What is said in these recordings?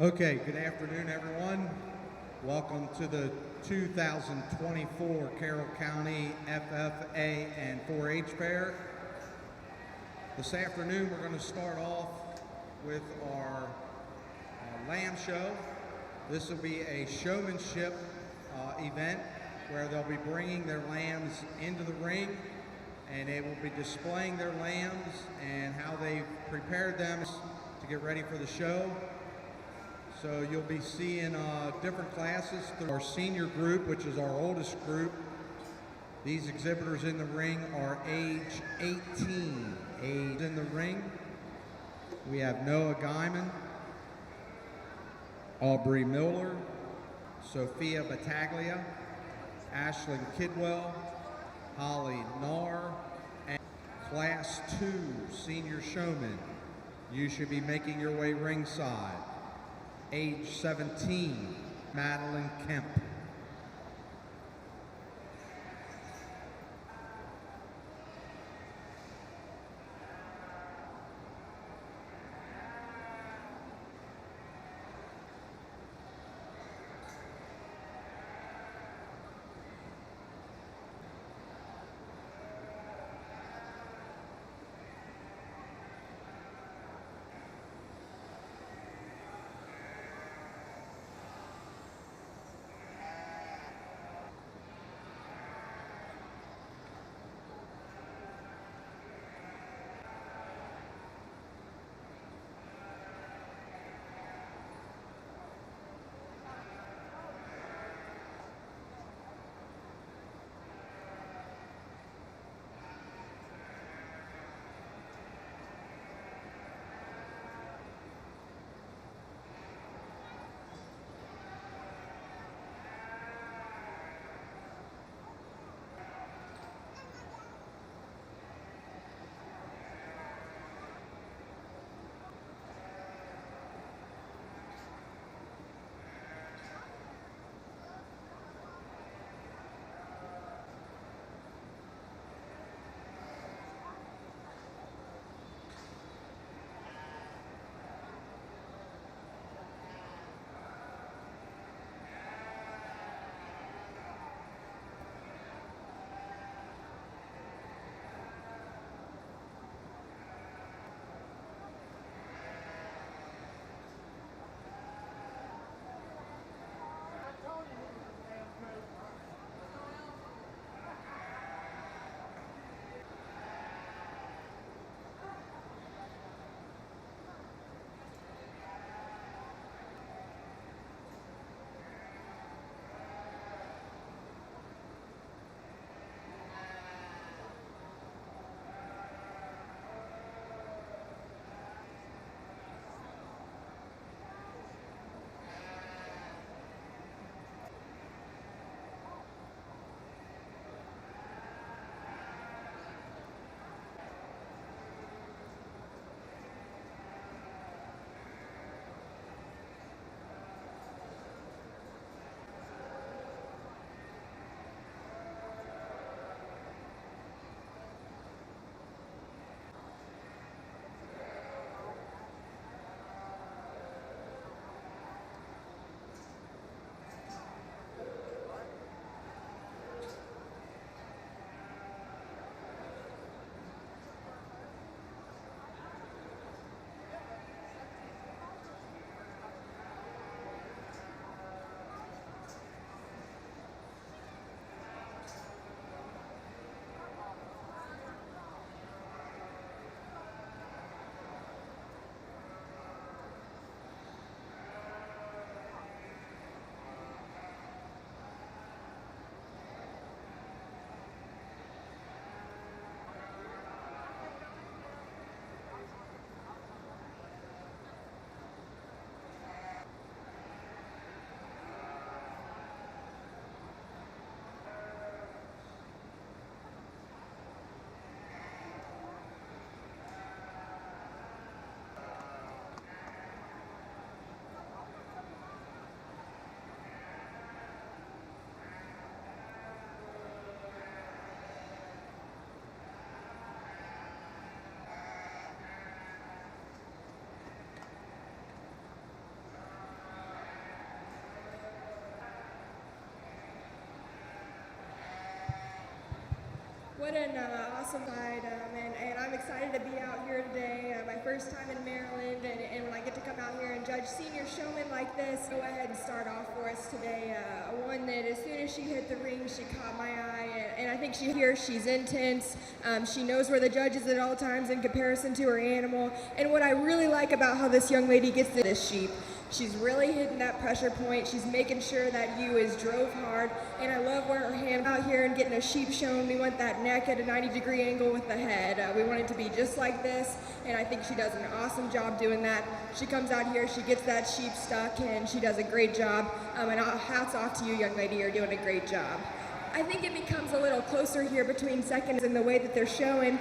Okay, good afternoon, everyone. Welcome to the 2024 Carroll County FFA and 4-H Fair. This afternoon, we're going to start off with our lamb show. This will be a showmanship event where they'll be bringing their lambs into the ring, and they will be displaying their lambs and how they prepared them to get ready for the show. So you'll be seeing different classes through our senior group, which is our oldest group. These exhibitors in the ring are age 18. Age in the ring, we have Noah Guyman, Aubrey Miller, Sophia Battaglia, Ashlyn Kidwell, Holly Narr, and Class 2 Senior Showman. You should be making your way ringside. Age 17, Madeline Kemp. What an awesome ride, and I'm excited to be out here today. My first time in Maryland, and when I get to come out here and judge senior showmen like this, go ahead and start off for us today. One that as soon as she hit the ring, she caught my eye, and I think she's intense. She knows where the judge is at all times in comparison to her animal, and what I really like about how this young lady gets to this sheep, she's really hitting that pressure point. She's making sure that ewe is drove hard, and I love where her hand out here and getting a sheep shown. We want that neck at a 90-degree angle with the head. We want it to be just like this, and I think she does an awesome job doing that. She comes out here, she gets that sheep stuck, and she does a great job. And hats off to you, young lady, you're doing a great job. I think it becomes a little closer here between seconds in the way that they're showing.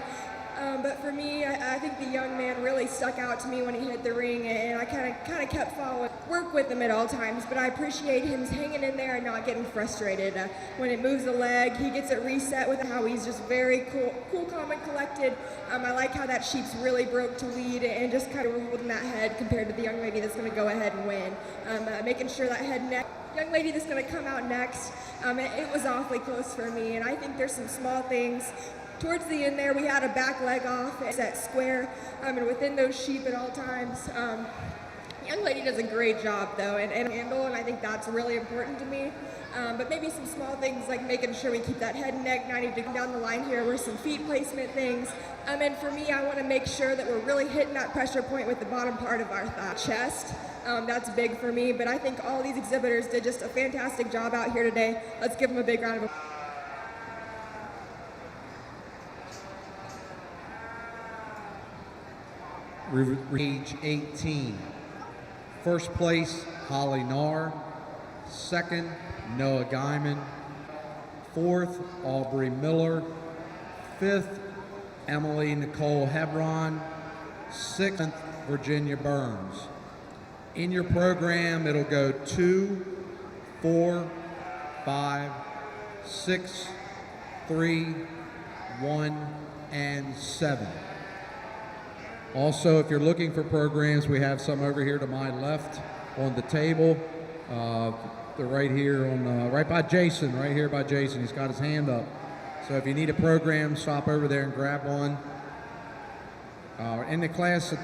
But for me, I think the young man really stuck out to me when he hit the ring, and I kind of kept following. Work with him at all times, but I appreciate him hanging in there and not getting frustrated. When it moves a leg, he gets it reset with how he's just very cool, calm, and collected. I like how that sheep's really broke to lead and just kind of holding that head compared to the young lady that's going to go ahead and win. Making sure that head neck. Young lady that's going to come out next, it was awfully close for me, and I think there's some small things. Towards the end there, we had a back leg off. It's that square, and within those sheep at all times. Young lady does a great job though, and handle, and I think that's really important to me. But maybe some small things like making sure we keep that head and neck 90 degrees down the line here, were some feet placement things. And for me, I want to make sure that we're really hitting that pressure point with the bottom part of our chest. That's big for me, but I think all these exhibitors did just a fantastic job out here today. Let's give them a big round of applause. Age 18. First place, Holly Narr. Second, Noah Guyman. Fourth, Aubrey Miller. Fifth, Emily Nicole Hebron. Sixth, Virginia Burns. In your program, it'll go 2, 4, 5, 6, 3, 1, and 7. Also, if you're looking for programs, we have some over here to my left on the table. They're right here on, right by Jason, right here by Jason. He's got his hand up. So if you need a program, stop over there and grab one. In the class,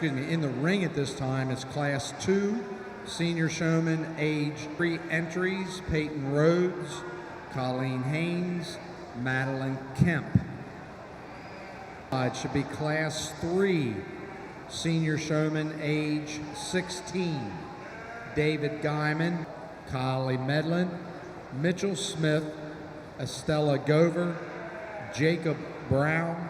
in the ring at this time, it's Class 2, Senior Showman, age 3 entries, Peyton Rhodes, Colleen Haynes, Madeline Kemp. It should be Class 3, Senior Showman, age 16, David Guyman, Kylie Medlin, Mitchell Smith, Estella Gover, Jacob Brown,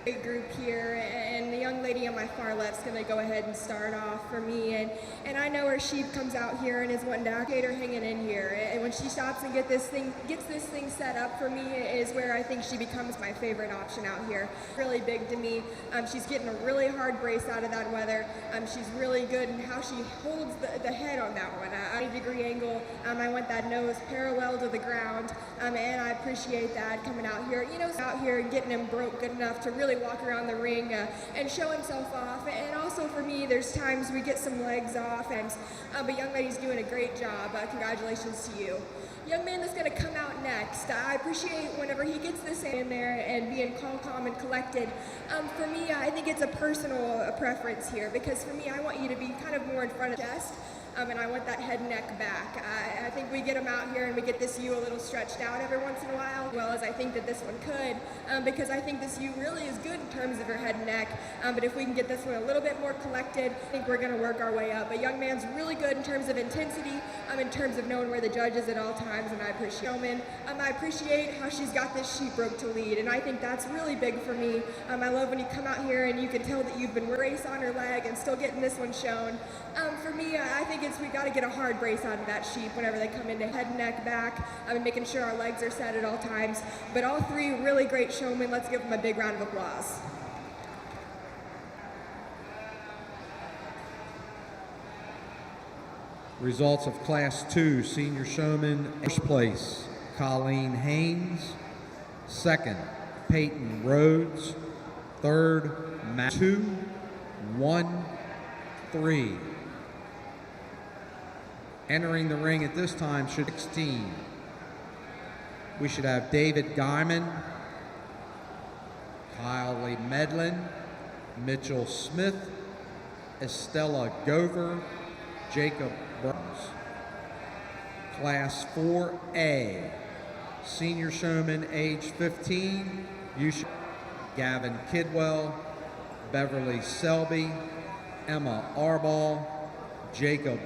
Great group here, and the young lady on my far left is going to go ahead and start off for me. And I know her sheep comes out here and is wanting to get her hanging in here. And when she stops and gets this thing set up for me is where I think she becomes my favorite option out here. Really big to me. She's getting a really hard brace out of that weather. She's really good in how she holds the head on that one. 90-degree angle. I want that nose parallel to the ground, and I appreciate that coming out here. You know, out here and getting him broke good enough to really walk around the ring and show himself off. And also for me, there's times we get some legs off, but young lady's doing a great job. Congratulations to you. Young man that's going to come out next, I appreciate whenever he gets this in there and being calm and collected. For me, I think it's a personal preference here, because for me, I want you to be kind of more in front of the chest. And I want that head and neck back. I think we get them out here and we get this U a little stretched out every once in a while, as well as I think that this one could, because I think this U really is good in terms of her head and neck. But if we can get this one a little bit more collected, I think we're going to work our way up. But young man's really good in terms of intensity, in terms of knowing where the judge is at all times, and I appreciate Showman. I appreciate how she's got this sheep broke to lead, and I think that's really big for me. I love when you come out here and you can tell that you've been race on her leg and still getting this one shown. For me, I think we got to get a hard brace out of that sheep whenever they come into head and neck back, and making sure our legs are set at all times. But all three really great showmen. Let's give them a big round of applause. Results of Class 2 Senior Showman. First place, Colleen Haynes. Second, Peyton Rhodes. Third, Matt 2, 1, 3. Entering the ring at this time should 16. We should have David Guyman, Kylie Medlin, Mitchell Smith, Estella Gover, Jacob Burns. Class 4A, Senior Showman age 15, you should Gavin Kidwell, Beverly Selby, Emma Arball, Jacob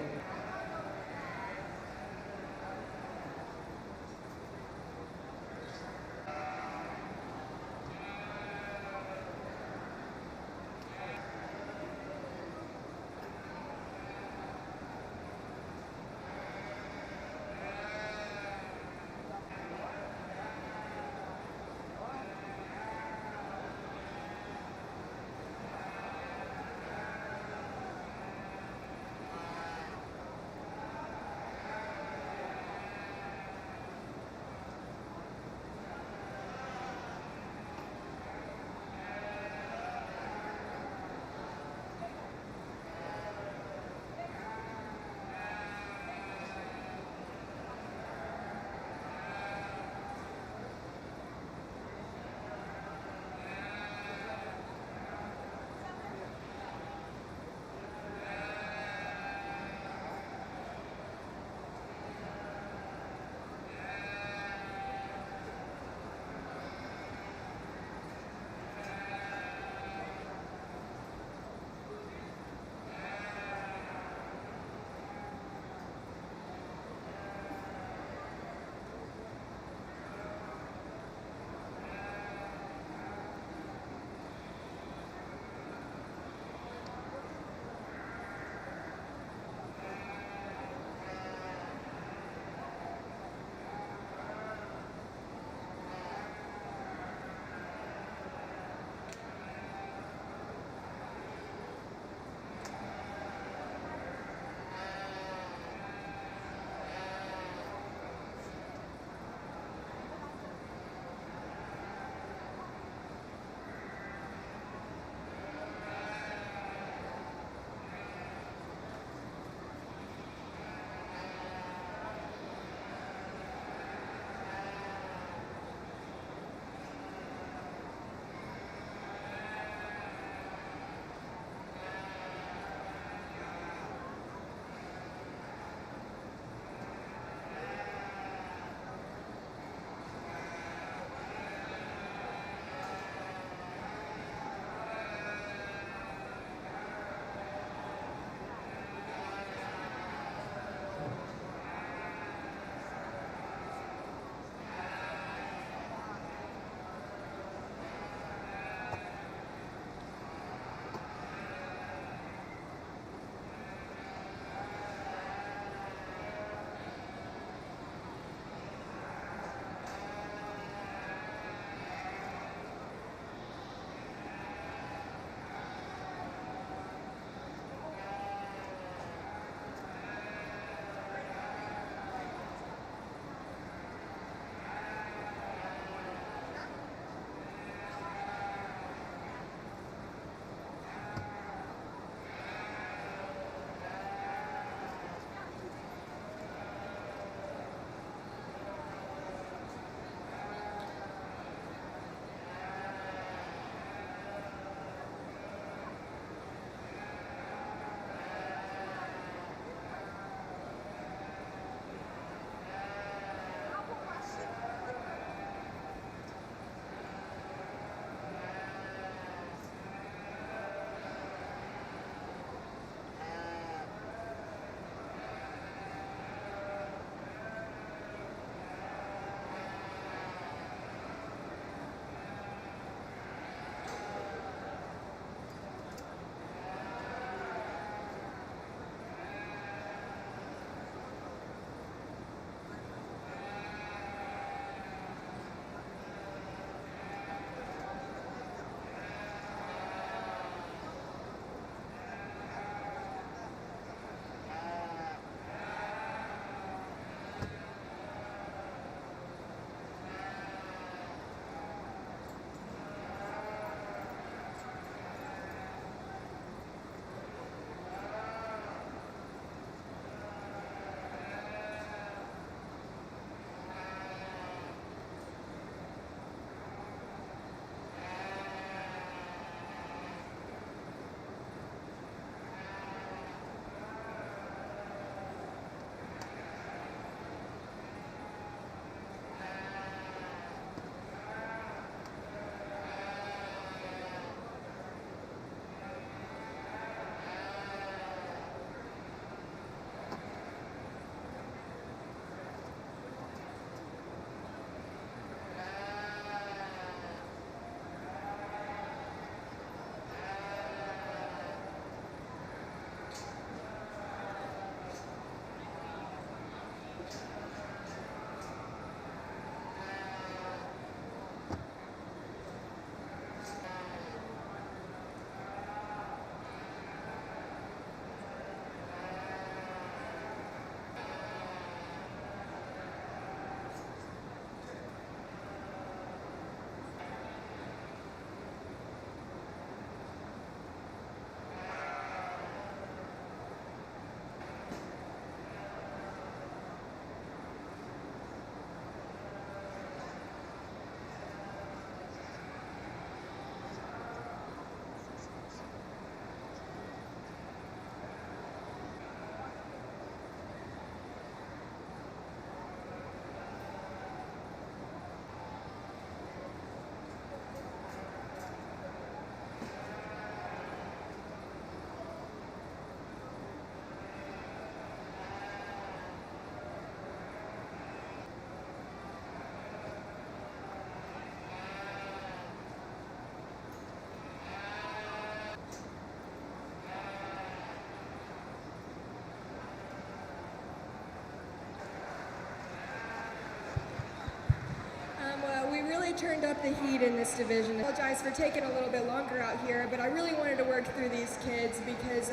turned up the heat in this division. I apologize for taking a little bit longer out here, but I really wanted to work through these kids because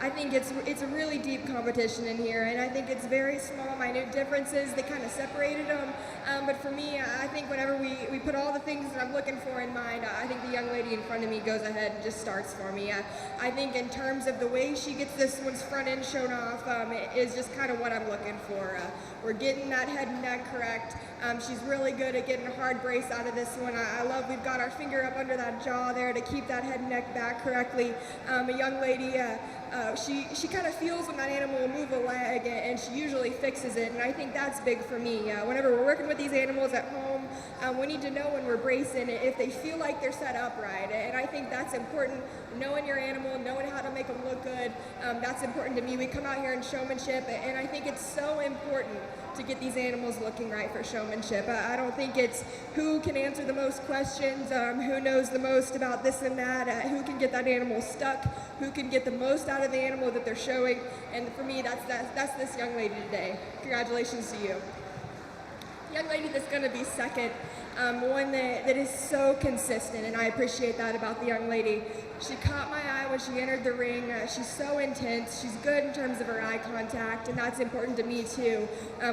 I think it's a really deep competition in here, and I think it's very small, minute differences that kind of separated them. But for me, I think whenever we put all the things that I'm looking for in mind, I think the young lady in front of me goes ahead and just starts for me. I think in terms of the way she gets this one's front end shown off is just kind of what I'm looking for. We're getting that head and neck correct. She's really good at getting a hard brace out of this one. I love we've got our finger up under that jaw there to keep that head and neck back correctly. A young lady, she kind of feels when that animal will move a leg, and she usually fixes it, and I think that's big for me. Whenever we're working with these animals at home, we need to know when we're bracing if they feel like they're set up right, and I think that's important. Knowing your animal, knowing how to make them look good, that's important to me. We come out here in showmanship, and I think it's so important to get these animals looking right for showmanship. I don't think it's who can answer the most questions, who knows the most about this and that, who can get that animal stuck, who can get the most out of the animal that they're showing, and for me, that's this young lady today. Congratulations to you. The young lady that's going to be second, one that is so consistent, and I appreciate that about the young lady. She caught my eye when she entered the ring. She's so intense. She's good in terms of her eye contact, and that's important to me too.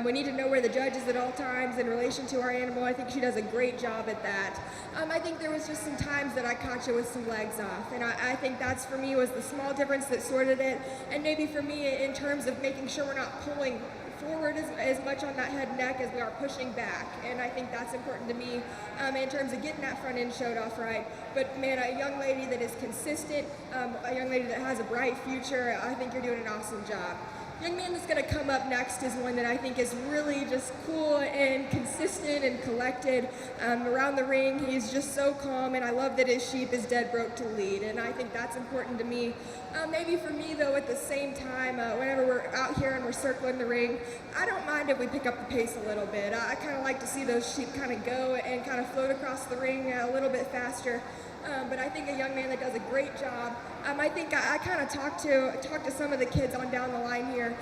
We need to know where the judge is at all times in relation to our animal. I think she does a great job at that. I think there was just some times that I caught you with some legs off, and I think that's for me was the small difference that sorted it, and maybe for me in terms of making sure we're not pulling forward as much on that head and neck as we are pushing back, and I think that's important to me in terms of getting that front end showed off right. But man, a young lady that is consistent, a young lady that has a bright future, I think you're doing an awesome job. Young man that's going to come up next is one that I think is really just cool and consistent and collected around the ring. He's just so calm, and I love that his sheep is dead broke to lead, and I think that's important to me. Maybe for me, though, at the same time, whenever we're out here and we're circling the ring, I don't mind if we pick up the pace a little bit. I kind of like to see those sheep kind of go and kind of float across the ring a little bit faster. But I think a young man that does a great job. I think I kind of talked to some of the kids on down the line here.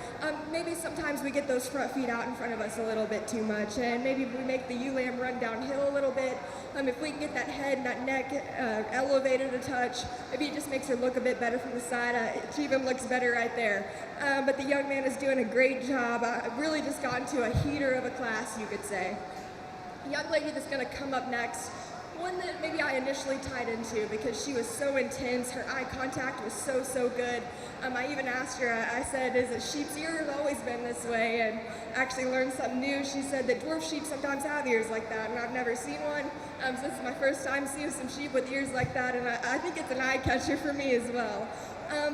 Maybe sometimes we get those front feet out in front of us a little bit too much, and maybe we make the ewe-lamb run downhill a little bit. If we can get that head and that neck elevated a touch, maybe it just makes her look a bit better from the side. She even looks better right there. But the young man is doing a great job. I've really just gotten to a heater of a class, you could say. The young lady that's going to come up next, one that maybe I initially tied into because she was so intense, her eye contact was so good. I even asked her, I said, is a sheep's ears always been this way? And actually learned something new. She said that dwarf sheep sometimes have ears like that, and I've never seen one. So this is my first time seeing some sheep with ears like that, and I think it's an eye catcher for me as well.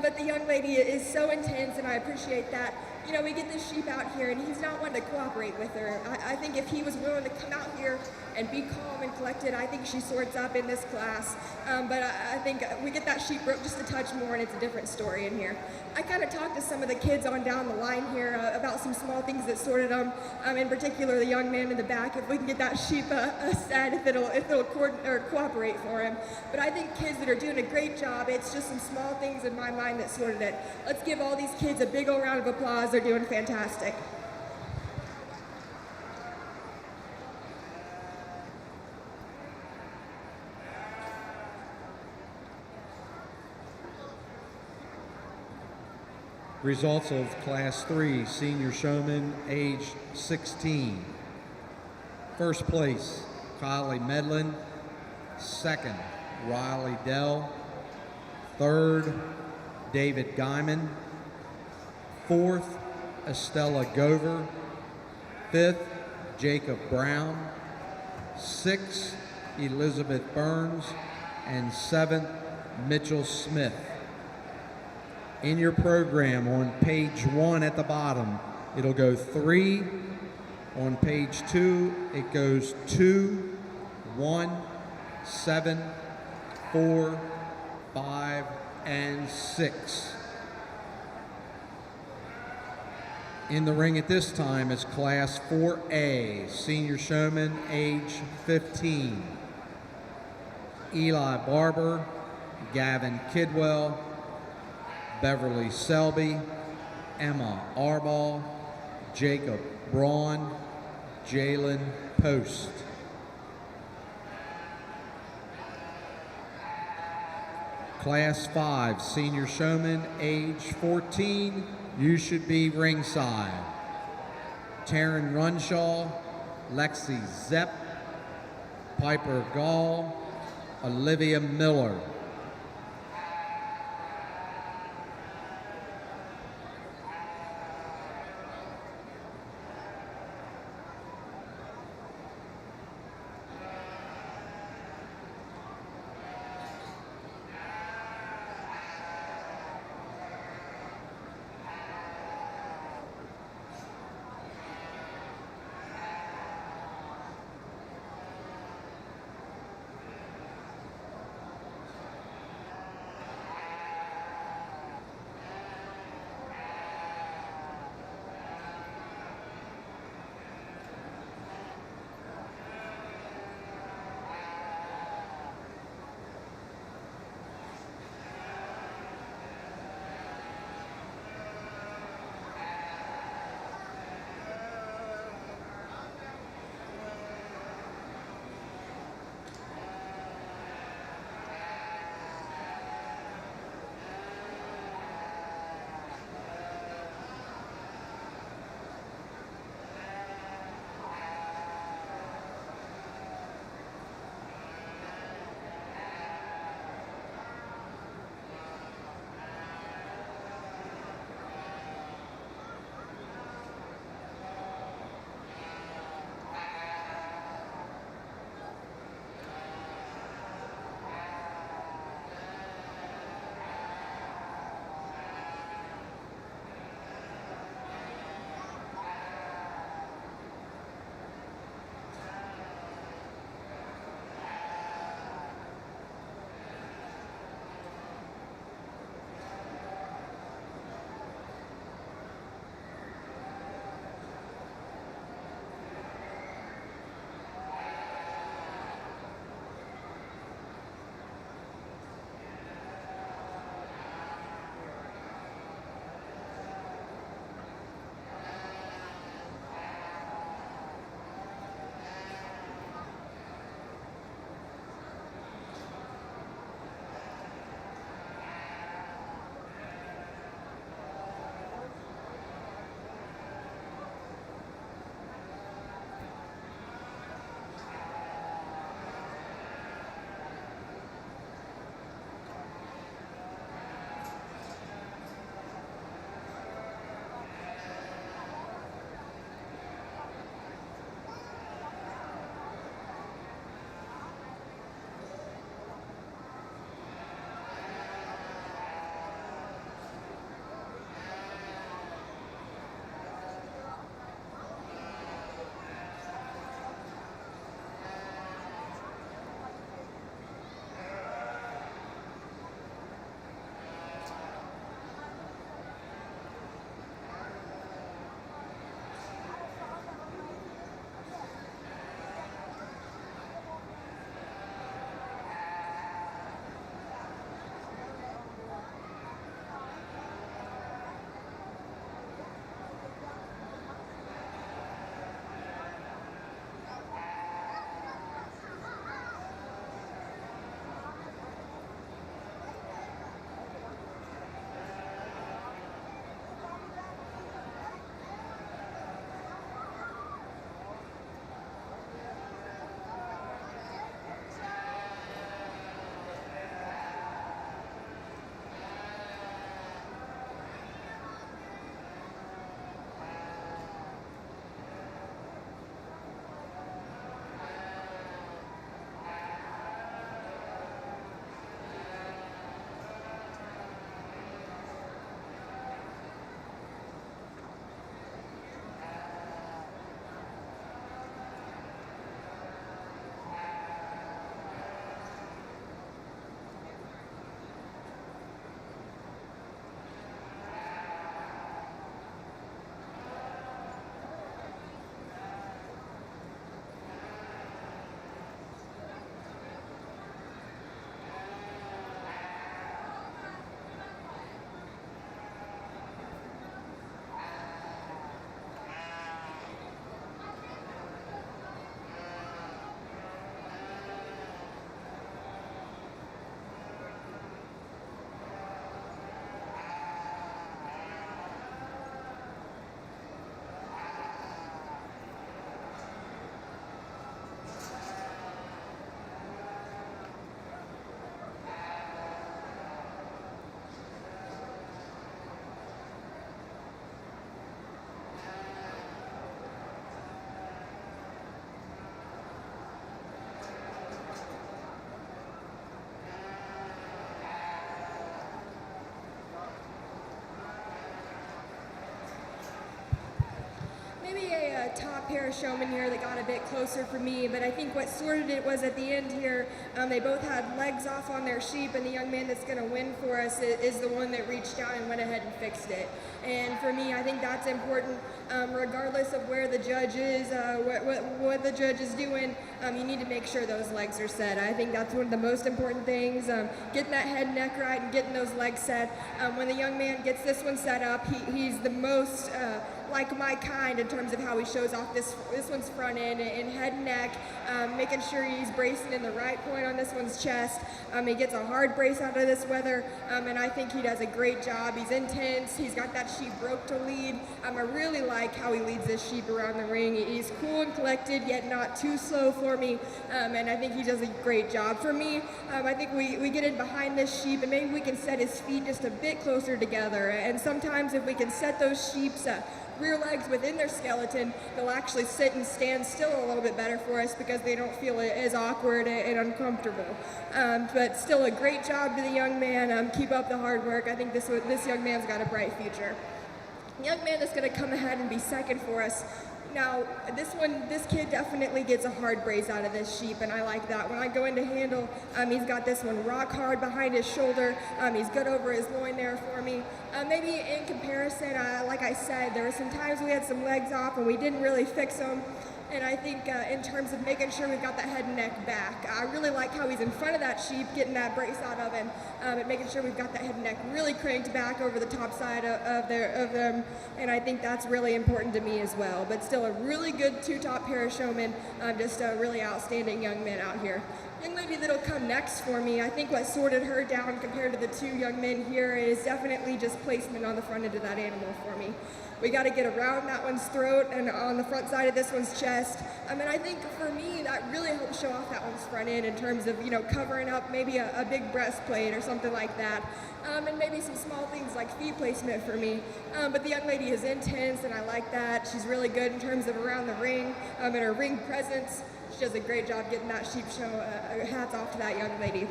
But the young lady is so intense, and I appreciate that. You know, we get this sheep out here, and he's not one to cooperate with her. I think if he was willing to come out here and be calm and collected, I think she sorts up in this class. But I think we get that sheep broke just a touch more, and it's a different story in here. I kind of talked to some of the kids on down the line here about some small things that sorted them. In particular, the young man in the back, if we can get that sheep set, if it'll cooperate for him. But I think kids that are doing a great job, it's just some small things in my mind that sorted it. Let's give all these kids a big old round of applause. They're doing fantastic. Results of Class 3 Senior Showman, age 16. First place, Kylie Medlin. Second, Riley Dell. Third, David Guyman. Fourth, Estella Gover. Fifth, Jacob Brown. Sixth, Elizabeth Burns. And seventh, Mitchell Smith. In your program on page 1 at the bottom, it'll go 3. On page 2, it goes 2, 1, 7, 4, 5, and 6. In the ring at this time is Class 4A, Senior Showman, age 15. Eli Barber, Gavin Kidwell, Beverly Selby, Emma Arball, Jacob Braun, Jalen Post. Class 5, Senior Showman, age 14, you should be ringside. Taryn Runshaw, Lexi Zepp, Piper Gall, Olivia Miller. top pair of showmen here that got a bit closer for me, but I think what sorted it was at the end here, they both had legs off on their sheep, and the young man that's going to win for us is the one that reached down and went ahead and fixed it. And for me, I think that's important, regardless of where the judge is, what the judge is doing, you need to make sure those legs are set. I think that's one of the most important things, getting that head and neck right and getting those legs set. When the young man gets this one set up, he's the most like my kind in terms of how he shows off this one's front end and head and neck, making sure he's bracing in the right point on this one's chest. He gets a hard brace out of this weather, and I think he does a great job. He's intense. He's got that sheep broke to lead. I really like how he leads this sheep around the ring. He's cool and collected, yet not too slow for me, and I think he does a great job. For me, I think we get in behind this sheep, and maybe we can set his feet just a bit closer together. And sometimes if we can set those sheep's rear legs within their skeleton, they'll actually sit and stand still a little bit better for us because they don't feel as awkward and uncomfortable. But still a great job to the young man. Keep up the hard work. I think this young man's got a bright future. The young man that's going to come ahead and be second for us. Now, this kid definitely gets a hard brace out of this sheep, and I like that. When I go into handle, he's got this one rock hard behind his shoulder. He's good over his loin there for me. Maybe in comparison, like I said, there were some times we had some legs off and we didn't really fix them. And I think in terms of making sure we've got that head and neck back, I really like how he's in front of that sheep, getting that brace out of him, and making sure we've got that head and neck really cranked back over the top side of them. And I think that's really important to me as well. But still a really good two-top pair of showmen, just a really outstanding young man out here. Young lady that'll come next for me, I think what sorted her down compared to the two young men here is definitely just placement on the front end of that animal for me. We got to get around that one's throat and on the front side of this one's chest. I think for me that really helps show off that one's front end in terms of, covering up maybe a big breastplate or something like that. And maybe some small things like feet placement for me. But the young lady is intense and I like that. She's really good in terms of around the ring and her ring presence. She does a great job getting that sheep show. Hats off to that young lady.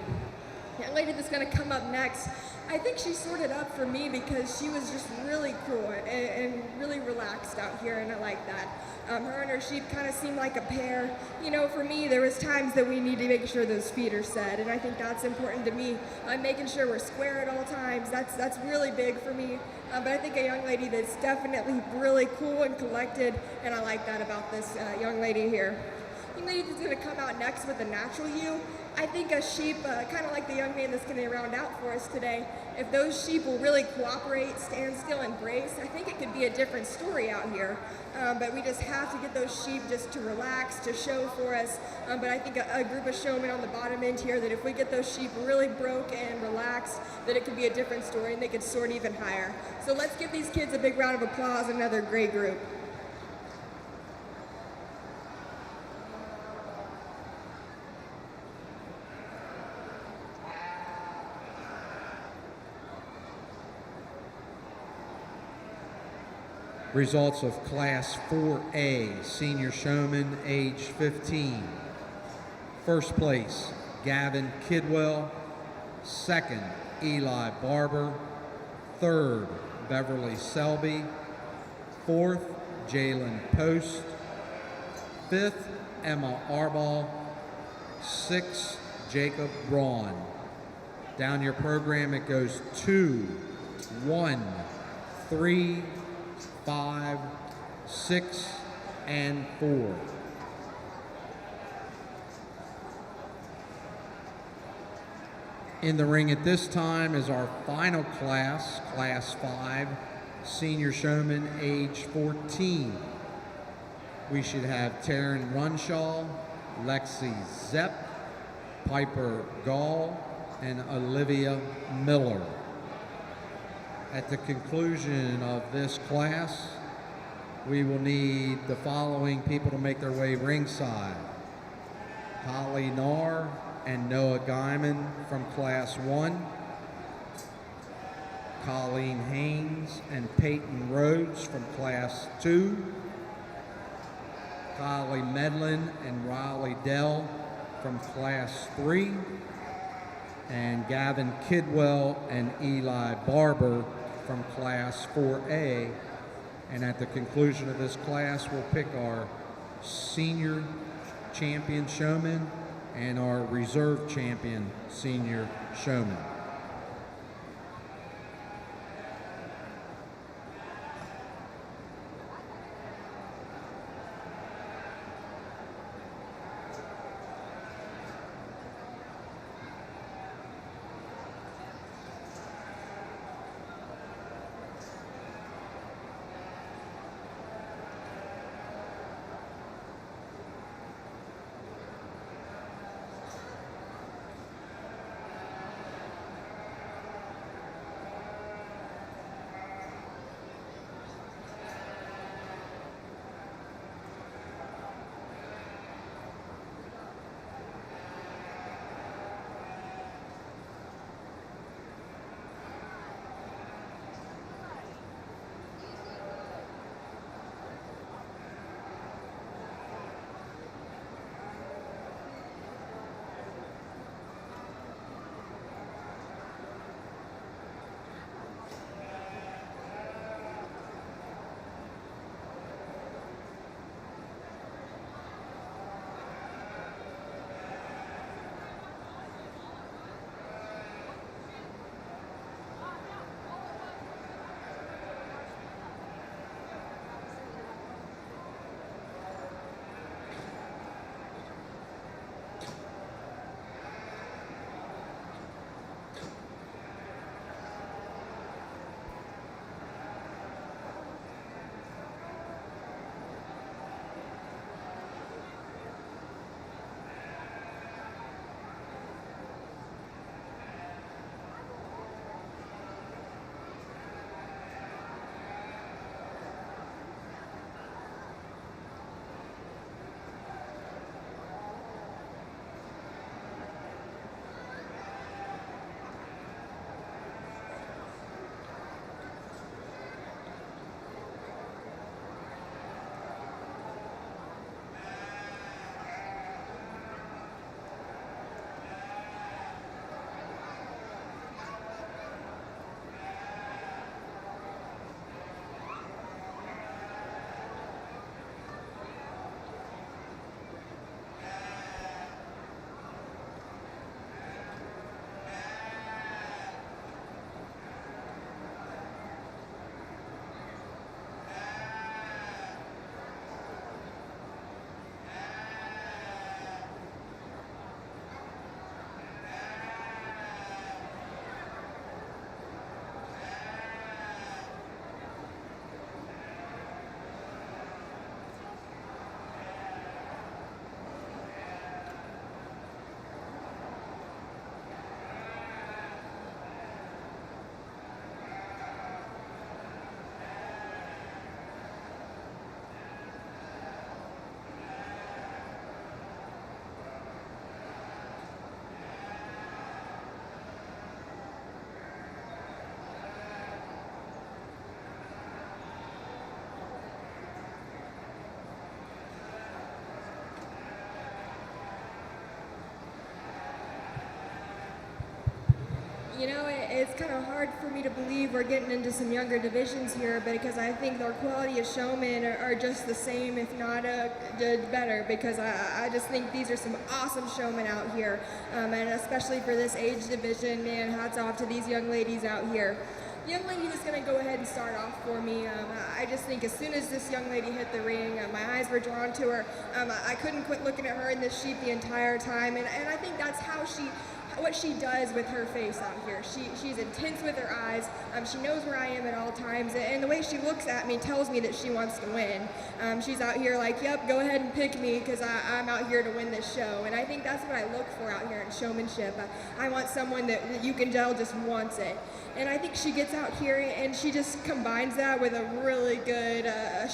The young lady that's going to come up next, I think she sorted up for me because she was just really cool and really relaxed out here, and I like that. Her and her sheep kind of seemed like a pair. For me, there was times that we need to make sure those feet are set, and I think that's important to me. Making sure we're square at all times, that's really big for me. But I think a young lady that's definitely really cool and collected, and I like that about this young lady here. Young lady that's going to come out next with a natural ewe. I think a sheep, kind of like the young man that's going to round out for us today, if those sheep will really cooperate, stand still, and brace, I think it could be a different story out here. But we just have to get those sheep just to relax, to show for us. But I think a group of showmen on the bottom end here, that if we get those sheep really broke and relaxed, that it could be a different story and they could soar even higher. So let's give these kids a big round of applause, another great group. Results of Class 4A, Senior Showman, age 15. First place, Gavin Kidwell. Second, Eli Barber. Third, Beverly Selby. Fourth, Jalen Post. Fifth, Emma Arball. Sixth, Jacob Braun. Down your program, it goes 2, 1, 3, 5, 6, and 4. In the ring at this time is our final class, Class 5, Senior Showman, age 14. We should have Taryn Runshaw, Lexi Zepp, Piper Gall, and Olivia Miller. At the conclusion of this class, we will need the following people to make their way ringside. Holly Narr and Noah Guyman from Class 1. Colleen Haynes and Peyton Rhodes from Class 2. Kylie Medlin and Riley Dell from Class 3. And Gavin Kidwell and Eli Barber from Class 4A. And at the conclusion of this class, we'll pick our senior champion showman and our reserve champion senior showman. You know, it's kind of hard for me to believe we're getting into some younger divisions here, but because I think their quality of showmen are just the same, if not better, because I just think these are some awesome showmen out here, and especially for this age division, man, hats off to these young ladies out here. The young lady that's going to go ahead and start off for me, I just think as soon as this young lady hit the ring, my eyes were drawn to her. I couldn't quit looking at her in this sheet the entire time, and I think that's what she does with her face out here. She's intense with her eyes. She knows where I am at all times, and the way she looks at me tells me that she wants to win. She's out here like, yep, go ahead and pick me because I'm out here to win this show. And I think that's what I look for out here in showmanship. I want someone that you can tell just wants it. And I think she gets out here and she just combines that with a really good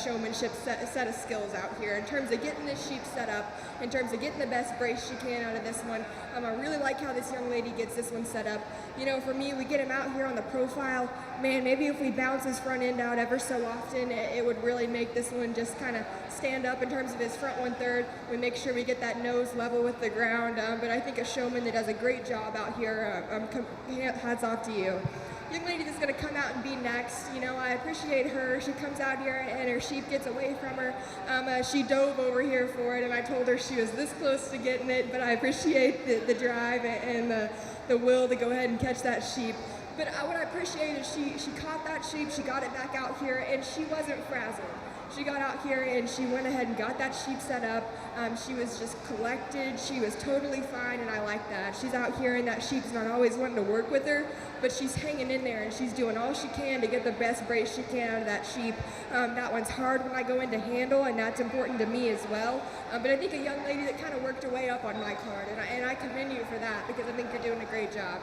showmanship set of skills out here in terms of getting this sheep set up, in terms of getting the best brace she can out of this one. I really like how this young lady gets this one set up. You know, for me, we get him out here on the profile. Man, maybe if we bounce his front end out ever so often, it would really make this one just kind of stand up in terms of his front 1/3. We make sure we get that nose level with the ground. But I think a showman that does a great job out here, hats off to you. young lady that's going to come out and be next, you know, I appreciate her. She comes out here and her sheep gets away from her. She dove over here for it, and I told her she was this close to getting it, but I appreciate the drive and the will to go ahead and catch that sheep. But what I appreciate is she caught that sheep, she got it back out here, and she wasn't frazzled. She got out here and she went ahead and got that sheep set up. She was just collected. She was totally fine, and I like that. She's out here and that sheep's not always wanting to work with her, but she's hanging in there and she's doing all she can to get the best brace she can out of that sheep. That one's hard when I go in to handle, and that's important to me as well. But I think a young lady that kind of worked her way up on my card, and I commend you for that because I think you're doing a great job.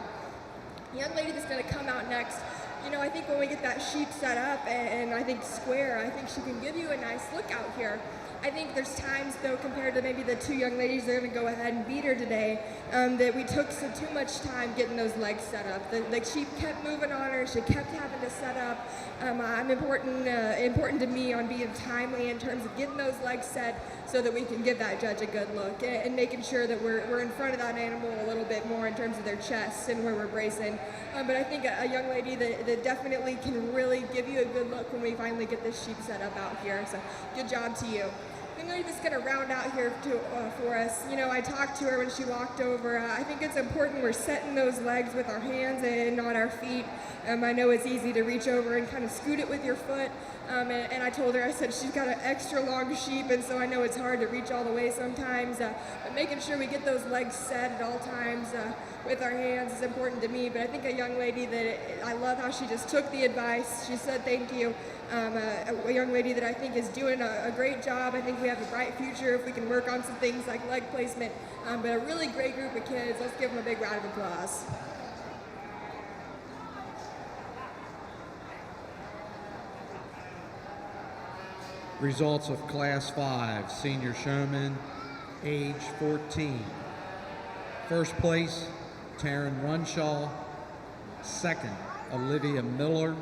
The young lady that's going to come out next, you know, I think when we get that sheep set up and I think square, I think she can give you a nice look out here. I think there's times, though, compared to maybe the two young ladies that are going to go ahead and beat her today, that we took too much time getting those legs set up. The sheep kept moving on her. She kept having to set up. I'm important to me on being timely in terms of getting those legs set so that we can give that judge a good look and making sure that we're in front of that animal a little bit more in terms of their chest and where we're bracing. But I think a young lady that definitely can really give you a good look when we finally get this sheep set up out here. So good job to you. The lady that's going to round out here for us, you know, I talked to her when she walked over. I think it's important we're setting those legs with our hands and not our feet. I know it's easy to reach over and kind of scoot it with your foot. And I told her, I said, she's got an extra long sheep, and so I know it's hard to reach all the way sometimes. But making sure we get those legs set at all times with our hands is important to me. But I think a young lady that I love how she just took the advice. She said thank you. A young lady that I think is doing a great job. I think we have a bright future if we can work on some things like leg placement. But a really great group of kids. Let's give them a big round of applause. Results of Class 5, Senior Showman, age 14. First place, Taryn Runshaw. Second, Olivia Miller.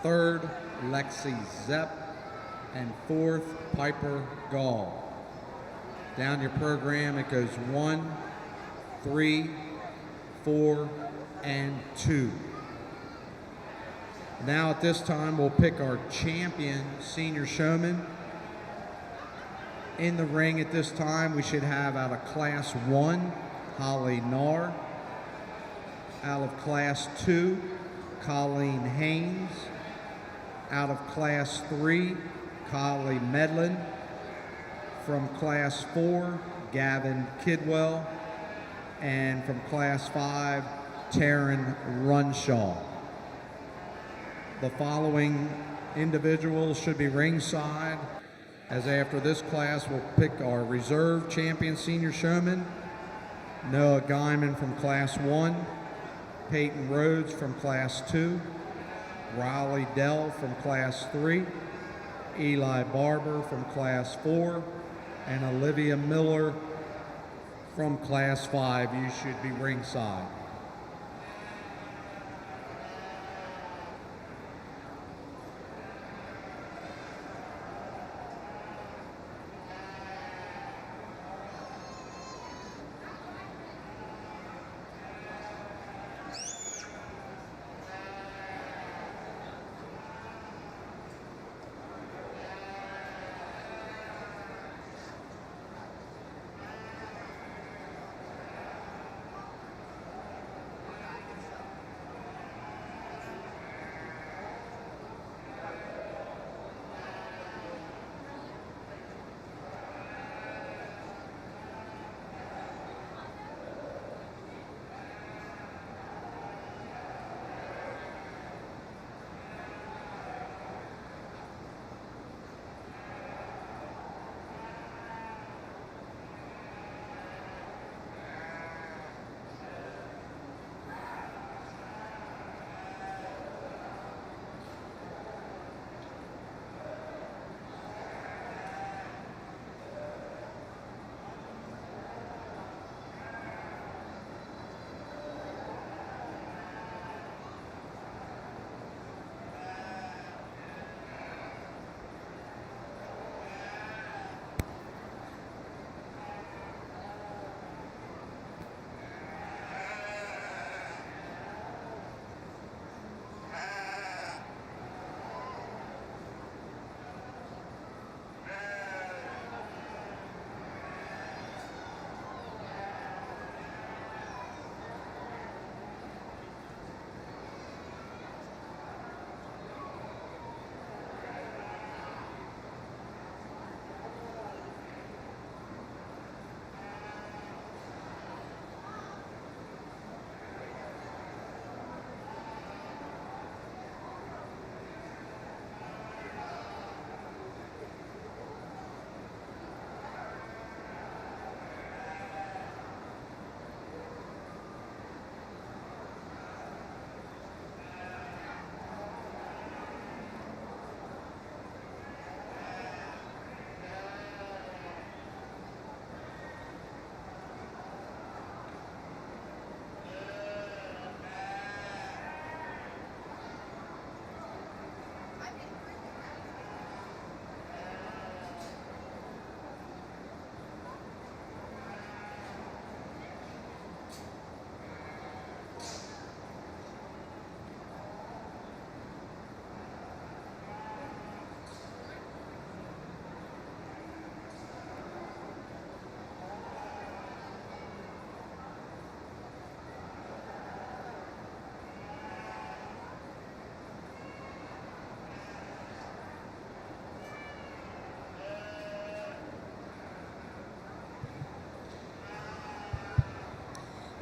Third, Lexi Zepp. And fourth, Piper Gall. Down your program, it goes 1, 3, 4, and 2. Now at this time, we'll pick our champion Senior Showman. In the ring at this time, we should have out of Class 1, Holly Narr. Out of Class 2, Colleen Haynes. Out of Class 3, Collie Medlin. From Class 4, Gavin Kidwell. And from Class 5, Taryn Runshaw. The following individuals should be ringside, as after this class we'll pick our reserve champion Senior Showman, Noah Guyman from Class 1, Peyton Rhodes from Class 2, Riley Dell from Class 3, Eli Barber from Class 4, and Olivia Miller from Class 5. You should be ringside.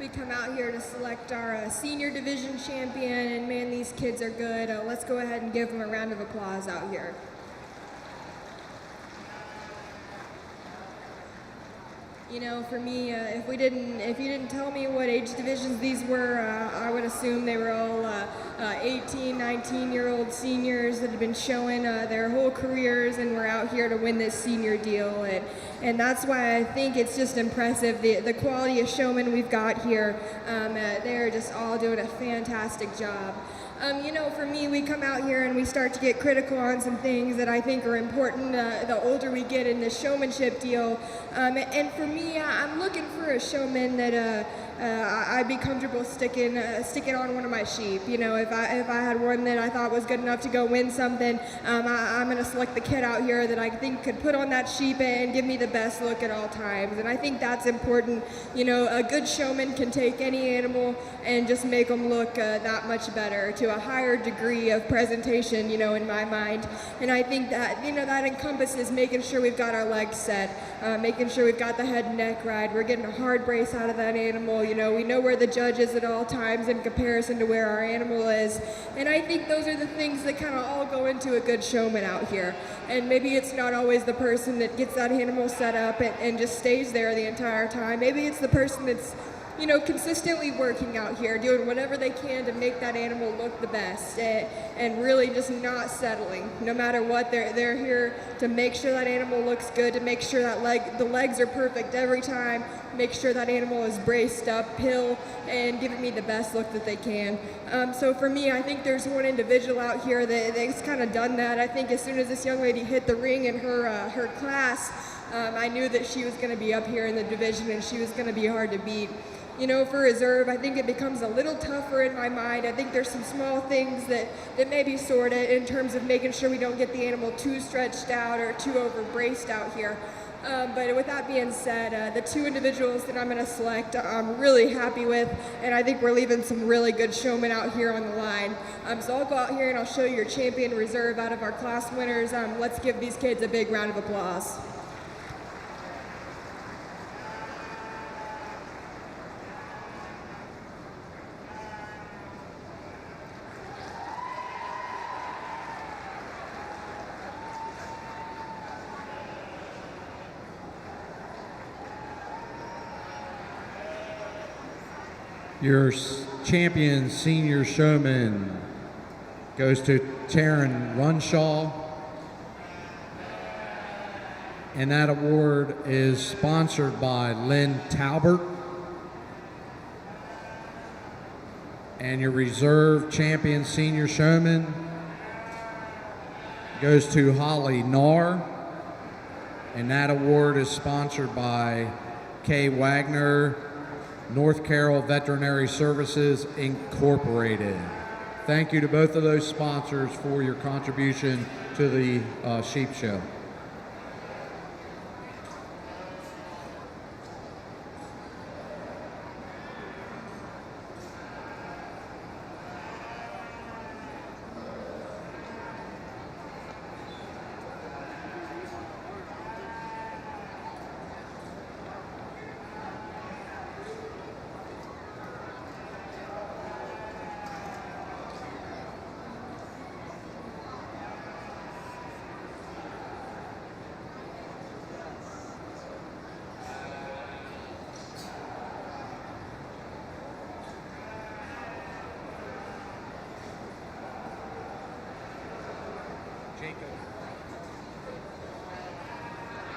we come out here to select our senior division champion, and man, these kids are good. Let's go ahead and give them a round of applause out here. You know, for me, if you didn't tell me what age divisions these were, I would assume they were all 18, 19-year-old seniors that had been showing their whole careers and were out here to win this senior deal. And that's why I think it's just impressive, the quality of showmen we've got here. They're just all doing a fantastic job. You know, for me, we come out here and we start to get critical on some things that I think are important the older we get in this showmanship deal. And for me, I'm looking for a showman that I'd be comfortable sticking on one of my sheep. You know, if I had one that I thought was good enough to go win something, I'm going to select the kid out here that I think could put on that sheep and give me the best look at all times. And I think that's important. You know, a good showman can take any animal and just make them look that much better, to a higher degree of presentation, you know, in my mind. And I think that, you know, that encompasses making sure we've got our legs set, making sure we've got the head and neck right, we're getting a hard brace out of that animal, you know, we know where the judge is at all times in comparison to where our animal is. And I think those are the things that kind of all go into a good showman out here. And maybe it's not always the person that gets that animal set up and just stays there the entire time. Maybe it's the person that's, you know, consistently working out here, doing whatever they can to make that animal look the best, and really just not settling. No matter what, they're here to make sure that animal looks good, to make sure that the legs are perfect every time, make sure that animal is braced up, pill, and giving me the best look that they can. So for me, I think there's one individual out here that's kind of done that. I think as soon as this young lady hit the ring in her class, I knew that she was going to be up here in the division and she was going to be hard to beat. You know, for reserve, I think it becomes a little tougher in my mind. I think there's some small things that may be sorted in terms of making sure we don't get the animal too stretched out or too over-braced out here. But with that being said, the two individuals that I'm going to select, I'm really happy with, and I think we're leaving some really good showmen out here on the line. So I'll go out here and I'll show you your champion reserve out of our class winners. Let's give these kids a big round of applause. Your champion senior showman goes to Taryn Runshaw, and that award is sponsored by Lynn Talbert. And your reserve champion senior showman goes to Holly Narr, and that award is sponsored by Kay Wagner, North Carroll Veterinary Services, Incorporated. Thank you to both of those sponsors for your contribution to the sheep show.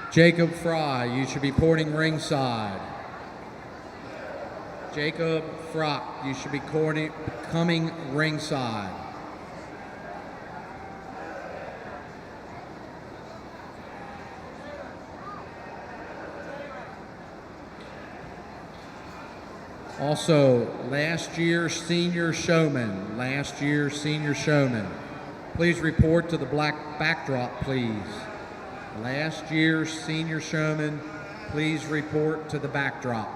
Jacob Fry, you should be porting ringside. Jacob Frock, you should be coming ringside. Also, last year's senior showman, please report to the black backdrop, please. Last year's senior showman, please report to the backdrop.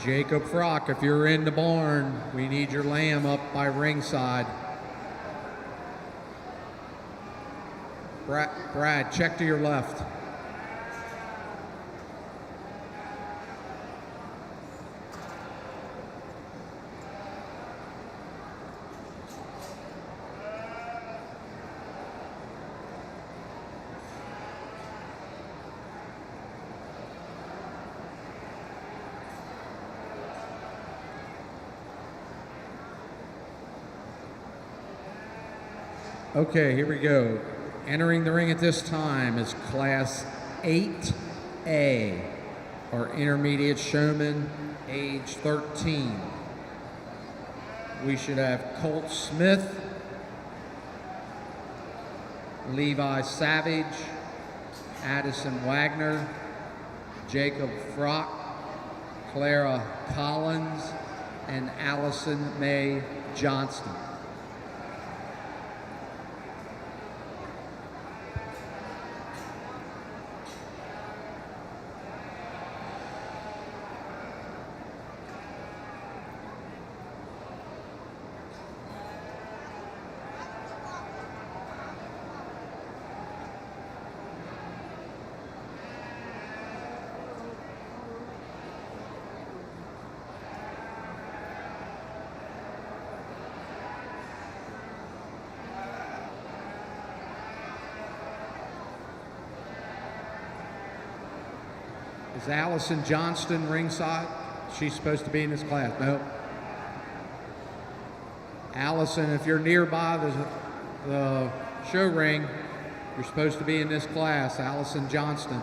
Jacob Frock, if you're in the barn, we need your lamb up by ringside. Brad, check to your left. Okay, here we go. Entering the ring at this time is Class 8A, our intermediate showman, age 13. We should have Colt Smith, Levi Savage, Addison Wagner, Jacob Frock, Clara Collins, and Allison Mae Johnston. Is Allison Johnston ringside? She's supposed to be in this class. No. Allison, if you're nearby the show ring, you're supposed to be in this class. Allison Johnston.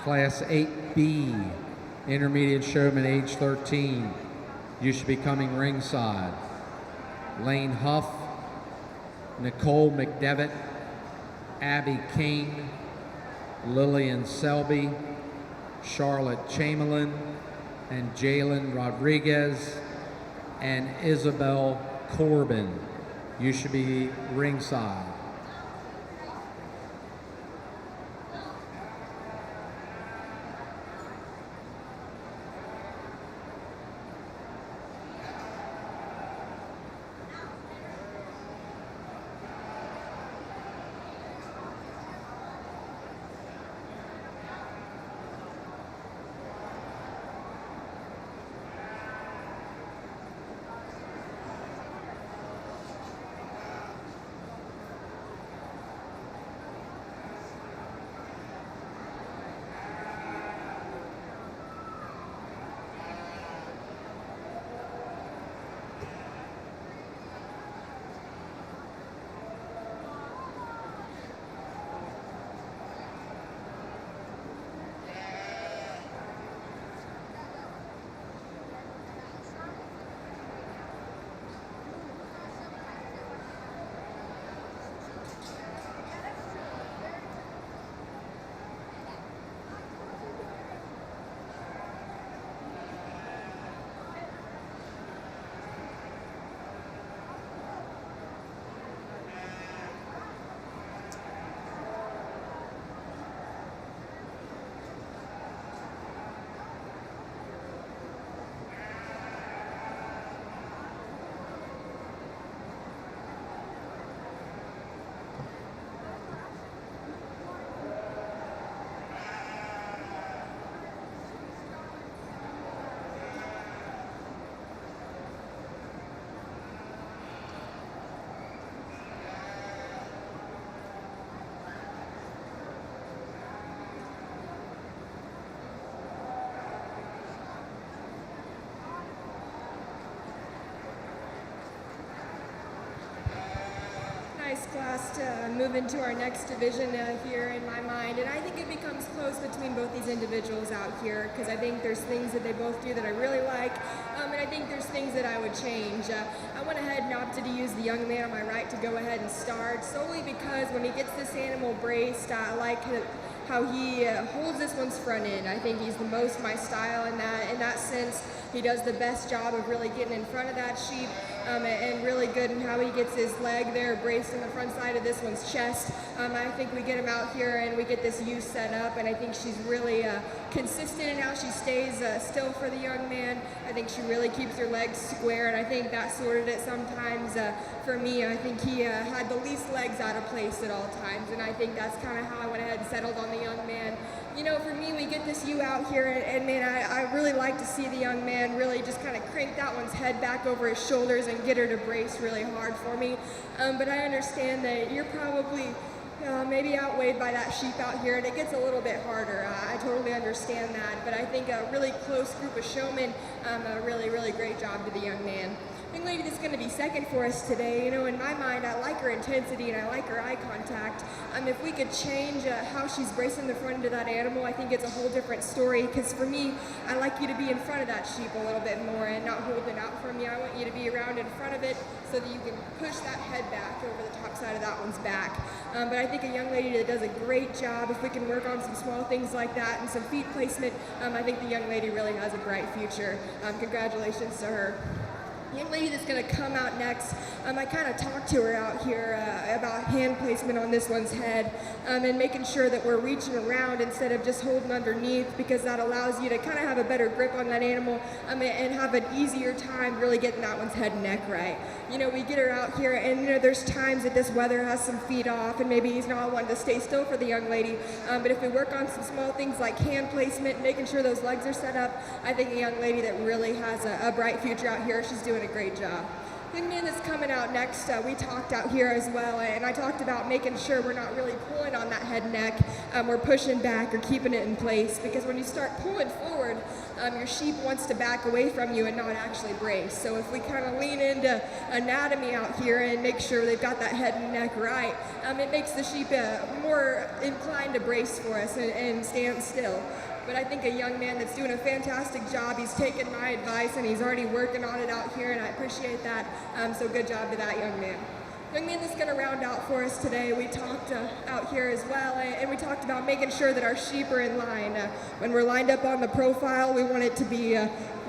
Class 8B, intermediate showman, age 13. You should be coming ringside. Lane Huff, Nicole McDevitt, Abby Kane, Lillian Selby, Charlotte Chamberlain, and Jalen Rodriguez, and Isabel Corbin. You should be ringside. class to move into our next division here in my mind, and I think it becomes close between both these individuals out here because I think there's things that they both do that I really like, and I think there's things that I would change. I went ahead and opted to use the young man on my right to go ahead and start, solely because when he gets this animal braced, I like how he holds this one's front end. I think he's the most my style in that sense. He does the best job of really getting in front of that sheep and really good in how he gets his leg there braced in the front side of this one's chest. I think we get him out here and we get this ewe set up, and I think she's really consistent in how she stays still for the young man. I think she really keeps her legs square, and I think that sorted it sometimes for me. I think he had the least legs out of place at all times, and I think that's kind of how I went ahead and settled on the young man. You know, for me, we get this ewe out here, and man, I really like to see the young man really just kind of crank that one's head back over his shoulders and get her to brace really hard for me. But I understand that you're probably maybe outweighed by that sheep out here, and it gets a little bit harder. I totally understand that, but I think a really close group of showmen, a really, really great job to the young man. The young lady that's going to be second for us today, you know, in my mind, I like her intensity and I like her eye contact. If we could change how she's bracing the front end of that animal, I think it's a whole different story, because for me, I like you to be in front of that sheep a little bit more and not hold it out from you. I want you to be around in front of it so that you can push that head back over the top side of that one's back. But I think a young lady that does a great job, if we can work on some small things like that and some feet placement, I think the young lady really has a bright future. Congratulations to her. The young lady that's going to come out next, I kind of talked to her out here about hand placement on this one's head and making sure that we're reaching around instead of just holding underneath, because that allows you to kind of have a better grip on that animal and have an easier time really getting that one's head and neck right. You know, we get her out here, and you know, there's times that this weather has some feet off and maybe he's not wanting to stay still for the young lady, but if we work on some small things like hand placement, making sure those legs are set up, I think a young lady that really has a bright future out here. She's doing a great job. The man that's coming out next, we talked out here as well, and I talked about making sure we're not really pulling on that head and neck, we're pushing back or keeping it in place, because when you start pulling forward, your sheep wants to back away from you and not actually brace. So if we kind of lean into anatomy out here and make sure they've got that head and neck right, it makes the sheep more inclined to brace for us and stand still. But I think a young man that's doing a fantastic job, he's taken my advice and he's already working on it out here, and I appreciate that. So good job to that young man. Young man that's going to round out for us today, we talked out here as well, and we talked about making sure that our sheep are in line. When we're lined up on the profile, we want it to be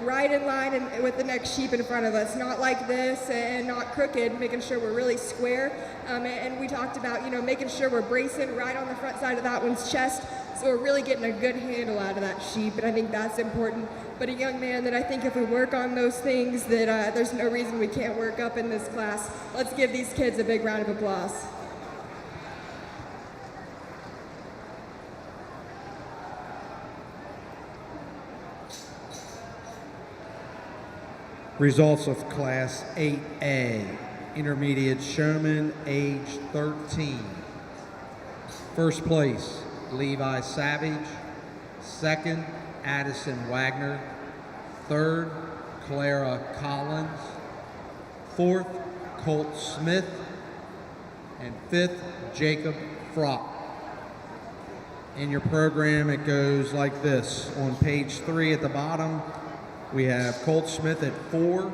right in line and with the next sheep in front of us, not like this and not crooked, making sure we're really square. And we talked about, you know, making sure we're bracing right on the front side of that one's chest, so we're really getting a good handle out of that sheep, and I think that's important. But a young man that I think if we work on those things, that there's no reason we can't work up in this class. Let's give these kids a big round of applause. Results of Class 8A, Intermediate Showman, age 13. First place, Levi Savage. Second, Addison Wagner. Third, Clara Collins. Fourth, Colt Smith. And fifth, Jacob Frock. In your program, it goes like this. On page 3 at the bottom, we have Colt Smith at 4.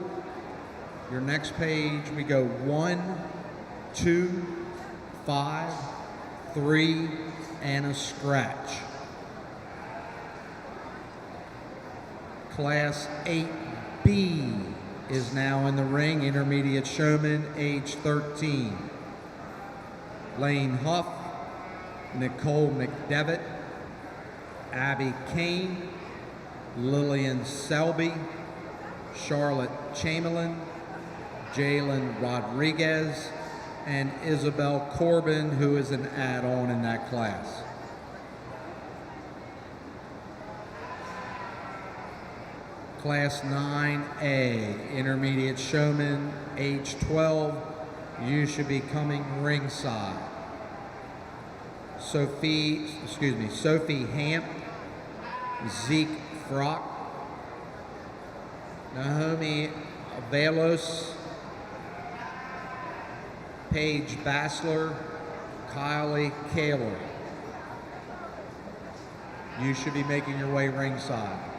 Your next page, we go 1, 2, 5, 3, and a scratch. Class 8B is now in the ring. Intermediate Showman, age 13. Lane Huff, Nicole McDevitt, Abby Kane, Lillian Selby, Charlotte Chamberlain, Jalen Rodriguez, and Isabel Corbin, who is an add-on in that class. Class 9A, Intermediate Showman, age 12. You should be coming ringside. Sophie Hamp, Zeke Frock, Naomi Velos, Paige Bassler, Kylie Kaler. You should be making your way ringside.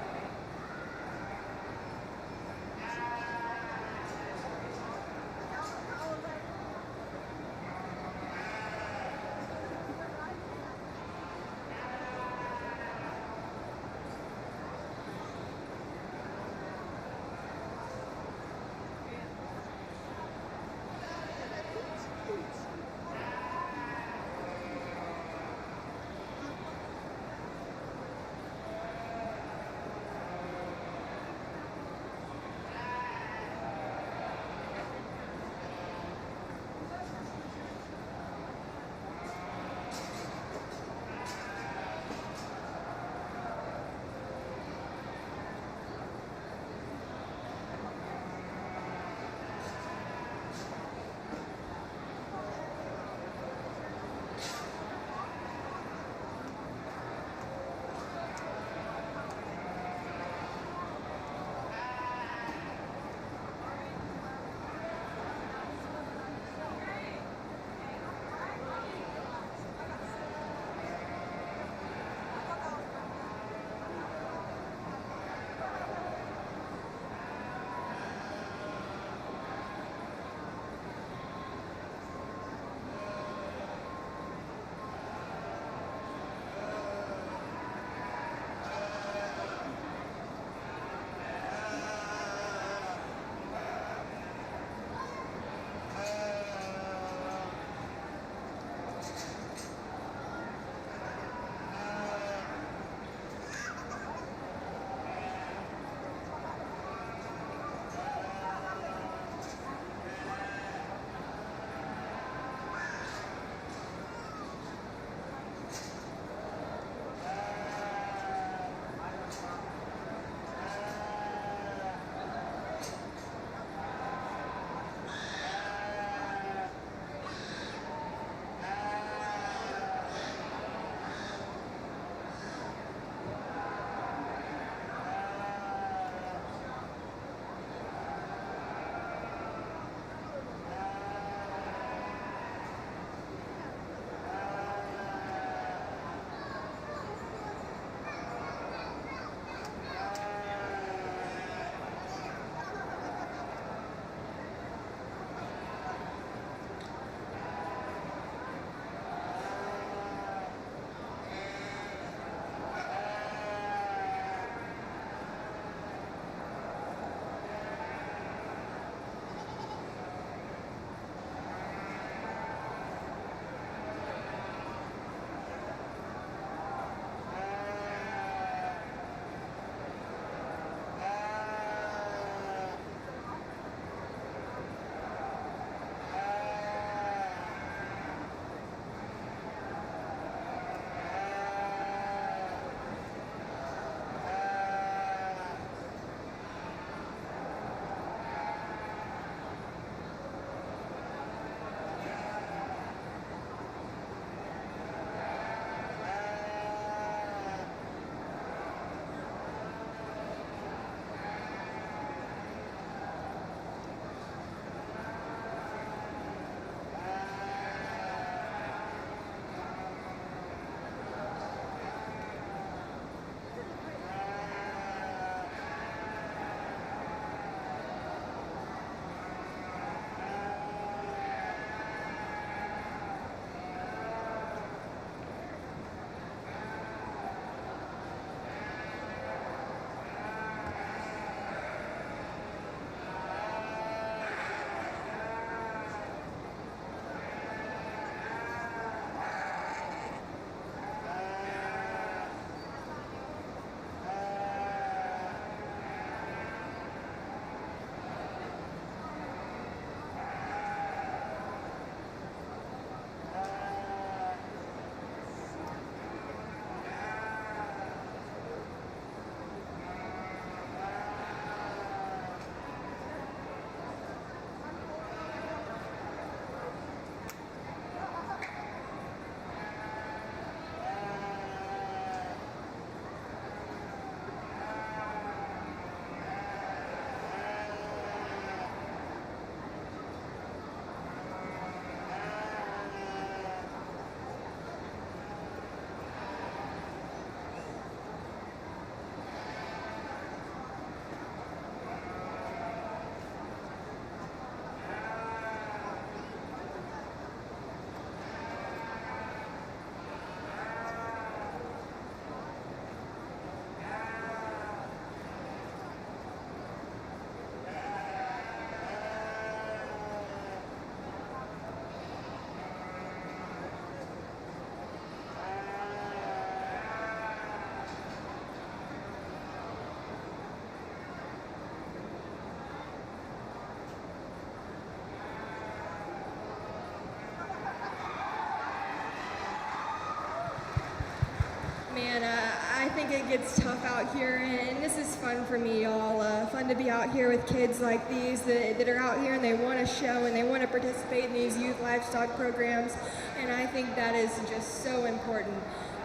Man, I think it gets tough out here, and this is fun for me, y'all. Fun to be out here with kids like these that are out here and they want to show and they want to participate in these youth livestock programs, and I think that is just so important.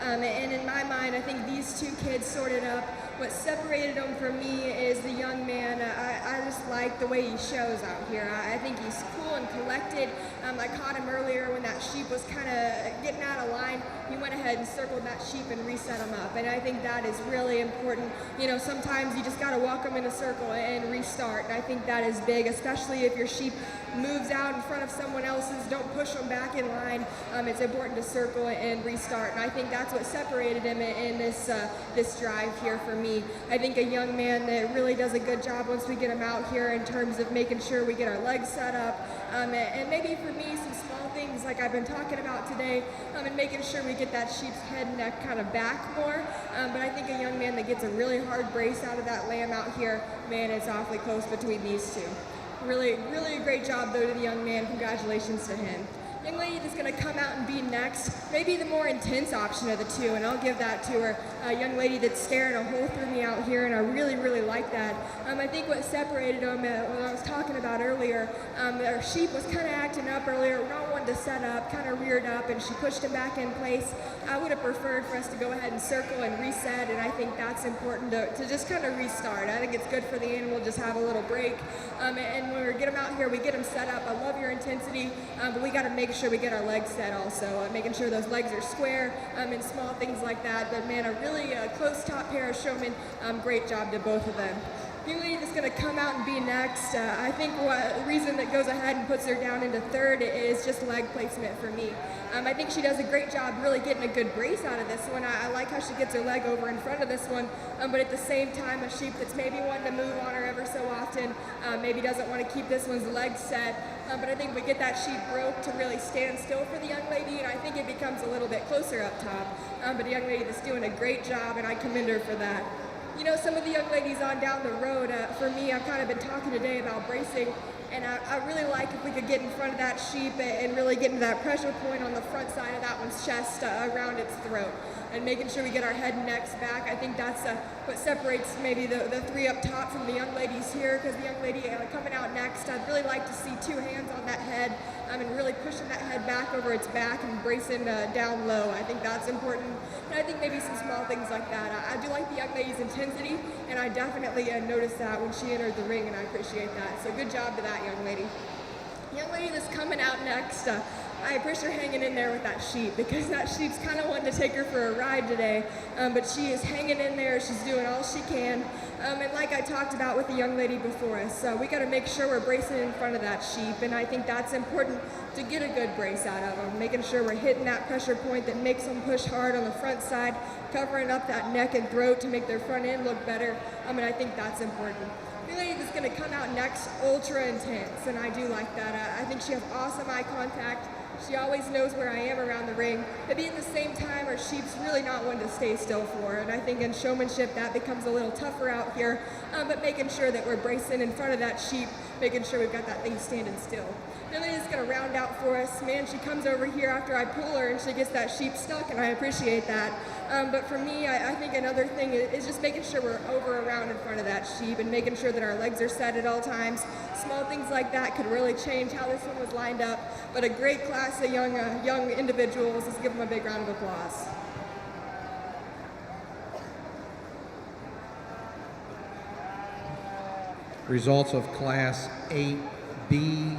And in my mind, I think these two kids sorted up. What separated them from me is the young man. I just like the way he shows out here. I think he's cool and collected. I caught him earlier when that sheep was kind of getting out of line. He went ahead and circled that sheep and reset him up. And I think that is really important. You know, sometimes you just got to walk them in a circle and restart. And I think that is big, especially if your sheep moves out in front of someone else's. Don't push them back in line. It's important to circle and restart. And I think that's what separated him in this drive here for me. I think a young man that really does a good job once we get him out here in terms of making sure we get our legs set up, and maybe for me some small things like I've been talking about today, and making sure we get that sheep's head and neck kind of back more. But I think a young man that gets a really hard brace out of that lamb out here, man, it's awfully close between these two. Really a great job though to the young man. Congratulations to him. Young lady that's going to come out and be next, maybe the more intense option of the two, and I'll give that to her. A young lady that's staring a hole through me out here, and I really like that. I think what separated them, when I was talking about earlier, our sheep was kind of acting up earlier, not wanting to set up, kind of reared up, and she pushed him back in place. I would have preferred for us to go ahead and circle and reset, and I think that's important to just kind of restart. I think it's good for the animal just have a little break. And when we get them out here, we get them set up. I love your intensity, but we got to make sure we get our legs set also, making sure those legs are square, and small things like that. But man, a really close top pair of showmen. Great job to both of them. The young lady that's going to come out and be next, I think the reason that goes ahead and puts her down into third is just leg placement for me. I think she does a great job really getting a good brace out of this one. I like how she gets her leg over in front of this one, but at the same time, a sheep that's maybe wanting to move on her ever so often, maybe doesn't want to keep this one's legs set. But I think we get that sheep broke to really stand still for the young lady, and I think it becomes a little bit closer up top. But the young lady that's doing a great job, and I commend her for that. You know, some of the young ladies on down the road, for me, I've kind of been talking today about bracing, and I really like if we could get in front of that sheep and really get into that pressure point on the front side of that one's chest around its throat, and making sure we get our head and necks back. I think that's what separates maybe the three up top from the young ladies here, because the young lady coming out next, I'd really like to see two hands on that head, and really pushing that head back over its back and bracing down low. I think that's important. And I think maybe some small things like that. I do like the young lady's intensity, and I definitely noticed that when she entered the ring, and I appreciate that. So good job to that young lady. The young lady that's coming out next, I appreciate her hanging in there with that sheep, because that sheep's kind of wanting to take her for a ride today, but she is hanging in there. She's doing all she can, and like I talked about with the young lady before us, we got to make sure we're bracing in front of that sheep, and I think that's important to get a good brace out of them, making sure we're hitting that pressure point that makes them push hard on the front side, covering up that neck and throat to make their front end look better, and I think that's important. The lady that's going to come out next, ultra intense, and I do like that. I think she has awesome eye contact. She always knows where I am around the ring. Maybe at the same time, her sheep's really not one to stay still for. And I think in showmanship, that becomes a little tougher out here. But making sure that we're bracing in front of that sheep, making sure we've got that thing standing still. The lady's going to round out for us. Man, she comes over here after I pull her, and she gets that sheep stuck, and I appreciate that. But for me, I think another thing is just making sure we're over around in front of that sheep and making sure that our legs are set at all times. Small things like that could really change how this one was lined up. But a great class of young individuals. Let's give them a big round of applause. Results of Class 8B,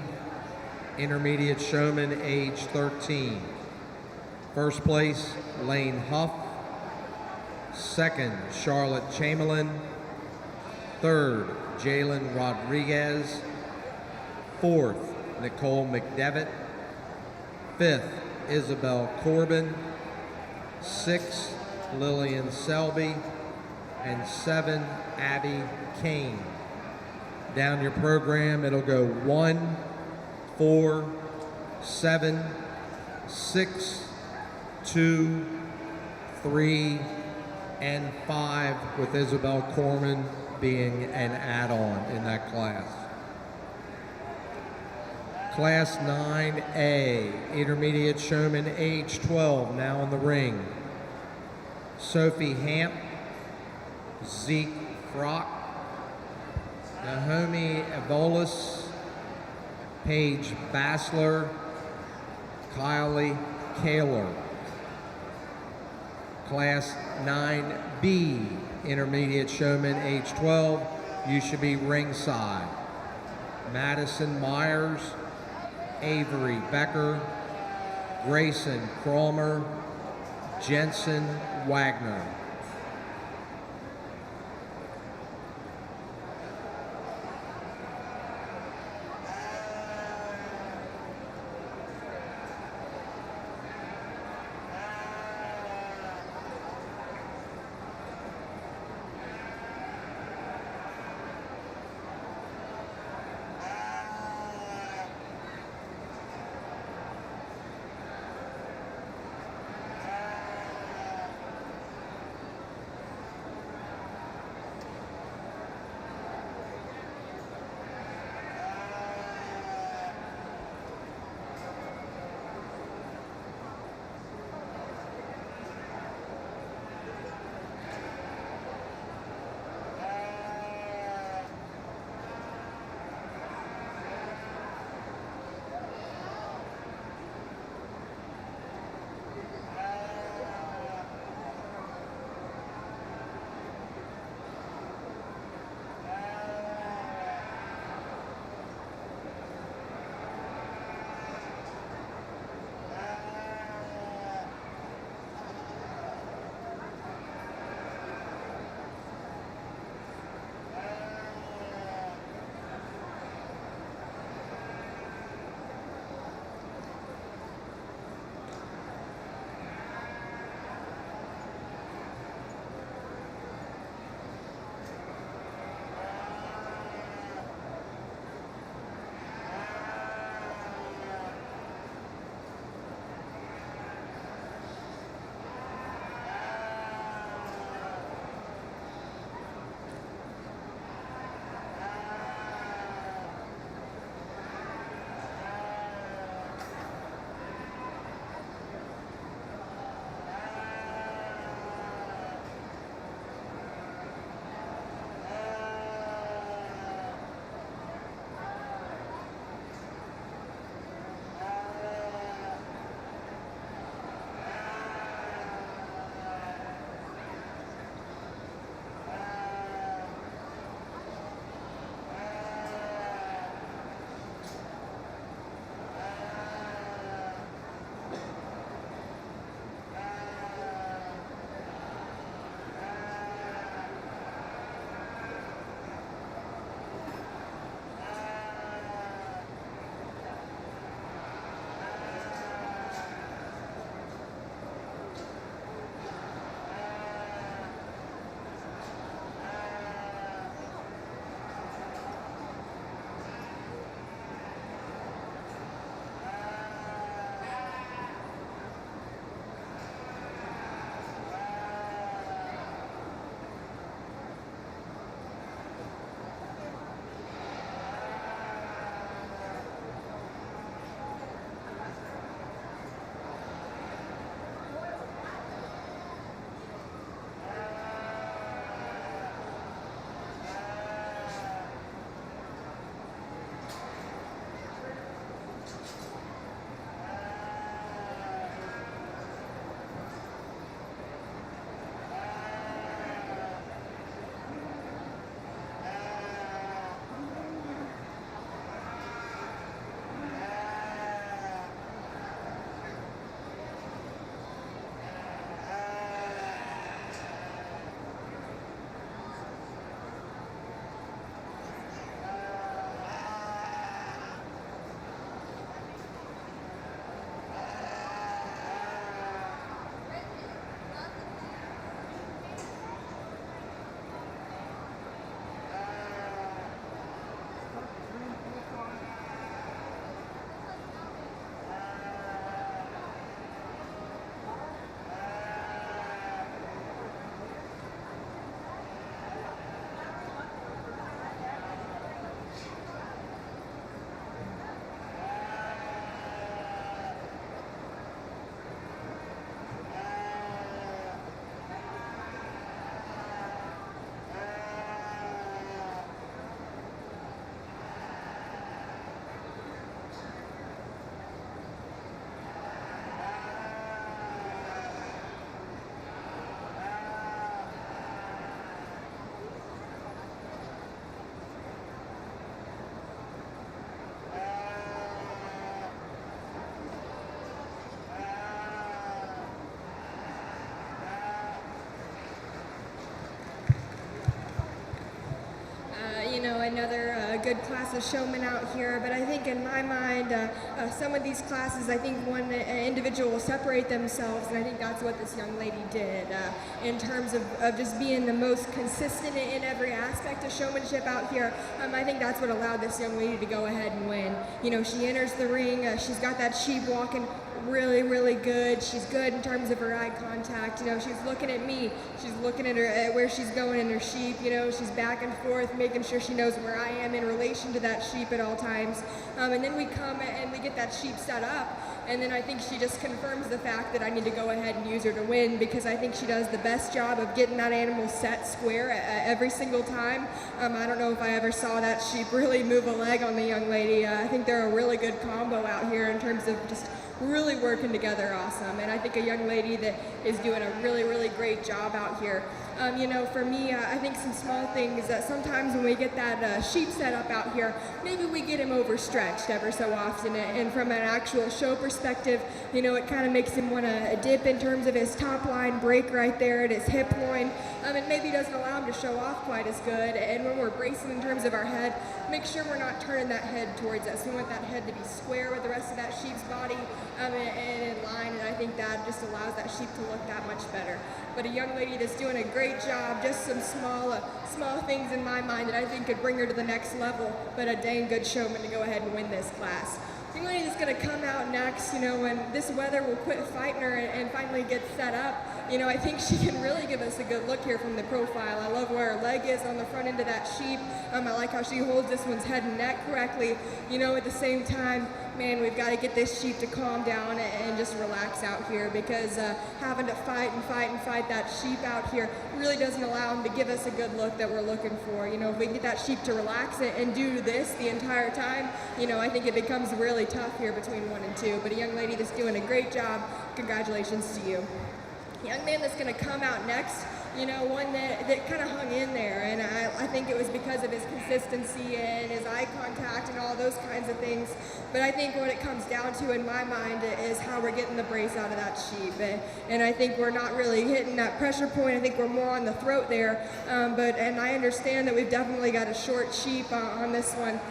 Intermediate Showman, age 13. First place, Lane Huff. Second, Charlotte Chamberlain. Third, Jalen Rodriguez. Fourth, Nicole McDevitt. Fifth, Isabel Corbin. Sixth, Lillian Selby. And 7, Abby Kane. Down your program, it'll go 1, 4, 7, 6, 2, 3, and 5, with Isabel Corbin being an add-on in that class. Class 9A, Intermediate Showman, age 12, now in the ring. Sophie Hamp, Zeke Frock, Naomi Evolis, Paige Bassler, Kylie Kaler. Class 9B, Intermediate Showman, age 12, you should be ringside. Madison Myers, Avery Becker, Grayson Cromer, Jensen Wagner. another good class of showmen out here, but I think in my mind, some of these classes, I think one individual will separate themselves, and I think that's what this young lady did in terms of just being the most consistent in every aspect of showmanship out here. I think that's what allowed this young lady to go ahead and win. You know, she enters the ring, she's got that sheep walking really, really good. She's good in terms of her eye contact. You know, she's looking at me. She's looking at her at where she's going in her sheep. You know, she's back and forth, making sure she knows where I am in relation to that sheep at all times. And then we come and we get that sheep set up. And then I think she just confirms the fact that I need to go ahead and use her to win, because I think she does the best job of getting that animal set square every single time. I don't know if I ever saw that sheep really move a leg on the young lady. I think they're a really good combo out here in terms of just really working together awesome. And I think a young lady that is doing a really, really great job out here. You know, for me, I think some small things that sometimes when we get that sheep set up out here, maybe we get him overstretched ever so often. And from an actual show perspective, you know, it kind of makes him want to dip in terms of his top line break right there at his hip loin. It maybe doesn't allow him to show off quite as good. And when we're bracing in terms of our head, make sure we're not turning that head towards us. We want that head to be square with the rest of that sheep's body and in line. And I think that just allows that sheep to look that much better. But a young lady that's doing a great job, just some small things in my mind that I think could bring her to the next level, but a dang good showman to go ahead and win this class. The young lady that's going to come out next, you know, when this weather will quit fighting her and finally get set up, you know, I think she can really give us a good look here from the profile. I love where her leg is on the front end of that sheep. I like how she holds this one's head and neck correctly. You know, at the same time, man, we've got to get this sheep to calm down and just relax out here, because having to fight that sheep out here really doesn't allow him to give us a good look that we're looking for. You know, if we can get that sheep to relax and do this the entire time, you know, I think it becomes really tough here between 1 and 2. But a young lady that's doing a great job, congratulations to you. Young man that's going to come out next, you know, one that kind of hung in there, and I think it was because of his consistency and his eye contact and all those kinds of things. But I think what it comes down to in my mind is how we're getting the brace out of that sheep. And I think we're not really hitting that pressure point. I think we're more on the throat there. And I understand that we've definitely got a short sheep on this one.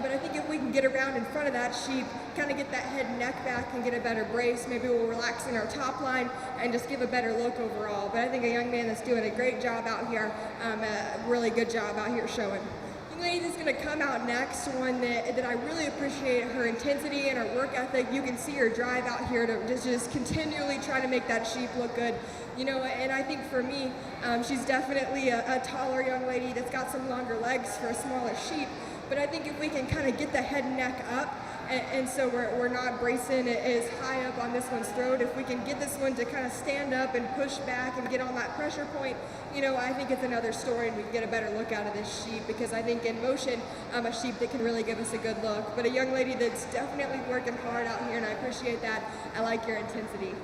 But I think if we can get around in front of that sheep, kind of get that head and neck back and get a better brace, maybe we'll relax in our top line and just give a better look overall. But I think a young man that's doing a great job out here, a really good job out here showing. The young lady that's going to come out next, one that I really appreciate her intensity and her work ethic. You can see her drive out here to just continually try to make that sheep look good. You know, and I think for me, she's definitely a taller young lady that's got some longer legs for a smaller sheep. But I think if we can kind of get the head and neck up, and so we're not bracing as high up on this one's throat, if we can get this one to kind of stand up and push back and get on that pressure point, you know, I think it's another story and we can get a better look out of this sheep, because I think in motion, I'm a sheep that can really give us a good look. But a young lady that's definitely working hard out here, and I appreciate that. I like your intensity.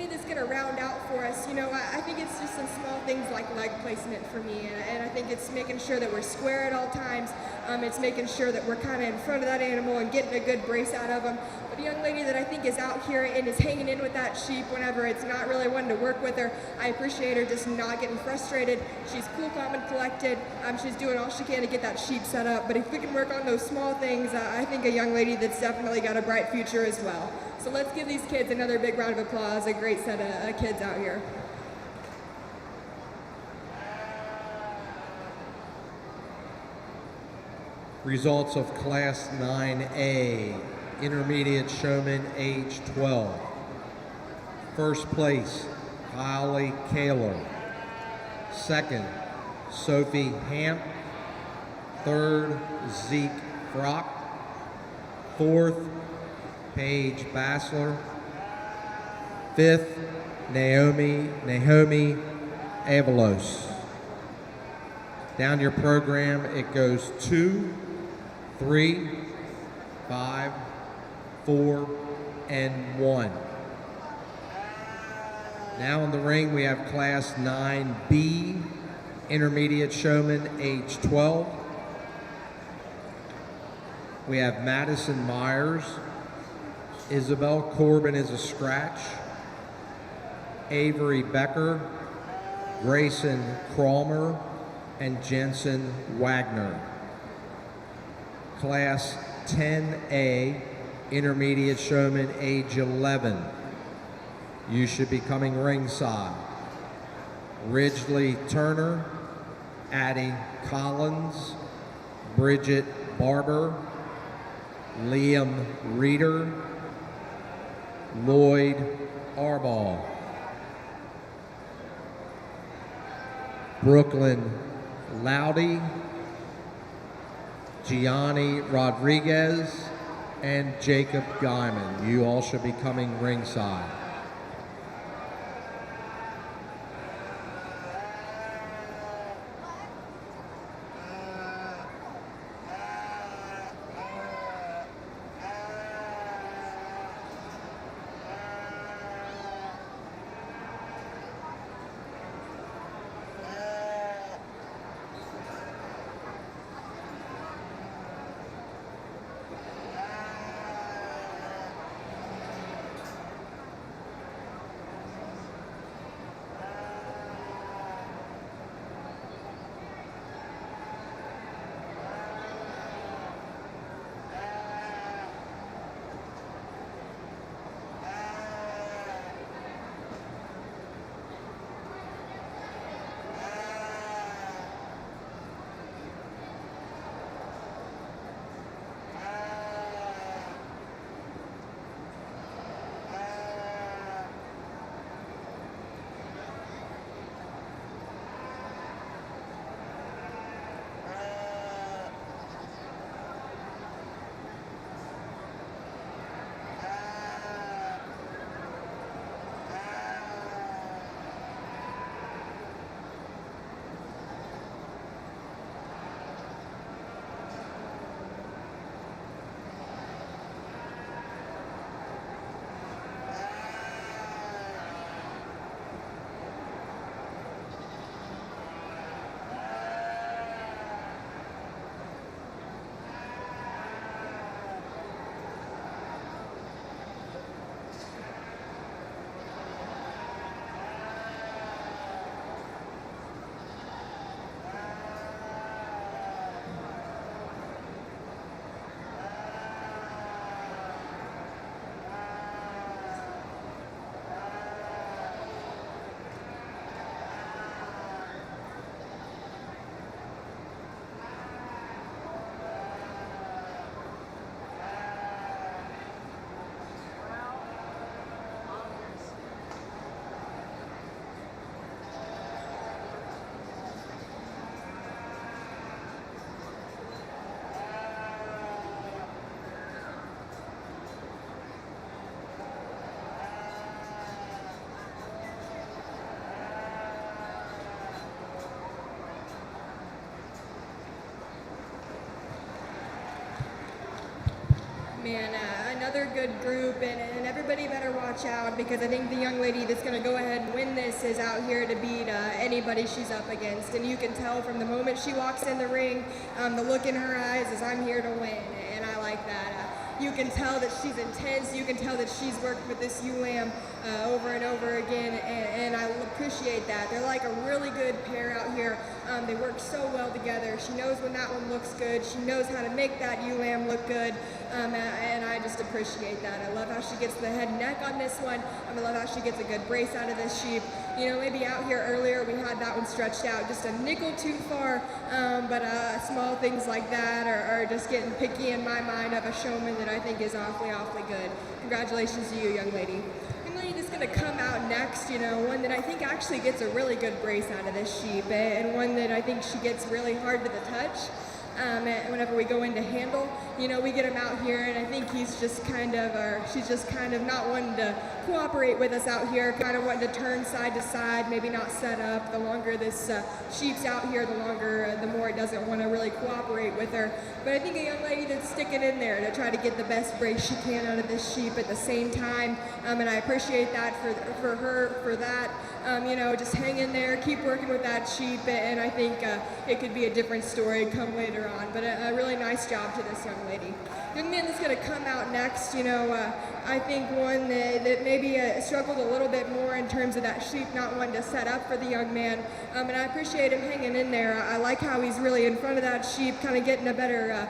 That's going to round out for us, you know, I think it's just some small things like leg placement for me, and I think it's making sure that we're square at all times. It's making sure that we're kind of in front of that animal and getting a good brace out of them. But a young lady that I think is out here and is hanging in with that sheep whenever it's not really wanting to work with her, I appreciate her just not getting frustrated. She's cool, calm, and collected. She's doing all she can to get that sheep set up. But if we can work on those small things, I think a young lady that's definitely got a bright future as well. So let's give these kids another big round of applause. A great set of kids out here. Results of Class 9A, Intermediate Showman, age 12. First place, Kylie Kaler. Second, Sophie Hamp. Third, Zeke Brock. Fourth, Paige Bassler. Fifth, Naomi Avalos. Down your program, it goes 2, 3, 5, 4, and 1. Now in the ring, we have Class 9B, Intermediate Showman, age 12. We have Madison Myers. Isabel Corbin is a scratch. Avery Becker, Grayson Cromer, and Jensen Wagner. Class 10A, Intermediate Showman, age 11. You should be coming ringside. Ridgely Turner, Addie Collins, Bridget Barber, Liam Reeder, Lloyd Arball, Brooklyn Loudy, Gianni Rodriguez, and Jacob Guyman. You all should be coming ringside. Man, another good group, and everybody better watch out, because I think the young lady that's going to go ahead and win this is out here to beat anybody she's up against. And you can tell from the moment she walks in the ring, the look in her eyes is, I'm here to win, and I like that. You can tell that she's intense. You can tell that she's worked with this ULAM over and over again, and I appreciate that. They're like a really good pair out here. They work so well together. She knows when that one looks good. She knows how to make that ULAM look good, and I just appreciate that. I love how she gets the head and neck on this one. I love how she gets a good brace out of this sheep. You know, maybe out here earlier we had that one stretched out just a nickel too far, but small things like that are just getting picky in my mind of a showman that I think is awfully, awfully good. Congratulations to you, young lady. Young lady that's going to come out next, you know, one that I think actually gets a really good brace out of this sheep, and one that I think she gets really hard to the touch. Whenever we go into handle, you know, we get him out here, and I think he's just kind of, or she's just kind of not wanting to cooperate with us out here, kind of wanting to turn side to side, maybe not set up. The longer this sheep's out here, the more it doesn't want to really cooperate with her. But I think a young lady that's sticking in there to try to get the best brace she can out of this sheep at the same time, and I appreciate that for her, for that. You know, just hang in there, keep working with that sheep, and I think it could be a different story come later on. But a really nice job to this young lady. lady. Young man that's going to come out next, you know, I think one that maybe struggled a little bit more in terms of that sheep not wanting to set up for the young man, and I appreciate him hanging in there. I like how he's really in front of that sheep, kind of getting a better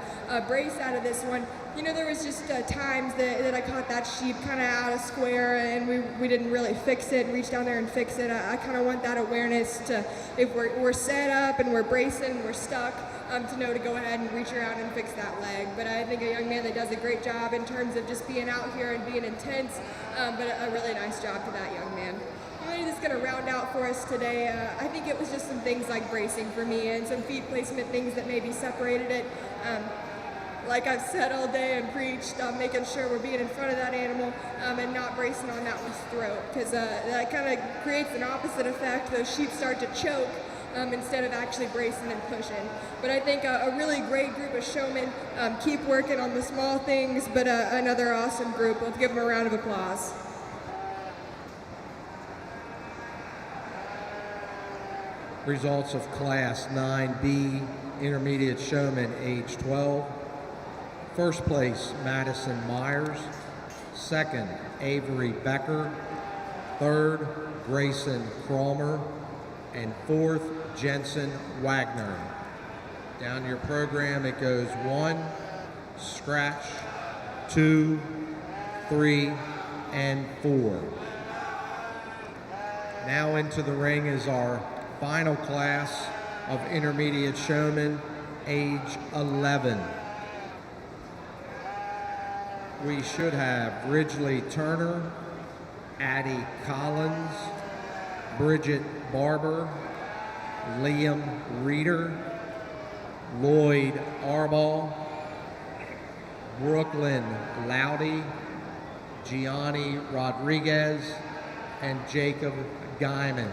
brace out of this one. You know, there was just times that I caught that sheep kind of out of square, and we didn't really fix it, reach down there and fix it. I kind of want that awareness to, if we're set up and we're bracing and we're stuck, to know to go ahead and reach around and fix that leg. But I think a young man that does a great job in terms of just being out here and being intense, but a really nice job to that young man. Really just going to round out for us today. I think it was just some things like bracing for me and some feet placement things that maybe separated it. Like I've said all day and preached, making sure we're being in front of that animal and not bracing on that one's throat, because that kind of creates an opposite effect. Those sheep start to choke instead of actually bracing and pushing. But I think a really great group of showmen. Keep working on the small things, but another awesome group. Let's give them a round of applause. Results of Class 9B Intermediate Showman, age 12. First place, Madison Myers. Second, Avery Becker. Third, Grayson Cromer. And fourth, Jensen Wagner. Down your program, it goes 1, scratch, 2, 3, and 4. Now into the ring is our final class of intermediate showmen, age 11. We should have Ridgely Turner, Addie Collins, Bridget Barber, Liam Reeder, Lloyd Arball, Brooklyn Loudy, Gianni Rodriguez, and Jacob Guyman.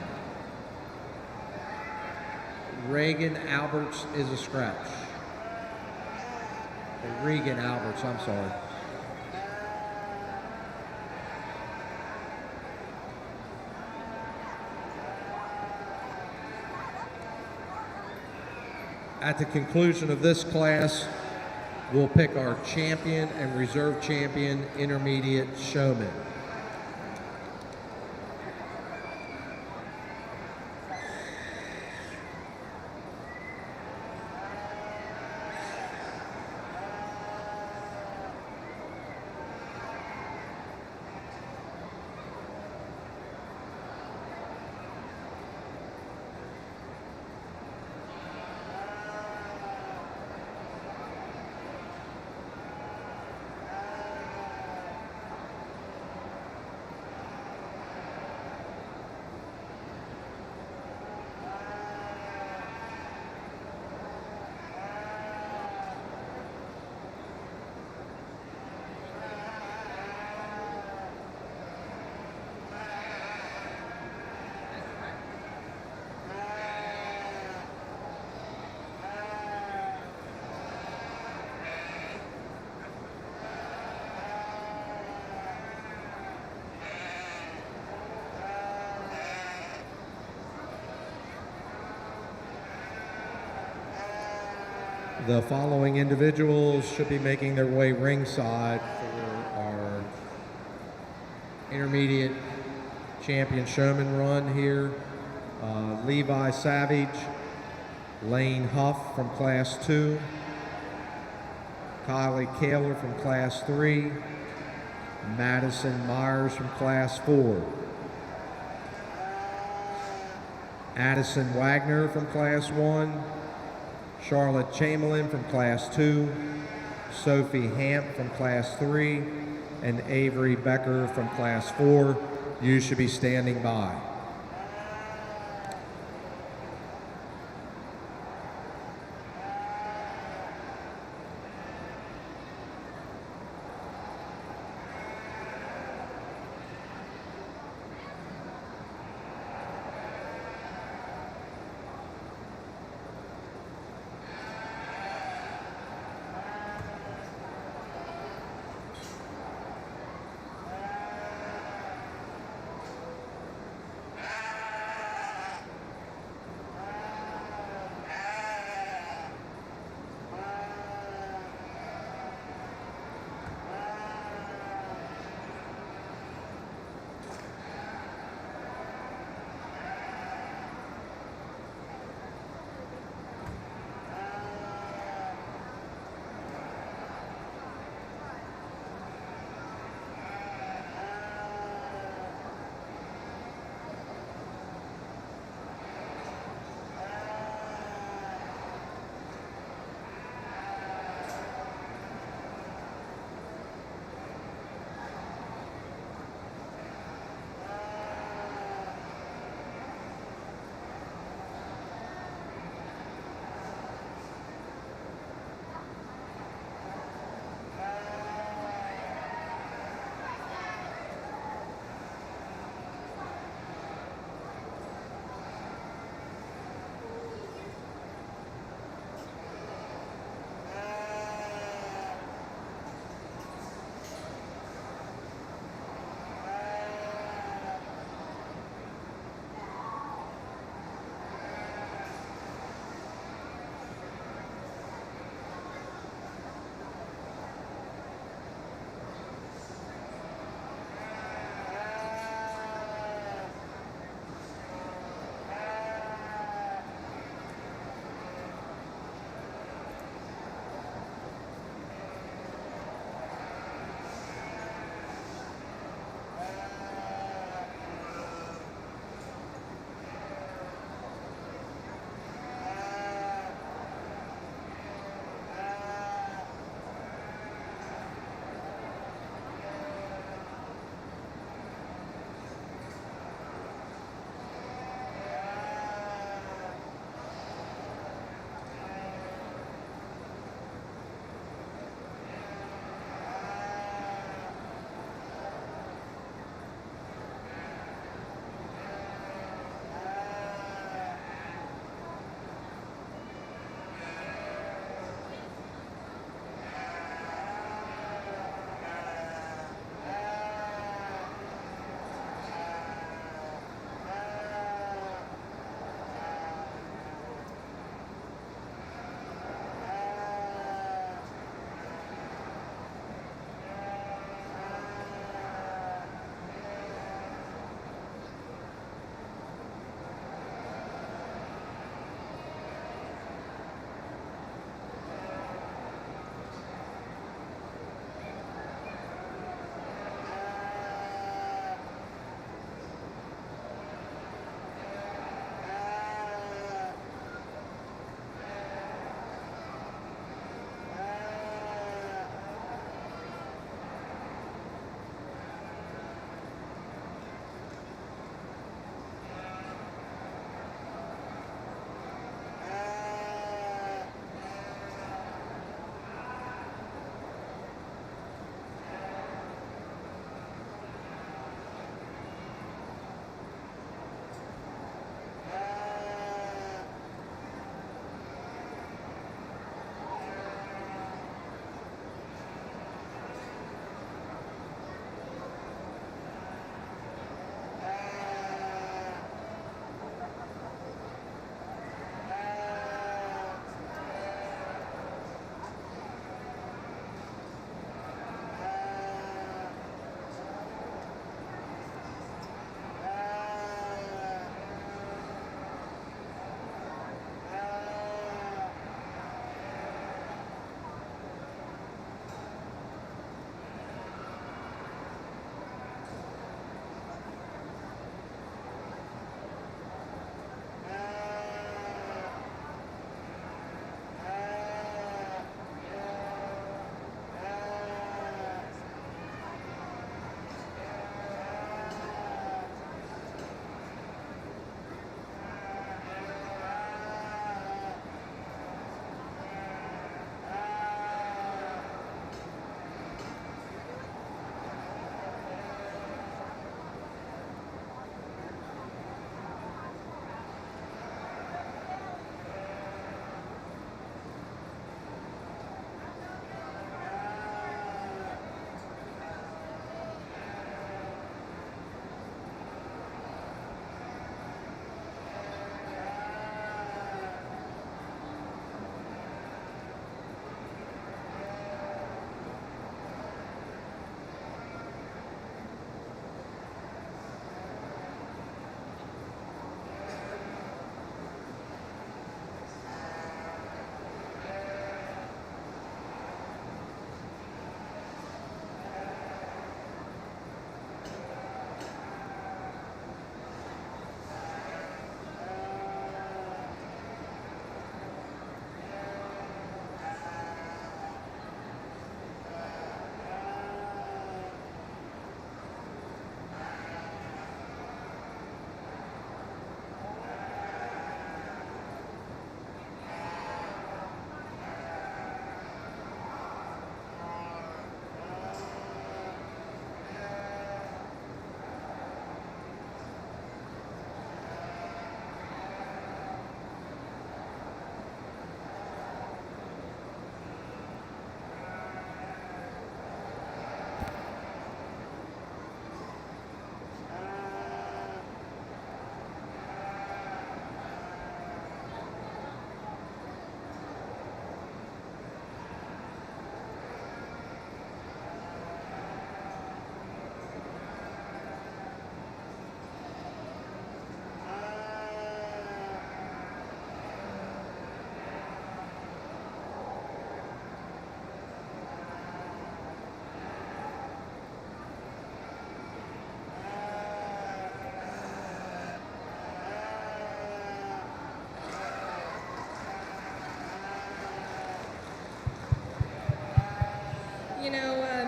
Reagan Alberts is a scratch. Regan Alberts, I'm sorry. At the conclusion of this class, we'll pick our champion and reserve champion intermediate showmen. The following individuals should be making their way ringside for our intermediate champion showman run here. Levi Savage, Lane Huff from Class 2, Kylie Kaler from Class 3, Madison Myers from Class 4, Addison Wagner from Class 1, Charlotte Chamberlain from Class 2, Sophie Hamp from Class 3, and Avery Becker from Class 4. You should be standing by.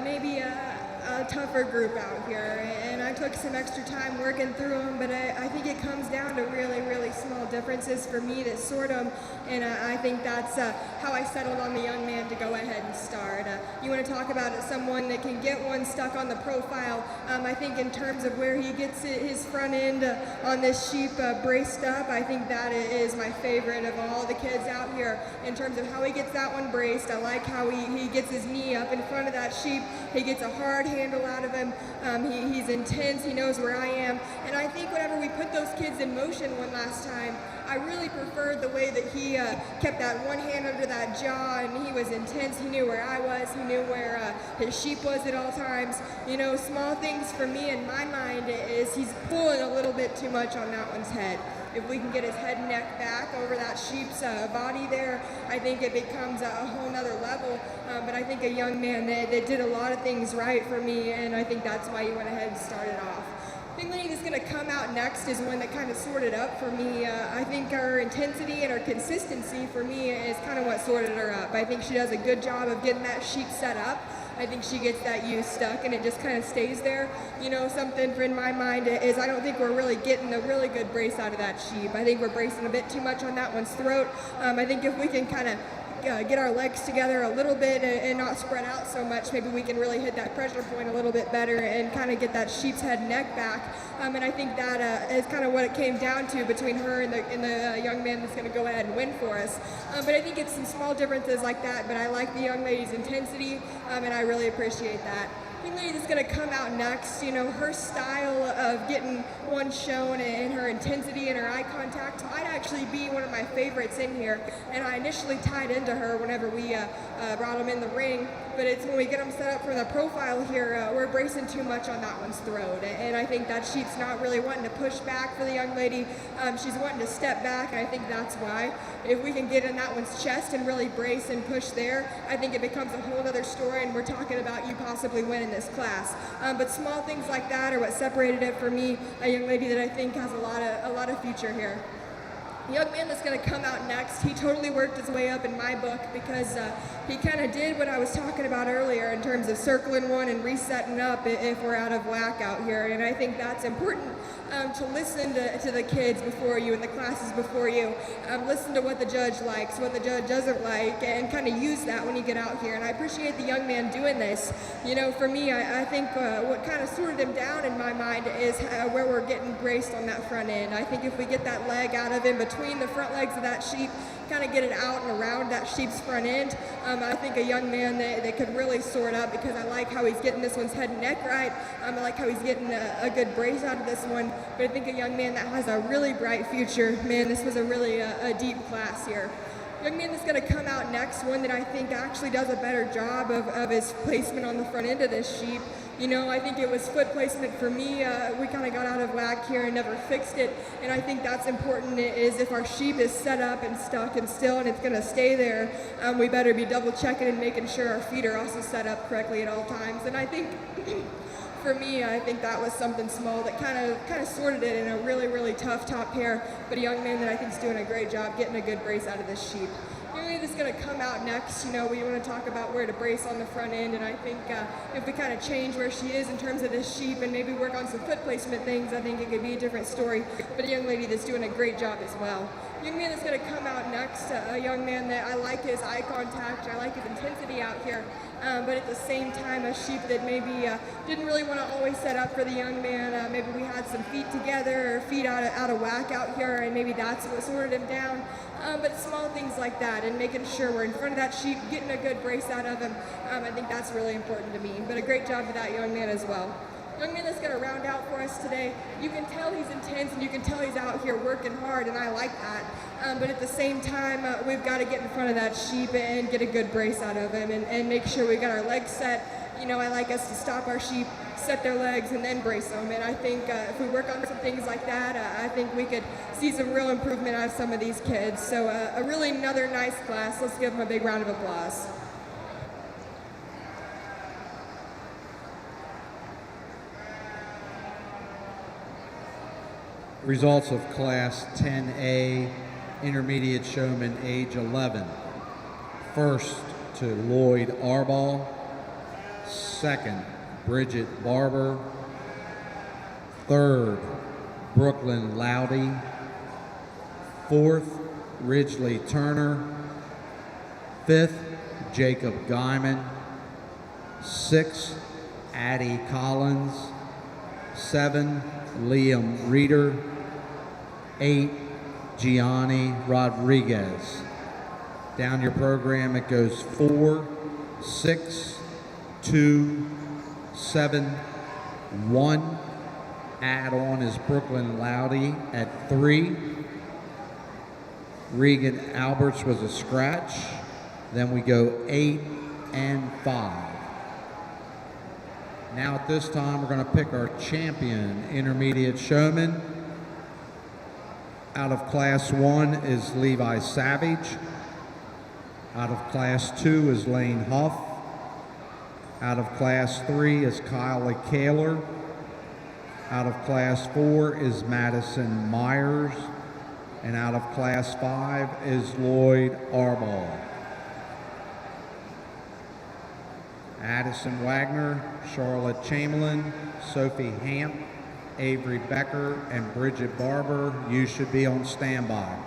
maybe a tougher group out here, and I took some extra time working through them, but I think it comes down to really, really small differences for me that sort them, and I think that's how I settled on the young man to go ahead and start. You want to talk about someone that can get one stuck on the profile. I think in terms of where he gets his front end on this sheep braced up, I think that is my favorite of all the kids out here in terms of how he gets that one braced. I like how he gets his knee up in front of that sheep. He gets a hard handle out of him. He's intense. He knows where I am. And I think whenever we put those kids in motion one last time, I really preferred the way that he kept that one hand under that jaw, and he was intense. He knew where I was. He knew where his sheep was at all times. Small things for me in my mind is he's pulling a little bit too much on that one's head. If we can get his head and neck back over that sheep's body there, I think it becomes a whole nother level. But I think a young man that did a lot of things right for me, and I think that's why he went ahead and started off. The lady that's going to come out next is one that kind of sorted up for me. I think her intensity and her consistency for me is kind of what sorted her up. I think she does a good job of getting that sheep set up. I think she gets that ewe stuck and it just kind of stays there. Something in my mind is I don't think we're really getting a really good brace out of that sheep. I think we're bracing a bit too much on that one's throat. I think if we can kind of get our legs together a little bit and not spread out so much, maybe we can really hit that pressure point a little bit better and kind of get that sheep's head and neck back. And I think that is kind of what it came down to between her and the young man that's going to go ahead and win for us. But I think it's some small differences like that, but I like the young lady's intensity, and I really appreciate that. The young lady that's going to come out next, her style of getting one shown and her intensity and her eye contact might actually be one of my favorites in here. And I initially tied into her whenever we brought them in the ring, but it's when we get them set up for the profile here, we're bracing too much on that one's throat. And I think that sheep's not really wanting to push back for the young lady. She's wanting to step back, and I think that's why. If we can get in that one's chest and really brace and push there, I think it becomes a whole other story, and we're talking about you possibly winning this class. But small things like that are what separated it for me, a young lady that I think has a lot of future here. The young man that's going to come out next, he totally worked his way up in my book because he kind of did what I was talking about earlier in terms of circling one and resetting up if we're out of whack out here. And I think that's important to listen to the kids before you and the classes before you. Listen to what the judge likes, what the judge doesn't like, and kind of use that when you get out here. And I appreciate the young man doing this. For me, I think what kind of sorted him down in my mind is where we're getting braced on that front end. I think if we get that leg out of him between the front legs of that sheep, kind of get it out and around that sheep's front end, I think a young man that could really sort up, because I like how he's getting this one's head and neck right. I like how he's getting a good brace out of this one. But I think a young man that has a really bright future. Man, this was a really a deep class here. Young man that's going to come out next, one that I think actually does a better job of his placement on the front end of this sheep. I think it was foot placement for me. We kind of got out of whack here and never fixed it. And I think that's important, is if our sheep is set up and stuck and still and it's going to stay there, we better be double checking and making sure our feet are also set up correctly at all times. And I think for me, I think that was something small that kind of sorted it in a really, really tough top pair, but a young man that I think is doing a great job getting a good brace out of this sheep. That's going to come out next. We want to talk about where to brace on the front end, and I think if we kind of change where she is in terms of this sheep and maybe work on some foot placement things, I think it could be a different story. But a young lady that's doing a great job as well. Young man that's going to come out next, a young man that I like his eye contact, I like his intensity out here, but at the same time a sheep that maybe didn't really want to always set up for the young man. Maybe we had some feet together or feet out of whack out here, and maybe that's what sorted him down. But small things like that, and making sure we're in front of that sheep, getting a good brace out of him, I think that's really important to me. But a great job to that young man as well. Young man that's going to round out for us today, you can tell he's intense and you can tell he's out here working hard, and I like that. But at the same time, we've got to get in front of that sheep and get a good brace out of him and make sure we got our legs set. I like us to stop our sheep, set their legs, and then brace them. And I think if we work on some things like that, I think we could see some real improvement out of some of these kids. So a really another nice class. Let's give them a big round of applause. Results of Class 10A, Intermediate Showman, age 11. First to Lloyd Arball, Second, Bridget Barber. Third, Brooklyn Loudy. Fourth, Ridgely Turner. Fifth, Jacob Guyman. Sixth, Addie Collins. 7, Liam Reeder. 8, Gianni Rodriguez. Down your program, it goes 4, 6, 2, 7, 1. Add on is Brooklyn Loudy at 3. Regan Alberts was a scratch. Then we go 8 and 5. Now at this time, we're going to pick our champion intermediate showman. Out of Class 1 is Levi Savage. Out of Class 2 is Lane Huff. Out of Class 3 is Kylie Kaler. Out of Class 4 is Madison Myers. And out of Class 5 is Lloyd Arball. Addison Wagner, Charlotte Chamberlain, Sophie Hamp, Avery Becker, and Bridget Barber, you should be on standby.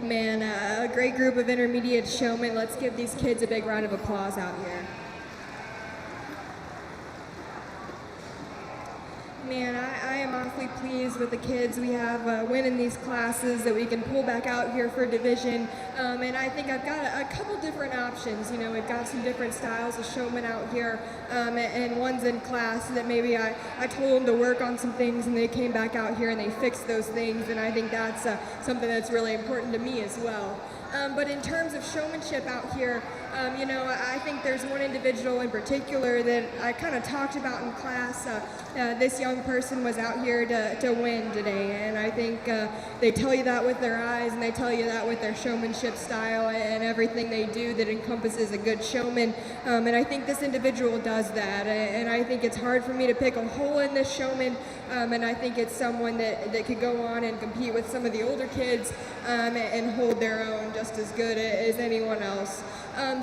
Man, a great group of intermediate showmen. Let's give these kids a big round of applause out here. Man, I am awfully pleased with the kids we have winning these classes that we can pull back out here for division. And I think I've got a couple different options. You know, we've got some different styles of showmen out here, and ones in class that maybe I told them to work on some things and they came back out here and they fixed those things, and I think that's something that's really important to me as well. But in terms of showmanship out here, you know, I think there's one individual in particular that I kind of talked about in class. This young person was out here to win today, and I think they tell you that with their eyes, and they tell you that with their showmanship style and everything they do that encompasses a good showman. And I think this individual does that, and I think it's hard for me to pick a hole in this showman, and I think it's someone that could go on and compete with some of the older kids and hold their own just as good as anyone else.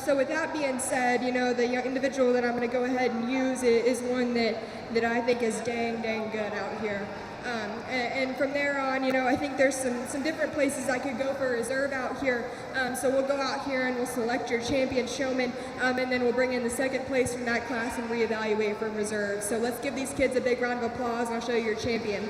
So with that being said, the individual that I'm going to go ahead and use is one that I think is dang good out here. And from there on, I think there's some different places I could go for reserve out here. So we'll go out here and we'll select your champion showman, and then we'll bring in the second place from that class and reevaluate for reserve. So let's give these kids a big round of applause, and I'll show you your champion.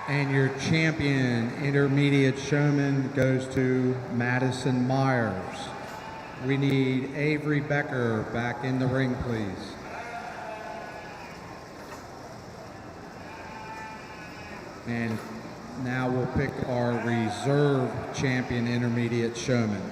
And your champion intermediate showman goes to Madison Myers. We need Avery Becker back in the ring, please. And now we'll pick our reserve champion intermediate showman.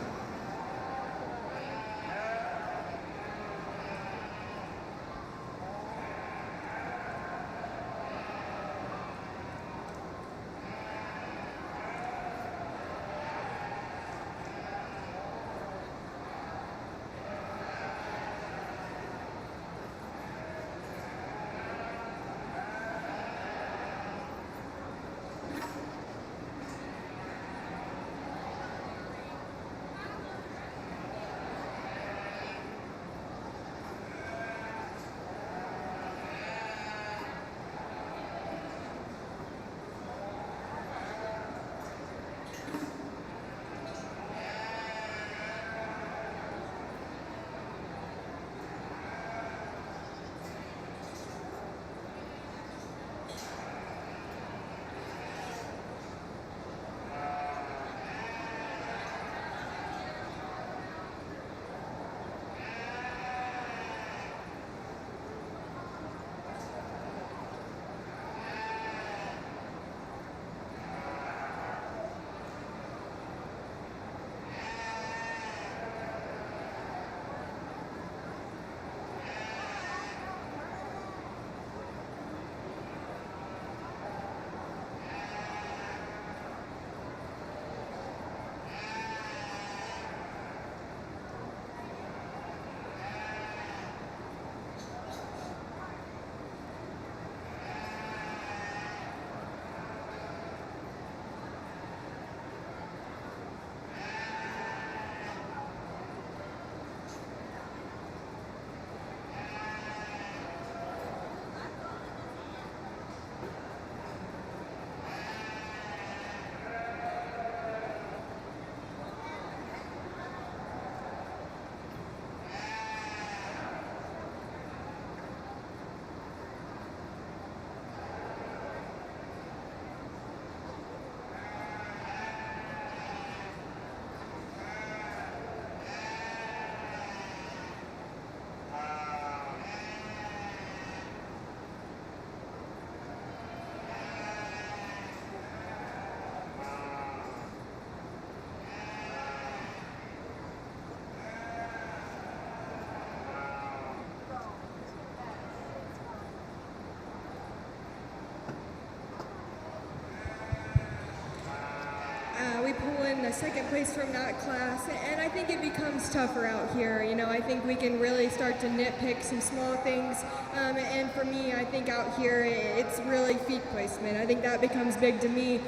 We pull in the second place from that class, and I think it becomes tougher out here. I think we can really start to nitpick some small things, and for me, I think out here it's really feet placement. I think that becomes big to me,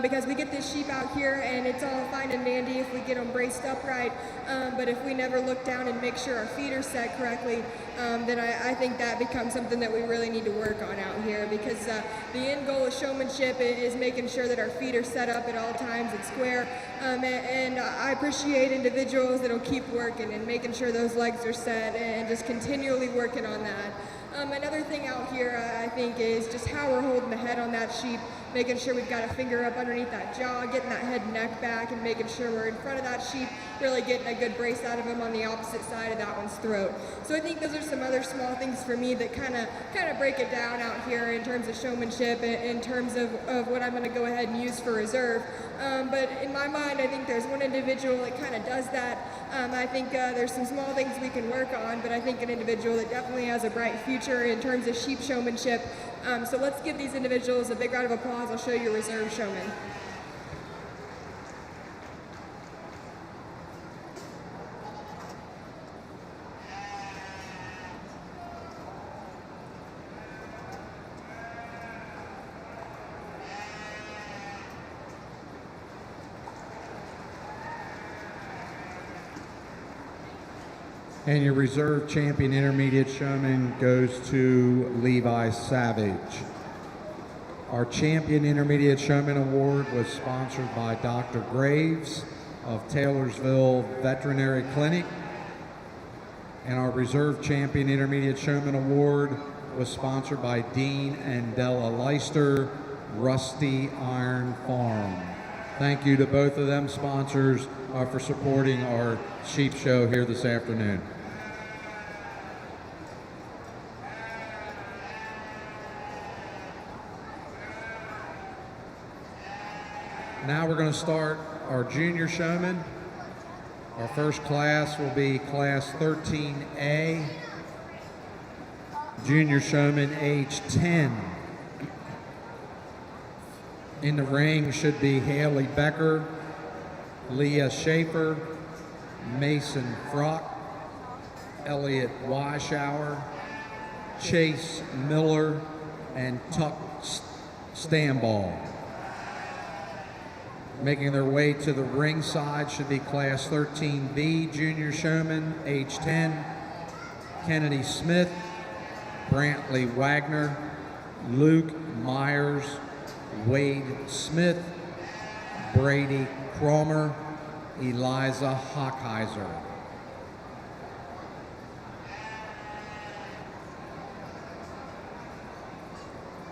because we get this sheep out here and it's all fine and dandy if we get them braced up right, but if we never look down and make sure our feet are set correctly, then I think that becomes something that we really need to work on out here, because the end goal of showmanship is making sure that our feet are set up at all times and square, and I appreciate individuals that'll keep working and making sure those legs are set and just continually working on that. Another thing out here, I think, is just how we're holding the head on that sheep, making sure we've got a finger up underneath that jaw, getting that head and neck back, and making sure we're in front of that sheep, really getting a good brace out of him on the opposite side of that one's throat. So I think those are some other small things for me that kind of break it down out here in terms of showmanship, in terms of what I'm going to go ahead and use for reserve. But in my mind, I think there's one individual that kind of does that. I think there's some small things we can work on, but I think an individual that definitely has a bright future in terms of sheep showmanship. So let's give these individuals a big round of applause. I'll show you reserve showman. And your reserve champion intermediate showman goes to Levi Savage. Our champion intermediate showman award was sponsored by Dr. Graves of Taylorsville Veterinary Clinic. And our reserve champion intermediate showman award was sponsored by Dean and Della Leister, Rusty Iron Farm. Thank you to both of them sponsors for supporting our sheep show here this afternoon. Now we're going to start our junior showmen. Our first class will be class 13A. Junior showman age 10. In the ring should be Haley Becker, Leah Schaefer, Mason Frock, Elliot Weishauer, Chase Miller, and Tuck Stamball. Making their way to the ringside should be class 13B junior showman, age 10, Kennedy Smith, Brantley Wagner, Luke Myers, Wade Smith, Brady Cromer, Eliza Hockheiser.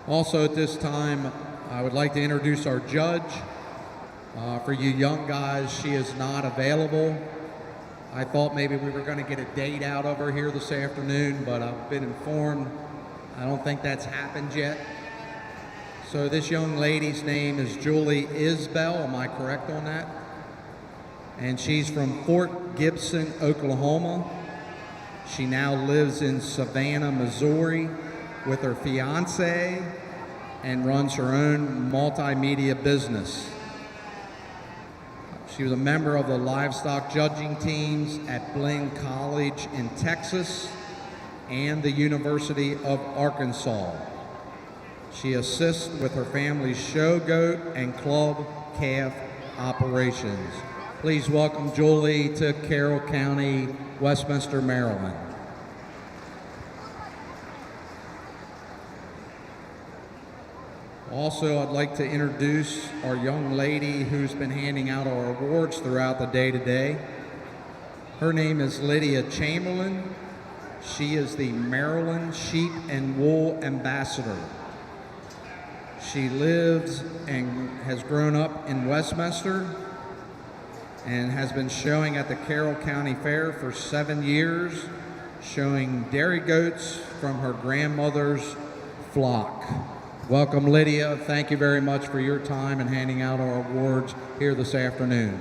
Also at this time, I would like to introduce our judge. For you young guys, she is not available. I thought maybe we were going to get a date out of her here this afternoon, but I've been informed I don't think that's happened yet. So this young lady's name is Julie Isbell, am I correct on that? And she's from Fort Gibson, Oklahoma. She now lives in Savannah, Missouri with her fiance and runs her own multimedia business. She was a member of the livestock judging teams at Blaine College in Texas and the University of Arkansas. She assists with her family's show goat and club calf operations. Please welcome Julie to Carroll County, Westminster, Maryland. Also, I'd like to introduce our young lady who's been handing out our awards throughout the day today. Her name is Lydia Chamberlain. She is the Maryland Sheep and Wool Ambassador. She lives and has grown up in Westminster and has been showing at the Carroll County Fair for 7 years, showing dairy goats from her grandmother's flock. Welcome, Lydia. Thank you very much for your time and handing out our awards here this afternoon.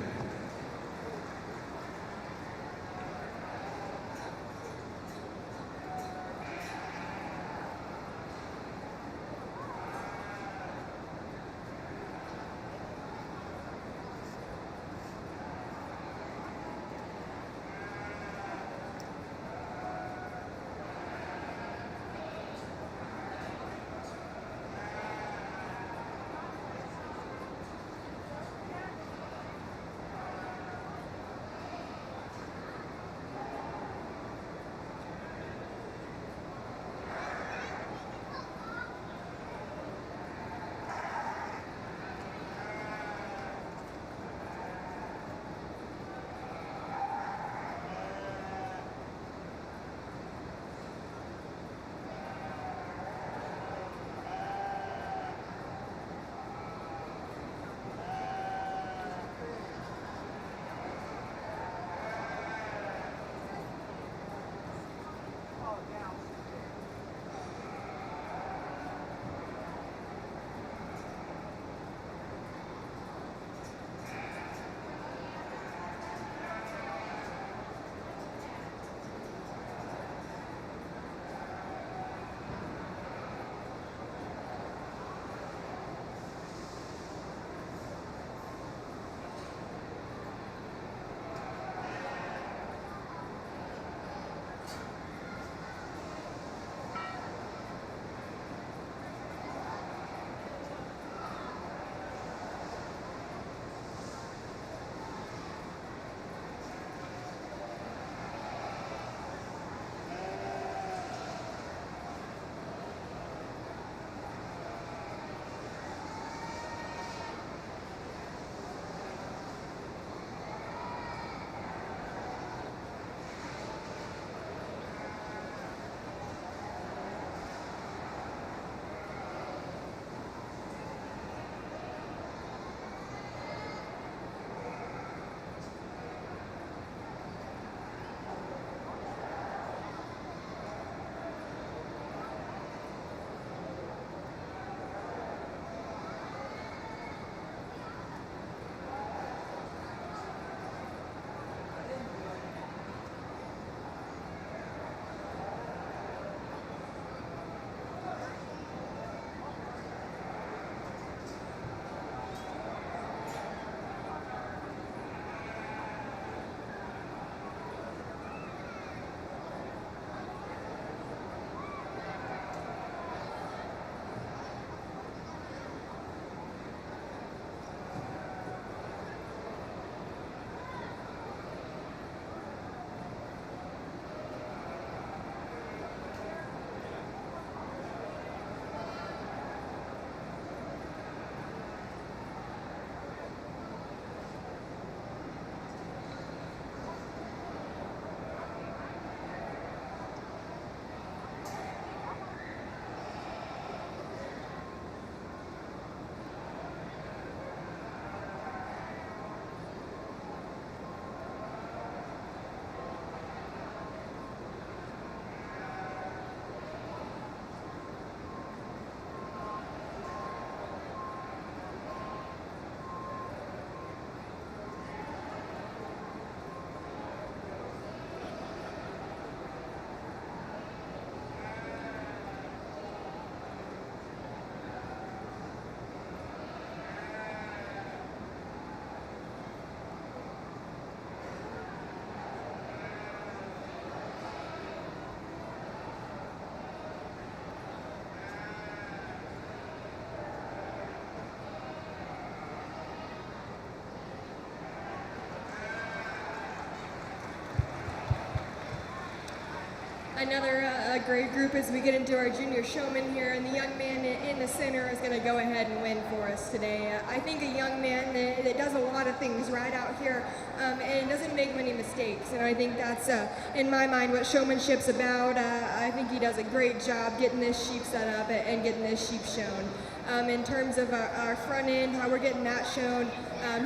another great group as we get into our junior showman here, and the young man in the center is going to go ahead and win for us today. I think a young man that does a lot of things right out here and doesn't make many mistakes, and I think that's, in my mind, what showmanship's about. I think he does a great job getting this sheep set up and getting this sheep shown. In terms of our front end, how we're getting that shown,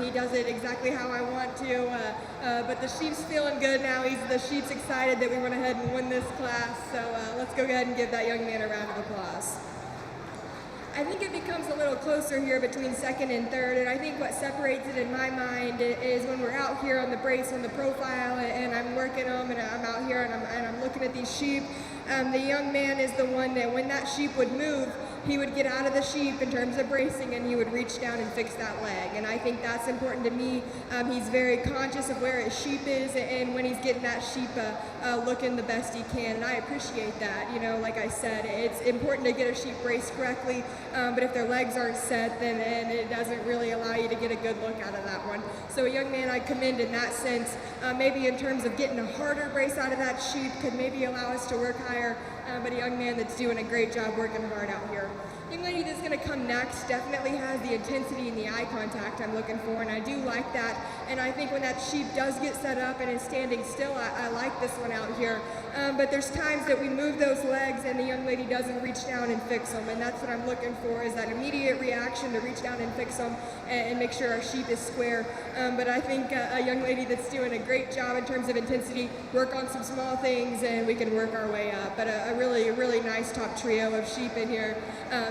he does it exactly how I want to, but the sheep's feeling good now. The sheep's excited that we went ahead and won this class, so let's go ahead and give that young man a round of applause. I think it becomes a little closer here between second and third, and I think what separates it in my mind is when we're out here on the brace on the profile and I'm working them and I'm out here and I'm looking at these sheep. The young man is the one that when that sheep would move, he would get out of the sheep in terms of bracing and he would reach down and fix that leg. And I think that's important to me. He's very conscious of where his sheep is and when he's getting that sheep looking the best he can. And I appreciate that. You know, like I said, it's important to get a sheep braced correctly, but if their legs aren't set, then it doesn't really allow you to get a good look out of that one. So a young man I commend in that sense. Maybe in terms of getting a harder brace out of that sheep could maybe allow us to work higher, but a young man that's doing a great job working hard out here. Young lady that's going to come next definitely has the intensity and the eye contact I'm looking for, and I do like that. And I think when that sheep does get set up and is standing still, I like this one out here. But there's times that we move those legs and the young lady doesn't reach down and fix them, and that's what I'm looking for, is that immediate reaction to reach down and fix them and make sure our sheep is square. But I think a young lady that's doing a great job in terms of intensity, work on some small things and we can work our way up. But a really nice top trio of sheep in here.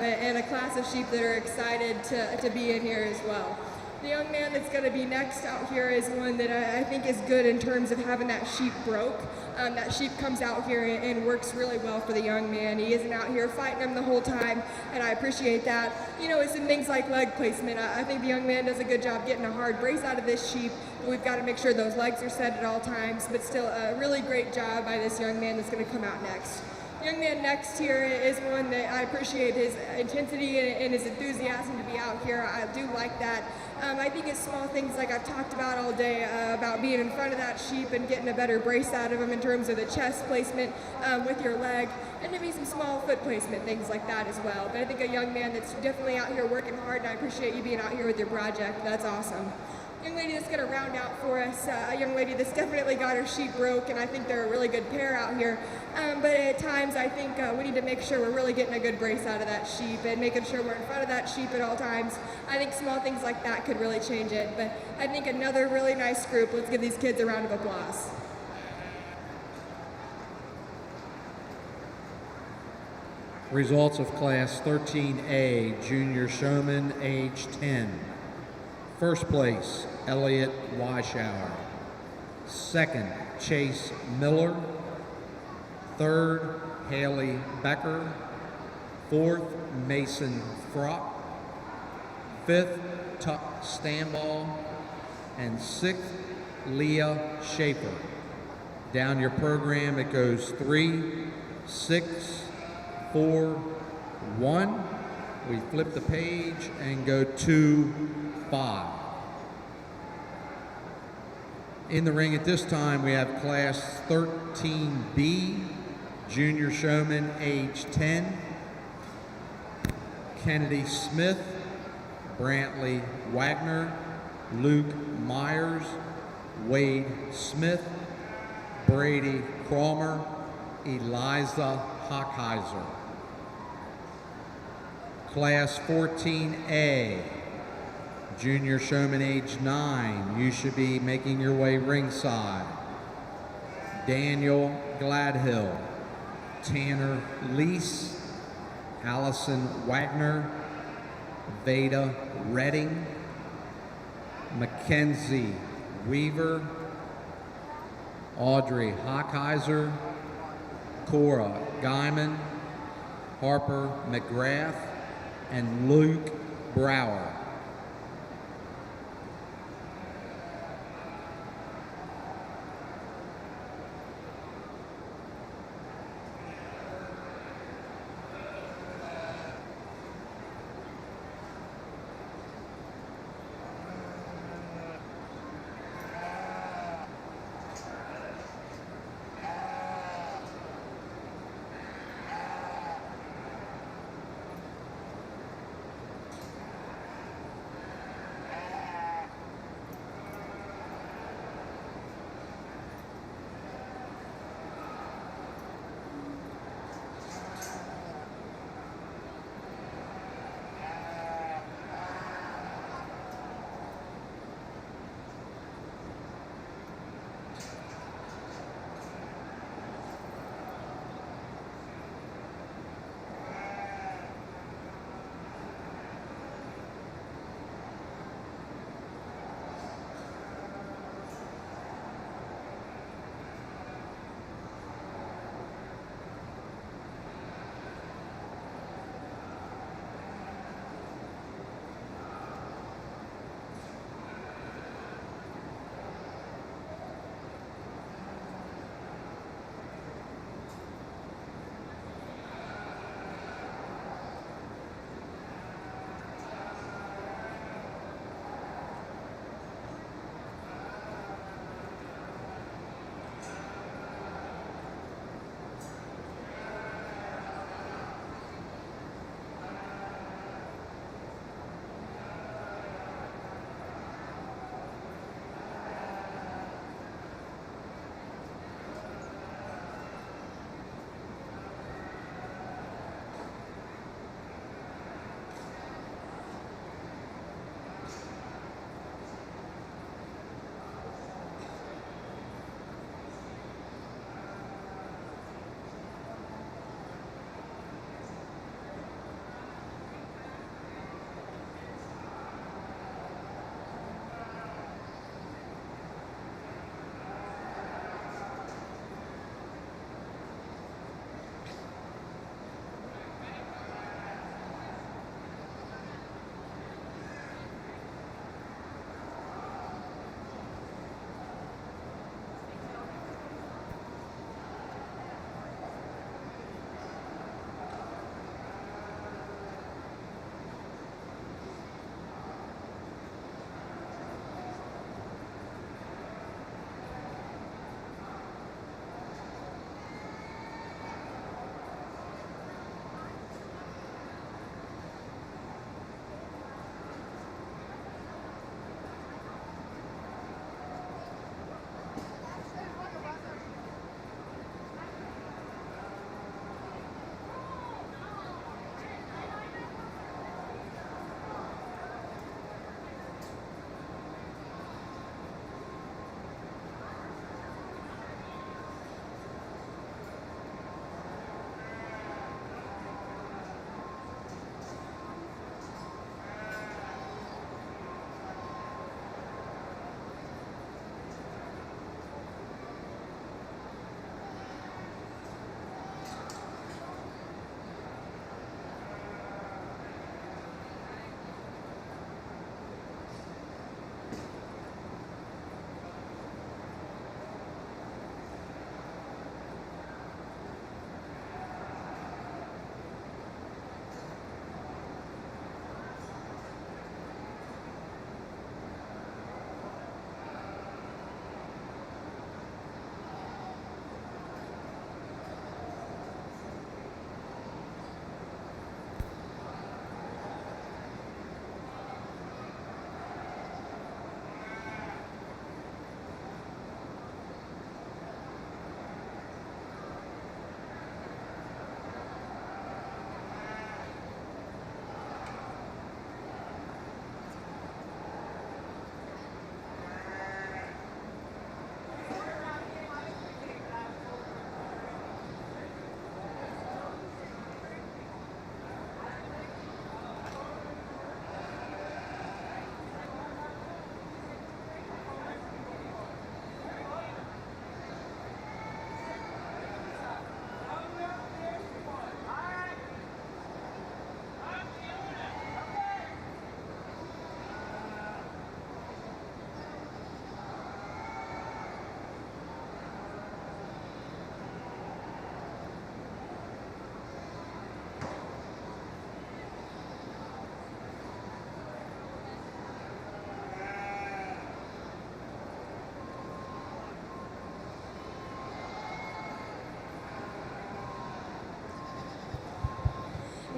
And a class of sheep that are excited to be in here as well. The young man that's going to be next out here is one that I think is good in terms of having that sheep broke. That sheep comes out here and works really well for the young man. He isn't out here fighting him the whole time, and I appreciate that. You know, it's in things like leg placement. I think the young man does a good job getting a hard brace out of this sheep, but we've got to make sure those legs are set at all times, but still a really great job by this young man that's going to come out next. The young man next here is one that I appreciate his intensity and his enthusiasm to be out here. I do like that. I think it's small things like I've talked about all day about being in front of that sheep and getting a better brace out of him in terms of the chest placement with your leg, and maybe some small foot placement, things like that as well. But I think a young man that's definitely out here working hard, and I appreciate you being out here with your project. That's awesome. Young lady that's going to round out for us, a young lady that's definitely got her sheep broke, and I think they're a really good pair out here. But at times I think we need to make sure we're really getting a good brace out of that sheep and making sure we're in front of that sheep at all times. I think small things like that could really change it. But I think another really nice group. Let's give these kids a round of applause. Results of Class 13A, Junior Showman, age 10. First place, Elliot Weishauer. Second, Chase Miller. Third, Haley Becker. Fourth, Mason Frock. Fifth, Tuck Stanball. And sixth, Leah Schaefer. Down your program, it goes 3, 6, 4, 1. We flip the page and go 2, 5. In the ring at this time, we have Class 13B, Junior Showman, age 10. Kennedy Smith, Brantley Wagner, Luke Myers, Wade Smith, Brady Cromer, Eliza Hockheiser. Class 14A, Junior Showman, age 9. You should be making your way ringside. Daniel Gladhill, Tanner Lease, Allison Wagner, Veda Redding, Mackenzie Weaver, Audrey Hockheiser, Cora Guyman, Harper McGrath, and Luke Brower.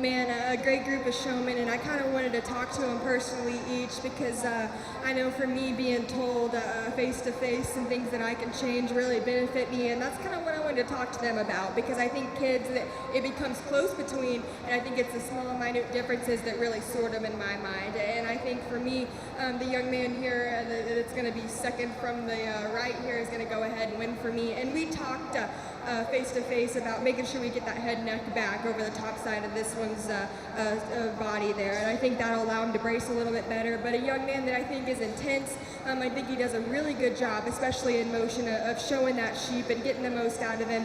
Man, a great group of showmen, and I kind of wanted to talk to them personally each because I know for me being told face-to-face and things that I can change really benefit me, and that's kind of what I wanted to talk to them about because I think kids, that it becomes close between, and I think it's the small, minute differences that really sort them in my mind. And I think for me, the young man here that's going to be second from the right here is going to go ahead and win for me. And we talked face-to-face about making sure we get that head neck back over the top side of this one's body there, and I think that'll allow him to brace a little bit better. But a young man that I think is intense, I think he does a really good job, especially in motion, of showing that sheep and getting the most out of him.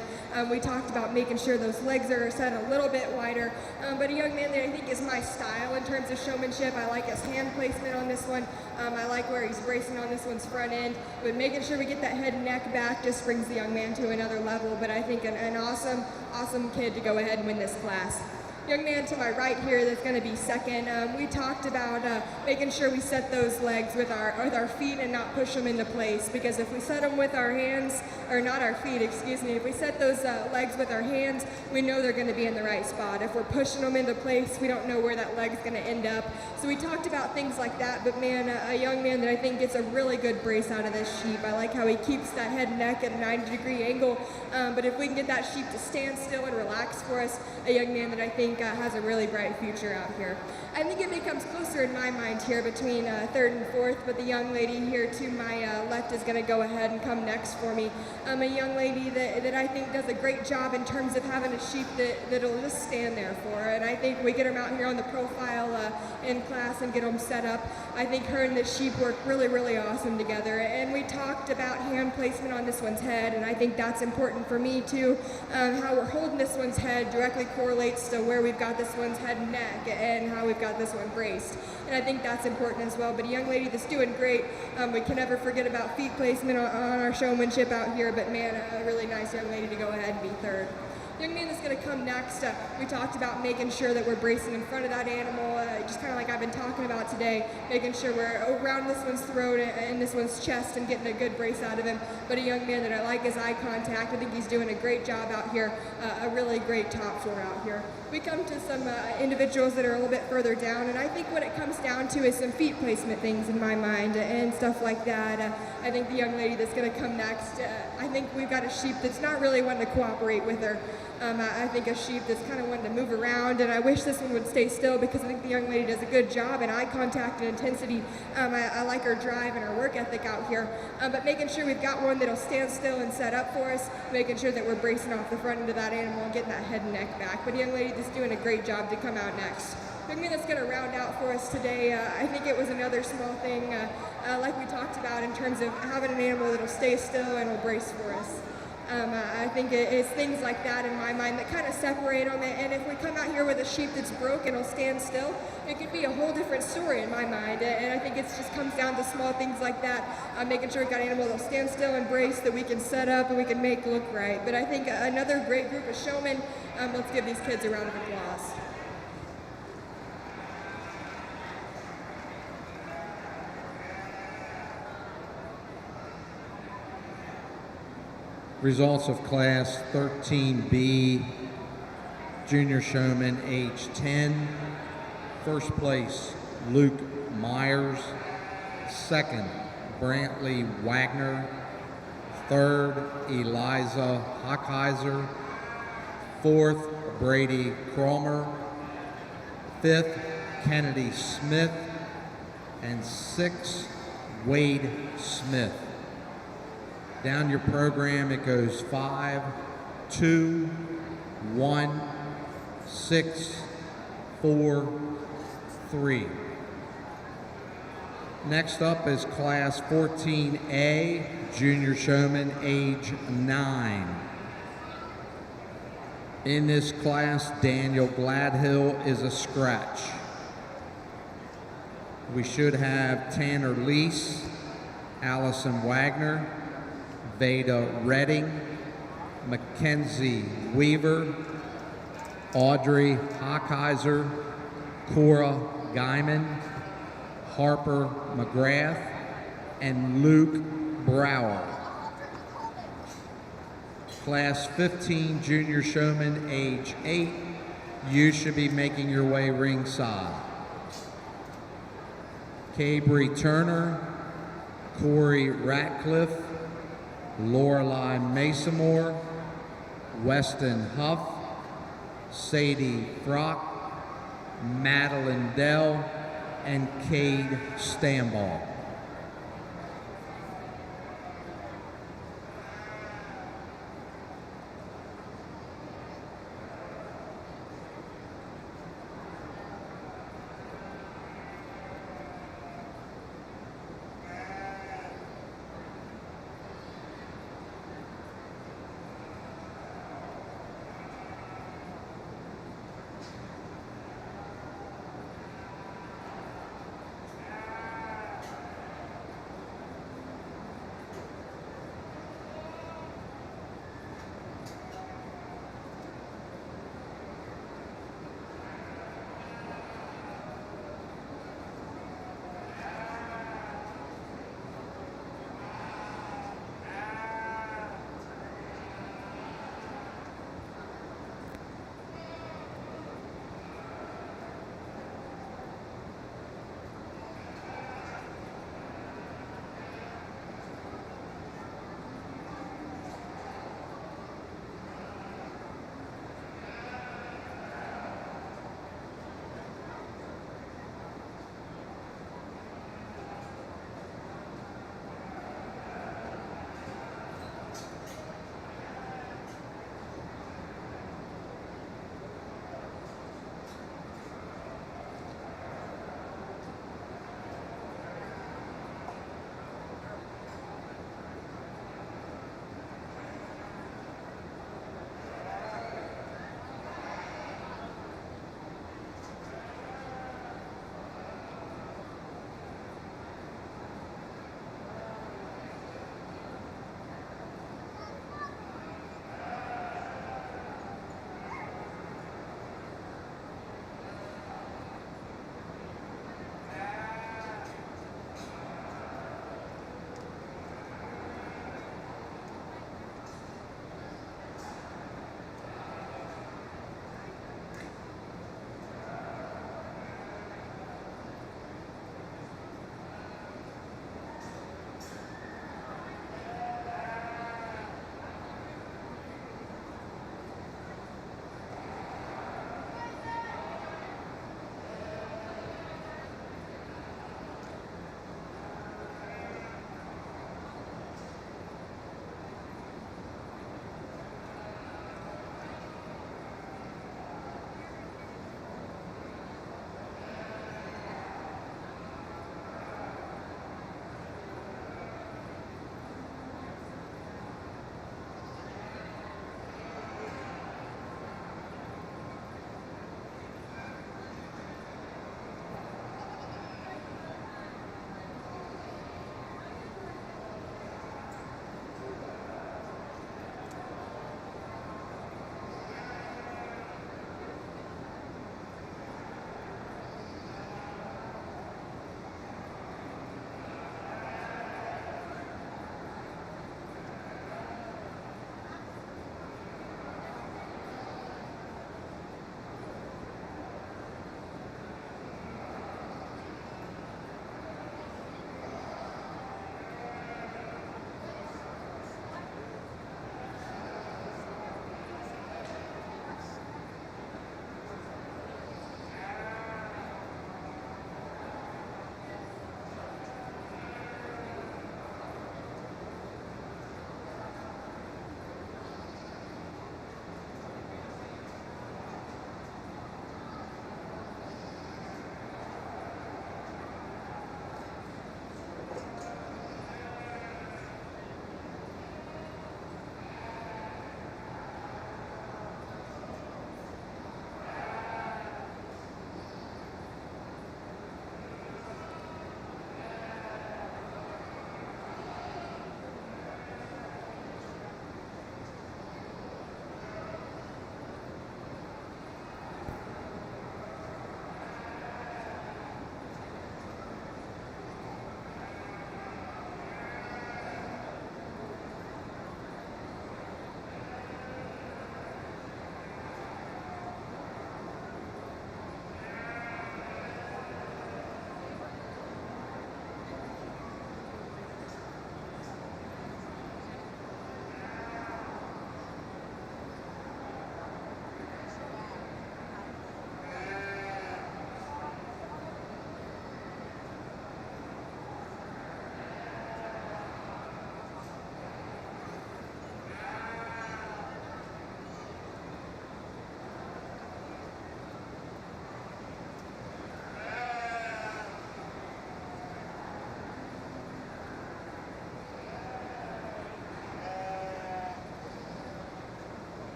We talked about making sure those legs are set a little bit wider, but a young man that I think is my style in terms of showmanship. I like his hand placement on this one. I like where he's bracing on this one's front end, but making sure we get that head and neck back just brings the young man to another level. But I think an awesome kid to go ahead and win this class. Young man to my right here that's going to be second, we talked about making sure we set those legs with our feet and not push them into place, because if we set them with our hands, or not our feet, excuse me, if we set those legs with our hands, we know they're going to be in the right spot. If we're pushing them into place, we don't know where that leg's going to end up. So we talked about things like that, but man, a young man that I think gets a really good brace out of this sheep. I like how he keeps that head and neck at a 90-degree angle, but if we can get that sheep to stand still and relax for us, a young man that I think has a really bright future out here. I think it becomes closer in my mind here between third and fourth, but the young lady here to my left is going to go ahead and come next for me. A young lady that I think does a great job in terms of having a sheep that'll just stand there for her, and I think we get them out here on the profile in class and get them set up. I think her and the sheep work really, really awesome together, and we talked about hand placement on this one's head, and I think that's important for me too. How we're holding this one's head directly correlates to where we've got this one's head and neck and how we've got this one braced, and I think that's important as well. But a young lady that's doing great. We can never forget about feet placement on our showmanship out here, but man, a really nice young lady to go ahead and be third. Young man that's going to come next, we talked about making sure that we're bracing in front of that animal, just kind of like I've been talking about today, making sure we're around this one's throat and this one's chest and getting a good brace out of him. But a young man that I like his eye contact. I think he's doing a great job out here, a really great top four out here. We come to some individuals that are a little bit further down, and I think what it comes down to is some feet placement things in my mind and stuff like that. I think the young lady that's going to come next, I think we've got a sheep that's not really wanting to cooperate with her. I think a sheep that's kind of wanting to move around, and I wish this one would stay still because I think the young lady does a good job in eye contact and intensity. I like her drive and her work ethic out here, but making sure we've got one that'll stand still and set up for us, making sure that we're bracing off the front end of that animal and getting that head and neck back. But a young lady that's doing a great job to come out next. The young that's going to round out for us today, I think it was another small thing, like we talked about in terms of having an animal that'll stay still and will brace for us. I think it's things like that in my mind that kind of separate them, and if we come out here with a sheep that's broke and will stand still, it could be a whole different story in my mind, and I think it just comes down to small things like that, making sure we've got an animal that'll stand still and brace that we can set up and we can make look right. But I think another great group of showmen. Let's give these kids a round of applause. Results of Class 13B, Junior Showman, age 10. First place, Luke Myers. Second, Brantley Wagner. Third, Eliza Hockheiser. Fourth, Brady Cromer. Fifth, Kennedy Smith. And sixth, Wade Smith. Down your program, it goes 5, 2, 1, 6, 4, 3. Next up is Class 14A, Junior Showman, age 9. In this class, Daniel Gladhill is a scratch. We should have Tanner Lease, Allison Wagner, Veda Redding, Mackenzie Weaver, Audrey Hockheiser, Cora Guyman, Harper McGrath, and Luke Brower. Class 15 Junior Showman, age 8, you should be making your way ringside. Cabry Turner, Corey Ratcliffe, Lorelei Masamore, Weston Huff, Sadie Frock, Madeline Dell, and Cade Stamball.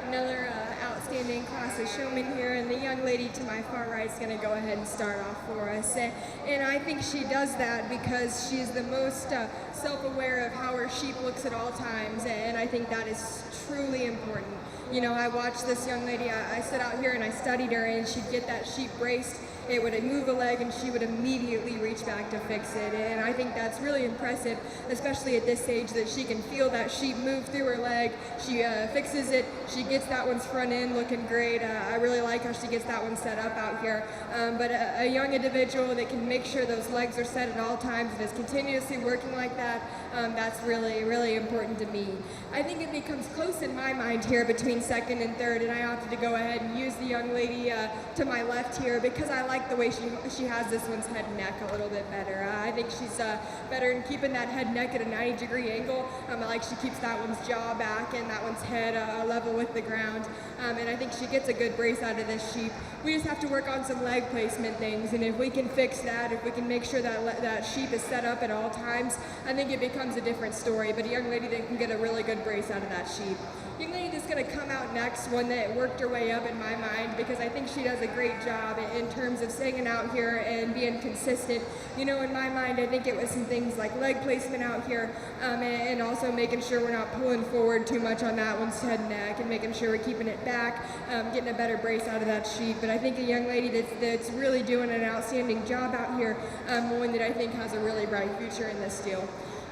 another outstanding class of showmen here, and the young lady to my far right is going to go ahead and start off for us. And I think she does that because she's the most self-aware of how her sheep looks at all times, and I think that is truly important. You know, I watched this young lady, I sit out here and I studied her, and she'd get that sheep braced, it would move a leg and she would immediately reach back to fix it. And I think that's really impressive, especially at this age, that she can feel that sheep move through her leg. She fixes it, she gets that one's front end looking great. I really like how she gets that one set up out here. But a young individual that can make sure those legs are set at all times and is continuously working like that, that's really, really important to me. I think it becomes close in my mind here between second and third, and I opted to go ahead and use the young lady to my left here because I like the way she has this one's head and neck a little bit better. I think she's better in keeping that head and neck at a 90-degree angle. I like she keeps that one's jaw back and that one's head level with the ground. And I think she gets a good brace out of this sheep. We just have to work on some leg placement things, and if we can fix that, if we can make sure that that sheep is set up at all times, I think it becomes a different story. But a young lady that can get a really good brace out of that sheep. Young lady that's going to come out next, one that worked her way up in my mind, because I think she does a great job in terms of staying out here and being consistent. You know, in my mind, I think it was some things like leg placement out here, and also making sure we're not pulling forward too much on that one's head and neck, and making sure we're keeping it back, getting a better brace out of that sheep. But I think a young lady that's really doing an outstanding job out here, one that I think has a really bright future in this deal.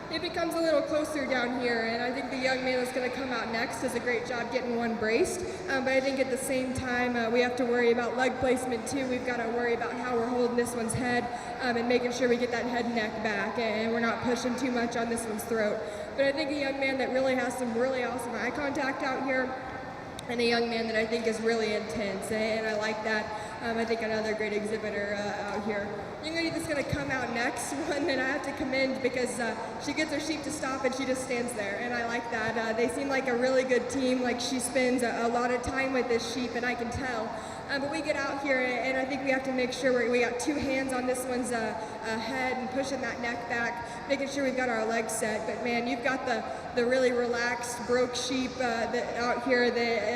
It becomes a little closer down here, and I think the young man that's going to come out next does a great job getting one braced. But I think at the same time, we have to worry about leg placement too. We've got to worry about how we're holding this one's head and making sure we get that head and neck back, and we're not pushing too much on this one's throat. But I think a young man that really has some really awesome eye contact out here, and a young man that I think is really intense, and I like that. I think another great exhibitor out here. Young lady that's going to come out next, one that I have to commend because she gets her sheep to stop and she just stands there, and I like that. They seem like a really good team, like she spends a lot of time with this sheep, and I can tell. But we get out here, and I think we have to make sure we got two hands on this one's head and pushing that neck back, making sure we've got our legs set. But man, you've got the really relaxed, broke sheep that out here.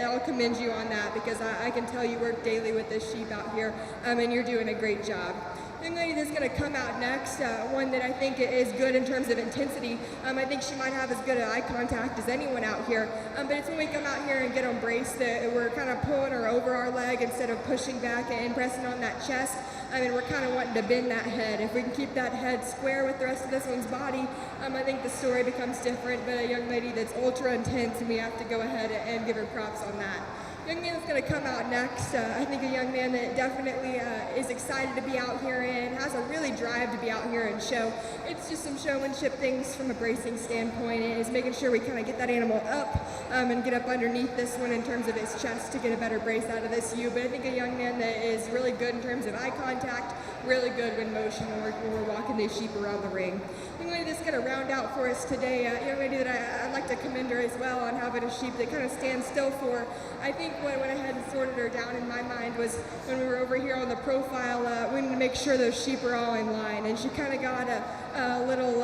I'll commend you on that because I can tell you work daily with this sheep out here, and you're doing a great job. Young lady that's going to come out next, one that I think is good in terms of intensity. I think she might have as good eye contact as anyone out here, but it's when we come out here and get them braced that we're kind of pulling her over our leg instead of pushing back and pressing on that chest. I mean, we're kind of wanting to bend that head. If we can keep that head square with the rest of this one's body, I think the story becomes different. But a young lady that's ultra intense, and we have to go ahead and give her props on that. Young man that's going to come out next, I think a young man that definitely is excited to be out here and has a really drive to be out here and show. It's just some showmanship things from a bracing standpoint. It is making sure we kind of get that animal up and get up underneath this one in terms of his chest to get a better brace out of this ewe. But I think a young man that is really good in terms of eye contact, really good in motion when we're walking these sheep around the ring. Young lady that's going to round out for us today, a young lady that I'd like to commend her as well on having a sheep that kind of stands still for. I think what I went ahead and sorted her down in my mind was when we were over here on the profile, we need to make sure those sheep are all in line, and she kind of got a little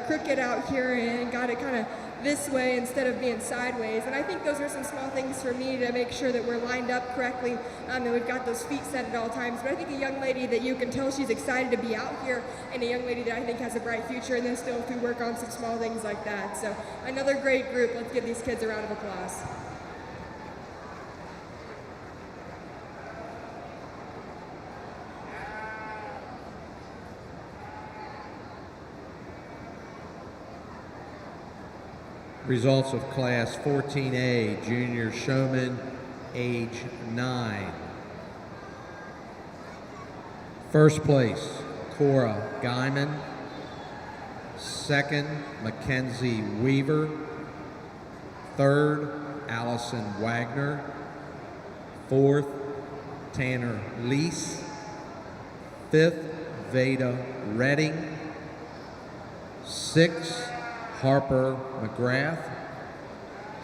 crooked out here and got it kind of this way instead of being sideways. And I think those are some small things for me to make sure that we're lined up correctly and we've got those feet set at all times. But I think a young lady that you can tell she's excited to be out here, and a young lady that I think has a bright future in this still if we work on some small things like that. So another great group. Let's give these kids a round of applause. Results of Class 14A, Junior Showman, age 9. First place, Cora Guyman. Second, Mackenzie Weaver. Third, Allison Wagner. Fourth, Tanner Lease. Fifth, Veda Redding. Sixth, Harper McGrath.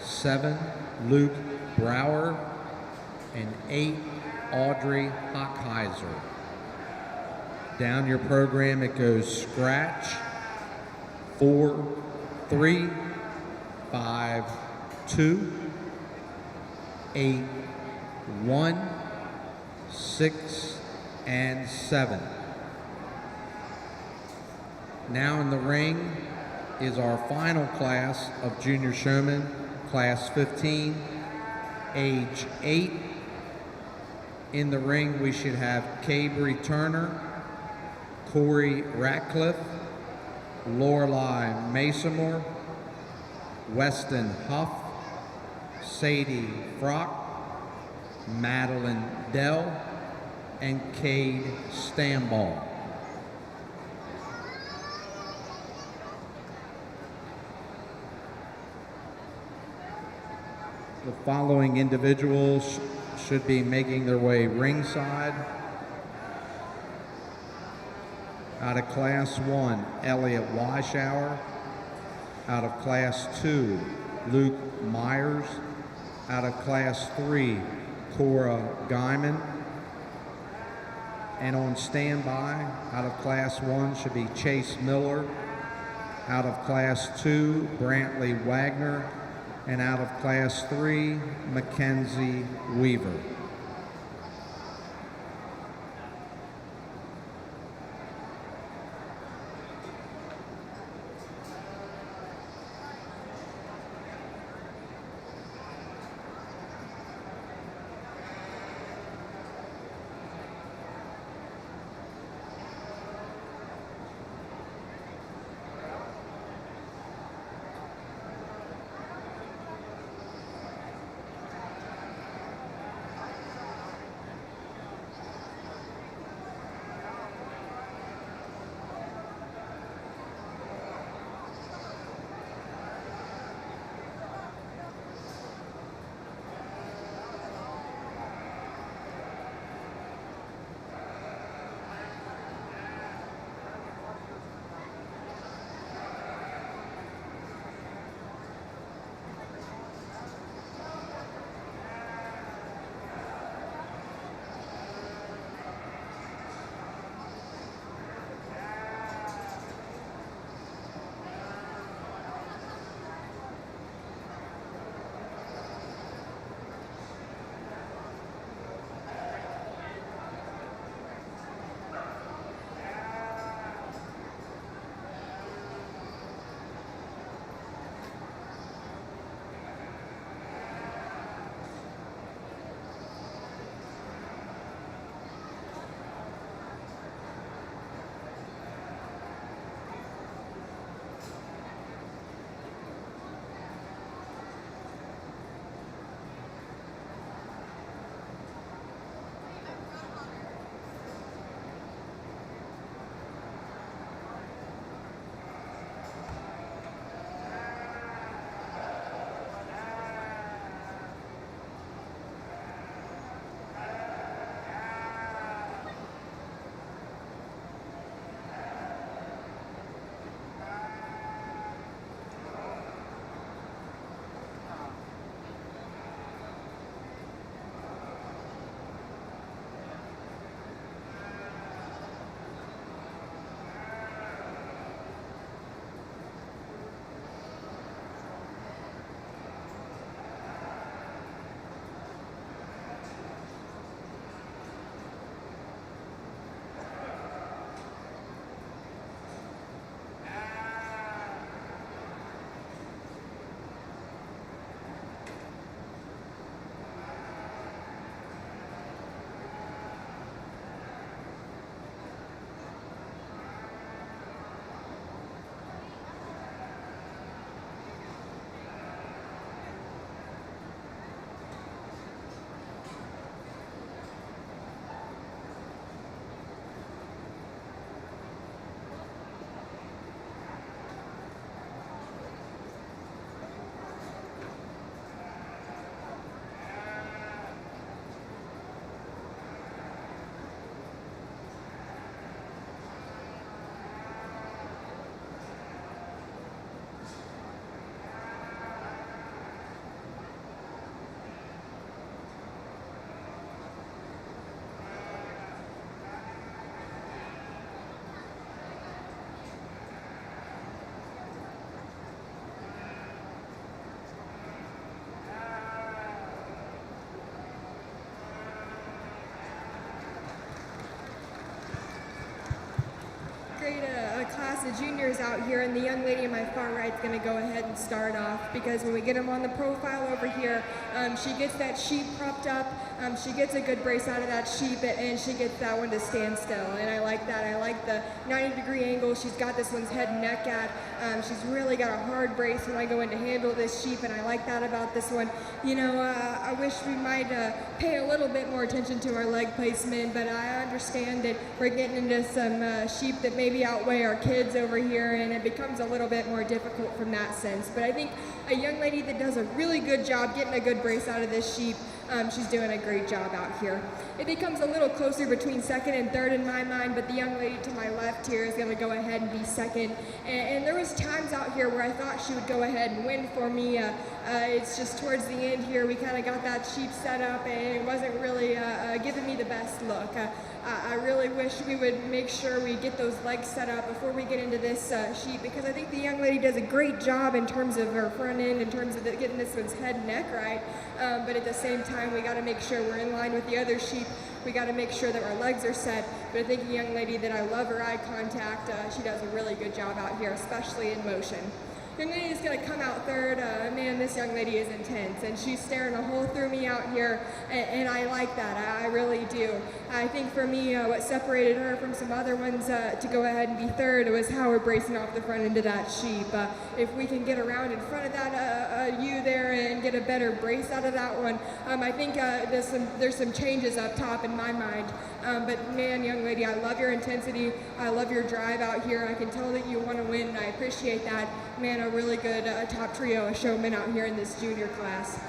7, Luke Brower. And 8, Audrey Hockheiser. Down your program it goes scratch, 4, 3, 5, 2, 8, 1, 6, and 7. Now in the ring is our final class of Junior Showman, Class 15, age 8. In the ring we should have Cabry Turner, Corey Ratcliffe, Lorelei Masonmore, Weston Huff, Sadie Frock, Madeline Dell, and Cade Stamball. The following individuals should be making their way ringside. Out of Class 1, Elliot Weishauer. Out of Class 2, Luke Myers. Out of Class 3, Cora Guyman. And on standby, out of Class 1 should be Chase Miller. Out of Class 2, Brantley Wagner. And out of Class 3, Mackenzie Weaver. a class of juniors out here, and the young lady on my far right is going to go ahead and start off, because when we get them on the profile over here, she gets that sheep propped up, she gets a good brace out of that sheep, and she gets that one to stand still, and I like that. I like the 90-degree angle she's got this one's head and neck at. She's really got a hard brace when I go in to handle this sheep, and I like that about this one. You know, I wish we might pay a little bit more attention to our leg placement, but I understand that we're getting into some sheep that maybe outweigh our kids over here, and it becomes a little bit more difficult from that sense. But I think a young lady that does a really good job getting a good brace out of this sheep, she's doing a great job out here. It becomes a little closer between second and third in my mind, but the young lady to my left here is going to go ahead and be second. And there was times out here where I thought she would go ahead and win for me. It's just towards the end here, we kind of got that sheep set up, and it wasn't really giving me the best look. I really wish we would make sure we get those legs set up before we get into this sheep, because I think the young lady does a great job in terms of her front end, in terms of getting this one's head and neck right. But at the same time, we got to make sure we're in line with the other sheep. We got to make sure that our legs are set. But I think a young lady that I love her eye contact, she does a really good job out here, especially in motion. Young lady is going to come out third. Man, this young lady is intense, and she's staring a hole through me out here, and I like that. I really do. I think for me, what separated her from some other ones to go ahead and be third was how we're bracing off the front end of that sheep. If we can get around in front of that ewe there and get a better brace out of that one, I think there's some changes up top in my mind. But man, young lady, I love your intensity. I love your drive out here. I can tell that you want to win, and I appreciate that. Man, a really good top trio of showmen out here in this junior class.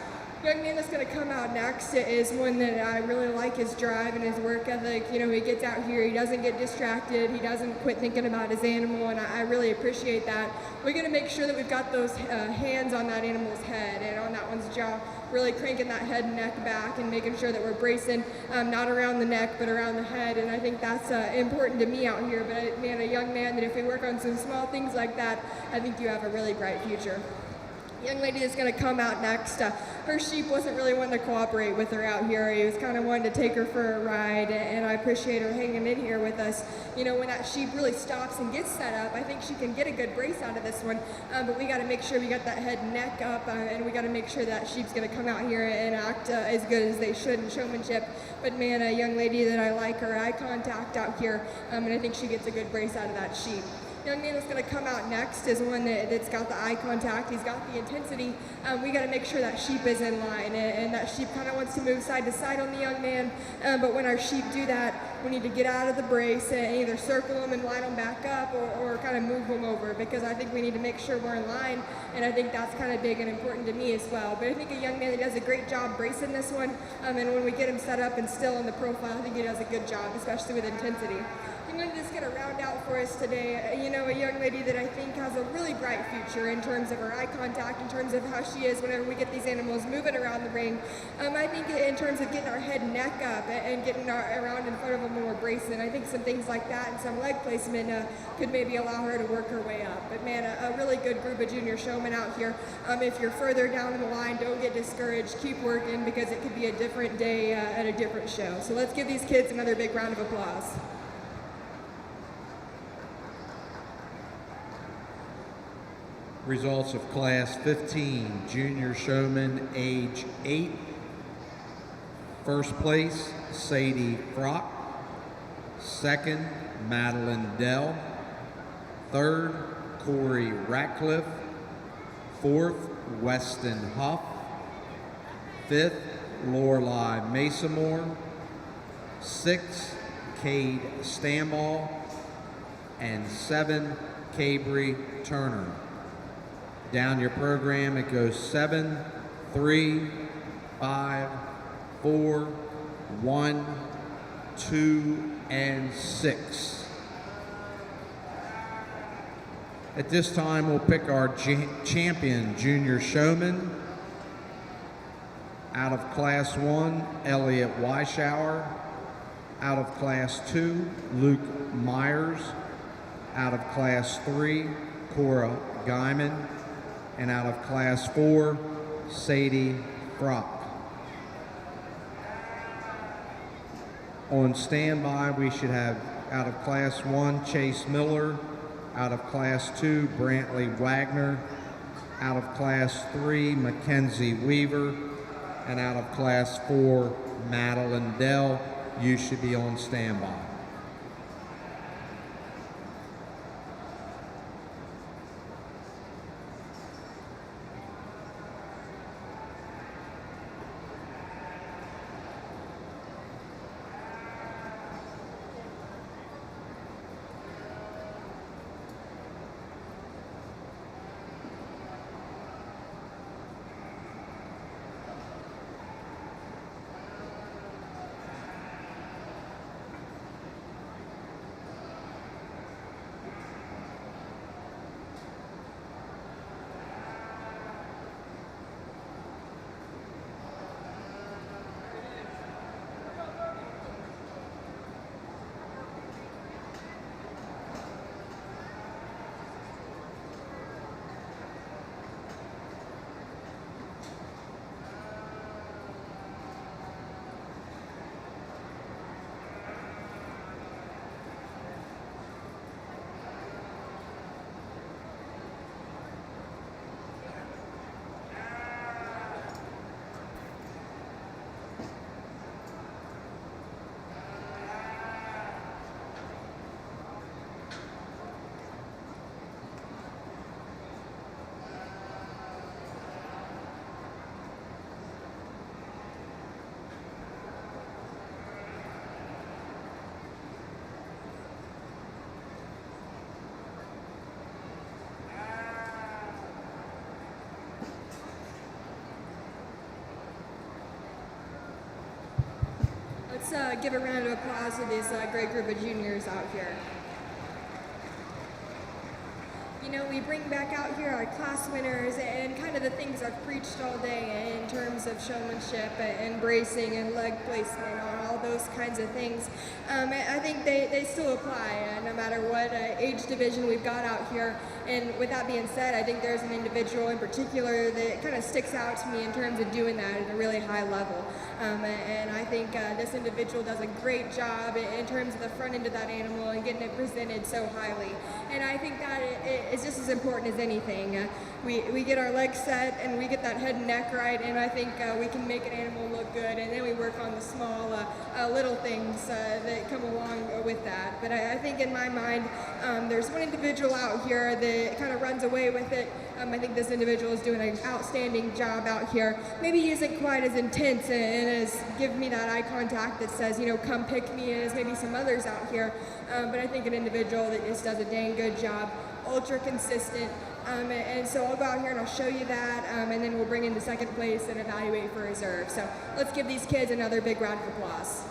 Young man that's going to come out next is one that I really like his drive and his work ethic. You know, he gets out here, he doesn't get distracted, he doesn't quit thinking about his animal, and I really appreciate that. We're going to make sure that we've got those hands on that animal's head and on that one's jaw, really cranking that head and neck back and making sure that we're bracing not around the neck but around the head, and I think that's important to me out here. But man, a young man that if we work on some small things like that, I think you have a really bright future. Young lady that's going to come out next, her sheep wasn't really wanting to cooperate with her out here. He was kind of wanting to take her for a ride, and I appreciate her hanging in here with us. You know, when that sheep really stops and gets set up, I think she can get a good brace out of this one, but we got to make sure we got that head and neck up, and we got to make sure that sheep's going to come out here and act as good as they should in showmanship. But man, a young lady that I like, her eye contact out here, and I think she gets a good brace out of that sheep. Young man that's going to come out next is one that's got the eye contact, he's got the intensity. We got to make sure that sheep is in line, and that sheep kind of wants to move side to side on the young man, but when our sheep do that, we need to get out of the brace and either circle them and line them back up, or kind of move them over, because I think we need to make sure we're in line, and I think that's kind of big and important to me as well. But I think a young man that does a great job bracing this one, and when we get him set up and still in the profile, I think he does a good job, especially with intensity. I'm just going to round out for us today, you know, a young lady that I think has a really bright future in terms of her eye contact, in terms of how she is whenever we get these animals moving around the ring. I think in terms of getting our head and neck up and getting around in front of them when we're bracing, I think some things like that and some leg placement could maybe allow her to work her way up. But man, a really good group of junior showmen out here. If you're further down in the line, don't get discouraged. Keep working, because it could be a different day at a different show. So let's give these kids another big round of applause. Results of Class 15, Junior Showman, age 8. First place, Sadie Frock. Second, Madeline Dell. Third, Corey Ratcliffe. Fourth, Weston Huff. Fifth, Lorelei Masamore. Sixth, Cade Stamball. And 7, Cabry Turner. Down your program, it goes 7, 3, 5, 4, 1, 2, and 6. At this time, we'll pick our champion junior showman. Out of Class 1, Elliot Weishauer. Out of Class 2, Luke Myers. Out of Class 3, Cora Guyman. And out of Class 4, Sadie Frock. On standby, we should have out of Class 1, Chase Miller. Out of Class 2, Brantley Wagner. Out of Class 3, Mackenzie Weaver. And out of Class 4, Madeline Dell. You should be on standby. Let's give a round of applause to this great group of juniors out here. You know, we bring back out here our class winners and kind of the things I've preached all day in terms of showmanship and bracing and leg placement and all those kinds of things. I think they still apply no matter what age division we've got out here. And with that being said, I think there's an individual in particular that kind of sticks out to me in terms of doing that at a really high level. And I think this individual does a great job in terms of the front end of that animal and getting it presented so highly. And I think that it's just as important as anything. We get our legs set and we get that head and neck right, and I think we can make an animal look good, and then we work on the small little things that come along with that. But I think in my mind, there's one individual out here that kind of runs away with it. I think this individual is doing an outstanding job out here. Maybe he isn't quite as intense and as give me that eye contact that says, you know, come pick me, as maybe some others out here. But I think an individual that just does a dang good job, ultra consistent. And so I'll go out here and I'll show you that, and then we'll bring in the second place and evaluate for reserve. So let's give these kids another big round of applause.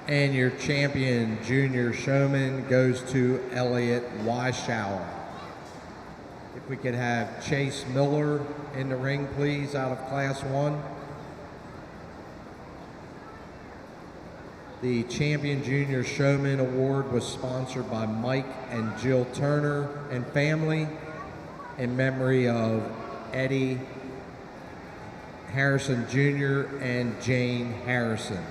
And your champion junior showman goes to Elliot Weishauer. If we could have Chase Miller in the ring, please, out of Class 1. The Champion Junior Showman Award was sponsored by Mike and Jill Turner and family in memory of Eddie Harrison Jr. and Jane Harrison.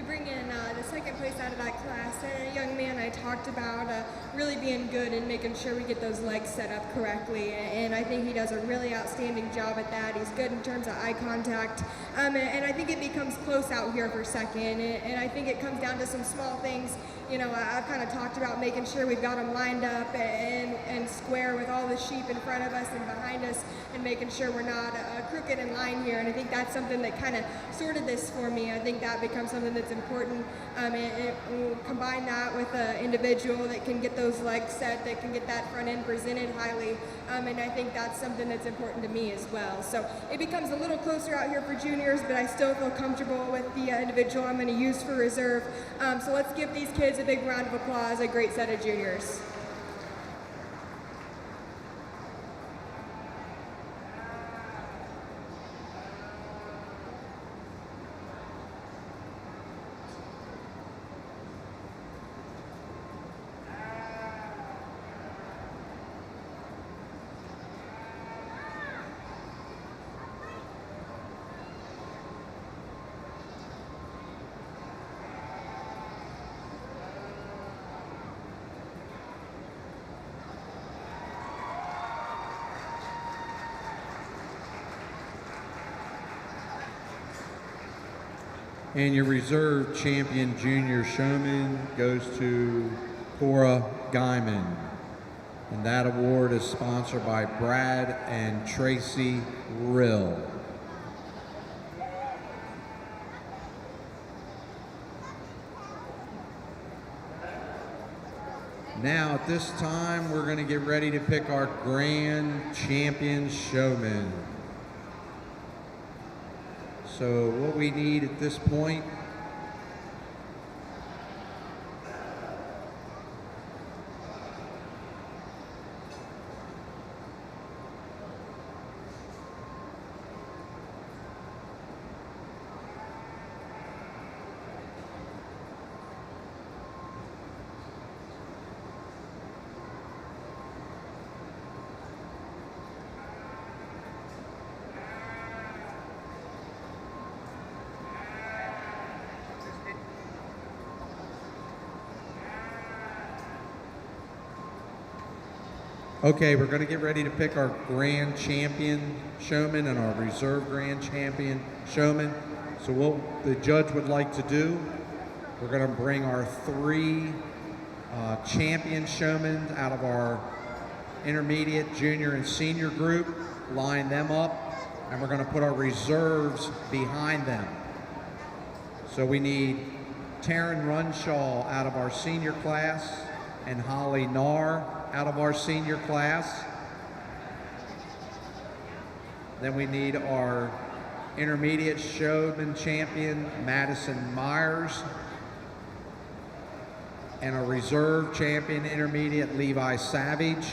bring in the second place out of that class. And a young man I talked about really being good and making sure we get those legs set up correctly. And I think he does a really outstanding job at that. He's good in terms of eye contact. And I think it becomes close out here for second. And I think it comes down to some small things. You know, I've kind of talked about making sure we've got them lined up and square with all the sheep in front of us and behind us, and making sure we're not crooked in line here. And I think that's something that kind of sorted this for me. I think that becomes something that's important. And we'll combine that with an individual that can get those legs set, that can get that front end presented highly. And I think that's something that's important to me as well. So it becomes a little closer out here for juniors, but I still feel comfortable with the individual I'm going to use for reserve. So let's give these kids a big round of applause, a great set of juniors. And your reserve champion junior showman goes to Cora Guyman. And that award is sponsored by Brad and Tracy Rill. Now at this time, we're going to get ready to pick our grand champion showman. So what we need at this point Okay, we're going to get ready to pick our grand champion showman and our reserve grand champion showman. So what the judge would like to do, we're going to bring our three champion showmen out of our intermediate, junior, and senior group, line them up, and we're going to put our reserves behind them. So we need Taryn Runshaw out of our senior class and Holly Narr out of our senior class. Then we need our intermediate showman champion, Madison Myers, and our reserve champion intermediate, Levi Savage,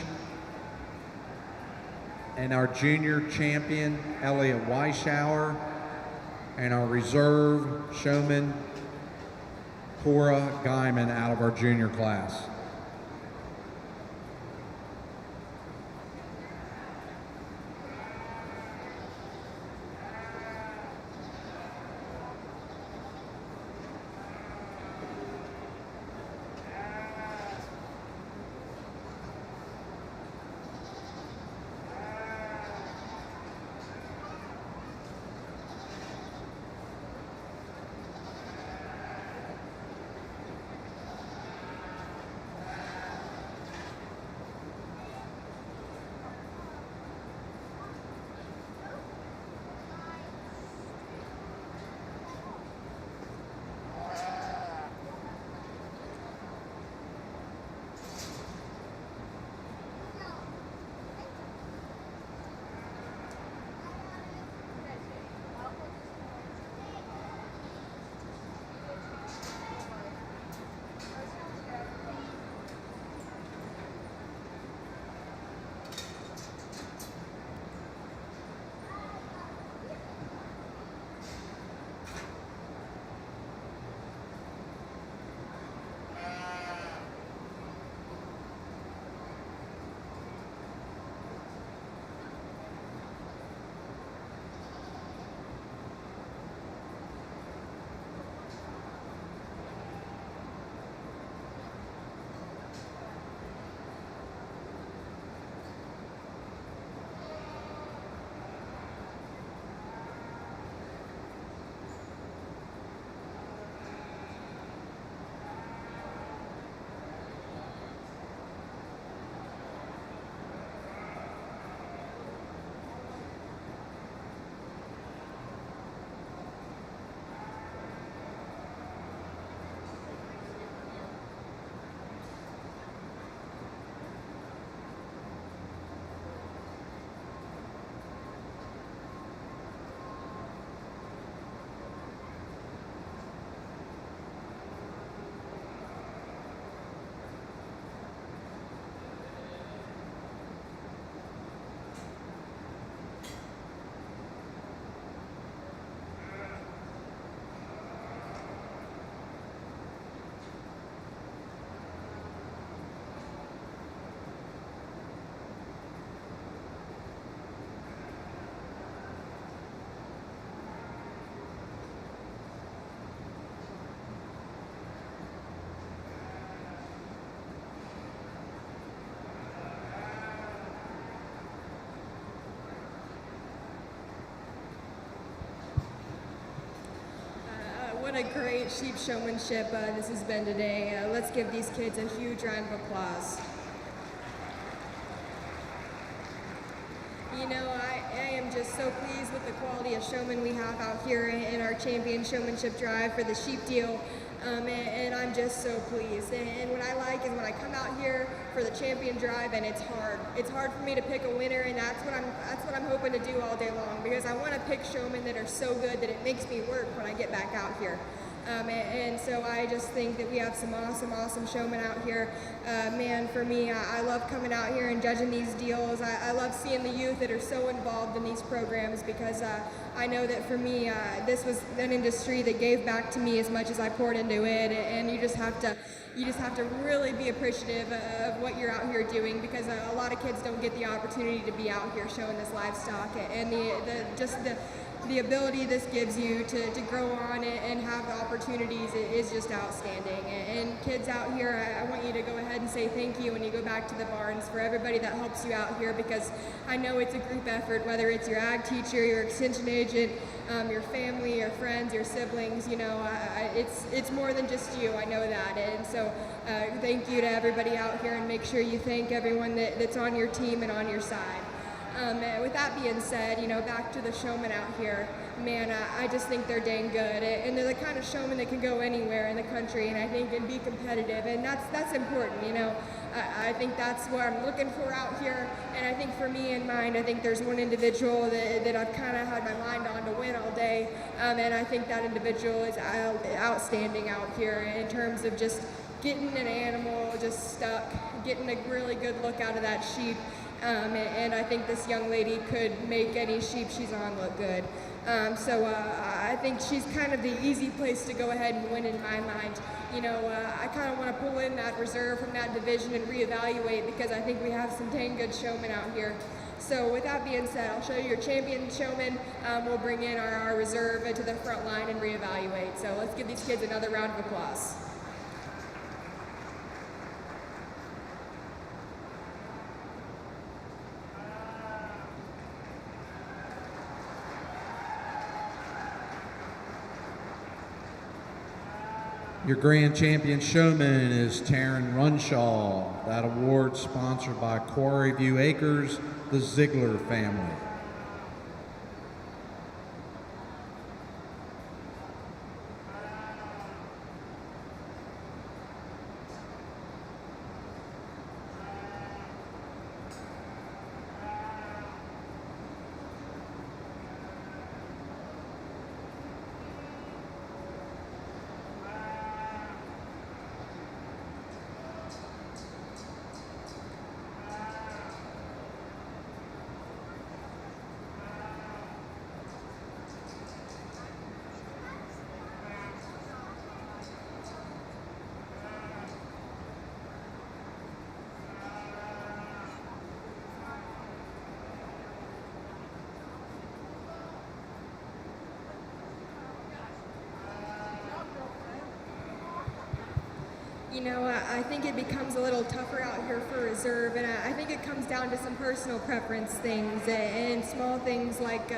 and our junior champion, Elliot Weishauer, and our reserve showman, Cora Guyman out of our junior class. what a great sheep showmanship this has been today. Let's give these kids a huge round of applause. You know, I am just so pleased with the quality of showmen we have out here in our champion showmanship drive for the sheep deal. And I'm just so pleased. And what I like is when I come out here for the champion drive, and it's hard. It's hard for me to pick a winner, and that's what I'm hoping to do all day long, because I want to pick showmen that are so good that it makes me work when I get back out here. And so I just think that we have some awesome showmen out here. Man, for me, I love coming out here and judging these deals. I love seeing the youth that are so involved in these programs, because I know that for me, this was an industry that gave back to me as much as I poured into it. And you just have to really be appreciative of what you're out here doing, because a lot of kids don't get the opportunity to be out here showing this livestock, and the ability this gives you to grow on and have opportunities is just outstanding. And kids out here, I want you to go ahead and say thank you when you go back to the barns for everybody that helps you out here, because I know it's a group effort, whether it's your ag teacher, your extension agent, your family, your friends, your siblings. You know, it's more than just you. I know that. And so thank you to everybody out here, and make sure you thank everyone that's on your team and on your side. With that being said, you know, back to the showmen out here, man, I just think they're dang good, and they're the kind of showmen that can go anywhere in the country, and I think can be competitive, and that's important, you know. I think that's what I'm looking for out here, and I think for me in mind, I think there's one individual that I've kind of had my mind on to win all day, and I think that individual is outstanding out here in terms of just getting an animal just stuck, getting a really good look out of that sheep. And I think this young lady could make any sheep she's on look good. So I think she's kind of the easy place to go ahead and win in my mind. You know, I kind of want to pull in that reserve from that division and reevaluate, because I think we have some dang good showmen out here. So with that being said, I'll show you your champion showman. We'll bring in our reserve to the front line and reevaluate. So let's give these kids another round of applause. Your grand champion showman is Taryn Runshaw. That award sponsored by Quarry View Acres, the Ziegler family. You know, I think it becomes a little tougher out here for reserve, and I think it comes down to some personal preference things and small things like,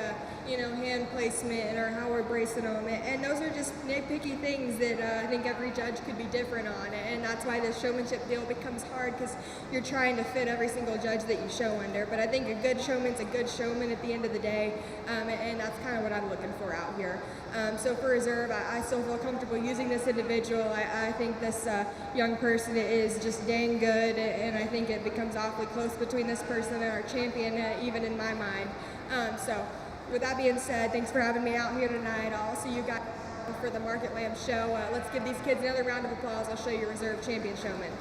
you know, hand placement or how we're bracing them. And those are just nitpicky things that I think every judge could be different on. And that's why the showmanship deal becomes hard, because you're trying to fit every single judge that you show under. But I think a good showman's a good showman at the end of the day, and that's kind of what I'm looking for out here. So for reserve, I still feel comfortable using this individual. I think this young person is just dang good, and I think it becomes awfully close between this person and our champion, even in my mind. So with that being said, thanks for having me out here tonight. I'll see you guys for the Market Lamb show. Let's give these kids another round of applause. I'll show you your reserve champion showman.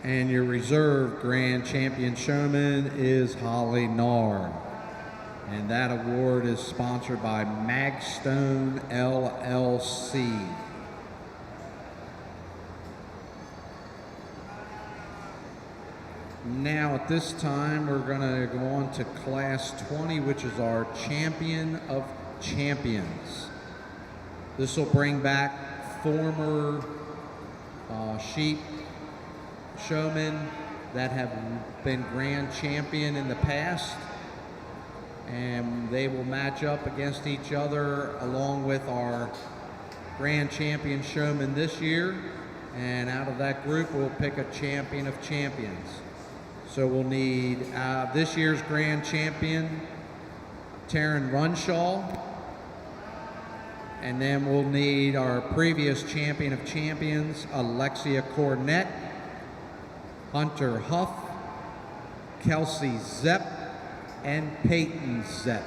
And your reserve grand champion showman is Holly Narr. And that award is sponsored by Magstone LLC. Now at this time, we're going to go on to Class 20, which is our Champion of Champions. This will bring back former sheep showmen that have been grand champion in the past, and they will match up against each other along with our grand champion showman this year, and out of that group we'll pick a champion of champions. So we'll need this year's grand champion, Taryn Runshaw, and then we'll need our previous champion of champions, Alexia Cornett, Hunter Huff, Kelsey Zepp, and Peyton Zepp.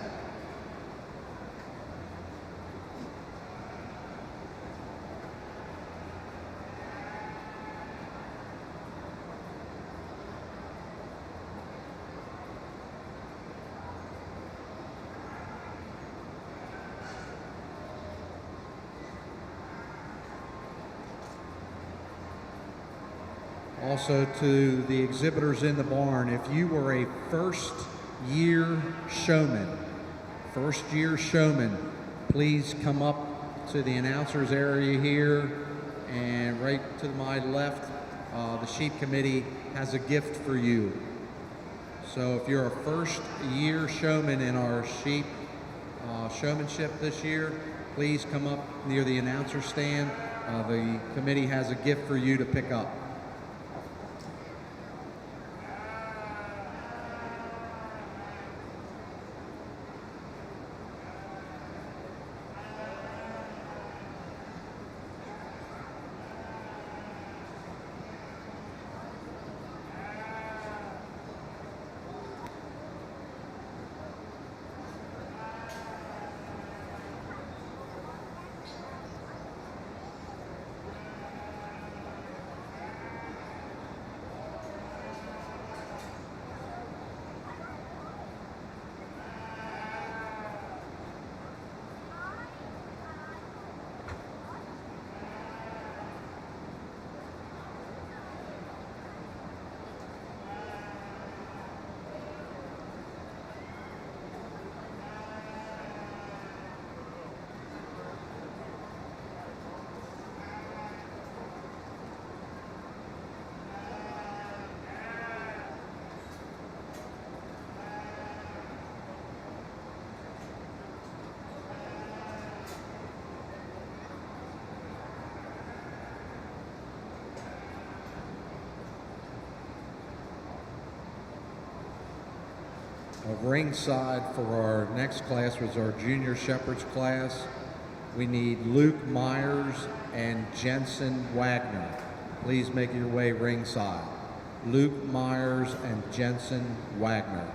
Also to the exhibitors in the barn, if you were a first-year showman, please come up to the announcers area here, and right to my left, the sheep committee has a gift for you. So if you're a first-year showman in our sheep showmanship this year, please come up near the announcer stand. The committee has a gift for you to pick up. Ringside for our next class was our Junior Shepherds class. We need Luke Myers and Jensen Wagner. Please make your way ringside. Luke Myers and Jensen Wagner.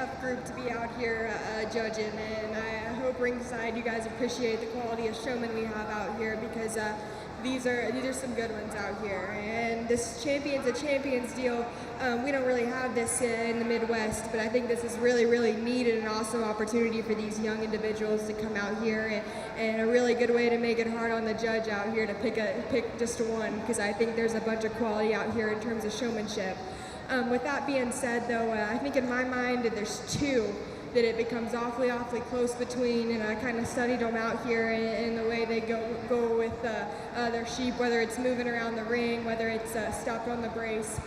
tough group to be out here judging, and I hope ringside you guys appreciate the quality of showmen we have out here, because these are some good ones out here. And this Champions of Champions deal, we don't really have this in the Midwest, but I think this is really, really neat and an awesome opportunity for these young individuals to come out here, and a really good way to make it hard on the judge out here to pick just one, because I think there's a bunch of quality out here in terms of showmanship. With that being said, though, I think in my mind there's two that it becomes awfully close between, and I kind of studied them out here in the way they go with their sheep, whether it's moving around the ring, whether it's stopped on the brace,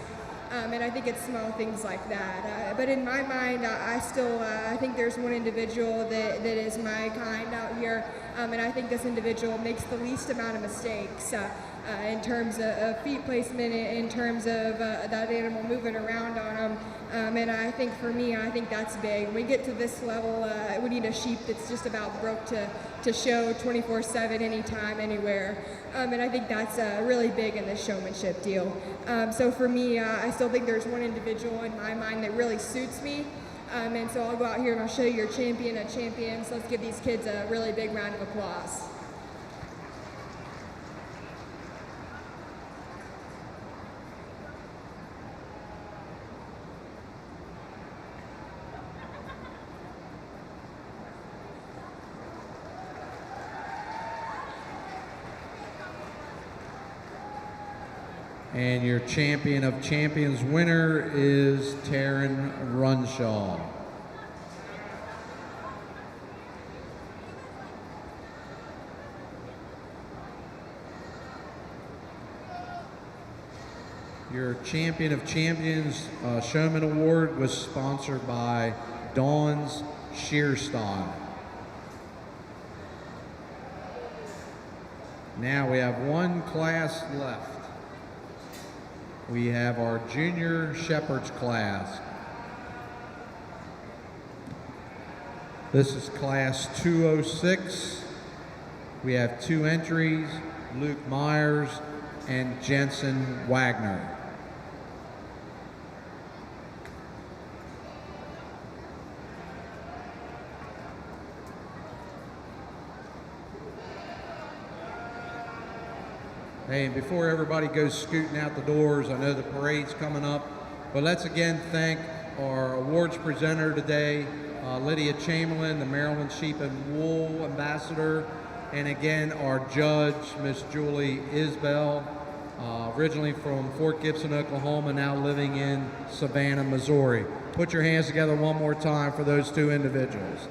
and I think it's small things like that. But in my mind, I think there's one individual that is my kind out here, and I think this individual makes the least amount of mistakes. In terms of feet placement, in terms of that animal moving around on them. And I think for me, I think that's big. When we get to this level, we need a sheep that's just about broke to show 24/7, anytime, anywhere. And I think that's really big in this showmanship deal. So for me, I still think there's one individual in my mind that really suits me. And so I'll go out here and I'll show you your champion of champions. Let's give these kids a really big round of applause. And your Champion of Champions winner is Taryn Runshaw. Your Champion of Champions Showman Award was sponsored by Dawn's Shear Style. Now we have one class left. We have our Junior Shepherds class. This is class 206. We have 2 entries, Luke Myers and Jensen Wagner. Hey, and before everybody goes scooting out the doors, I know the parade's coming up, but let's again thank our awards presenter today, Lydia Chamberlain, the Maryland Sheep and Wool Ambassador, and again our judge, Miss Julie Isbell, originally from Fort Gibson, Oklahoma, now living in Savannah, Missouri. Put your hands together one more time for those 2 individuals.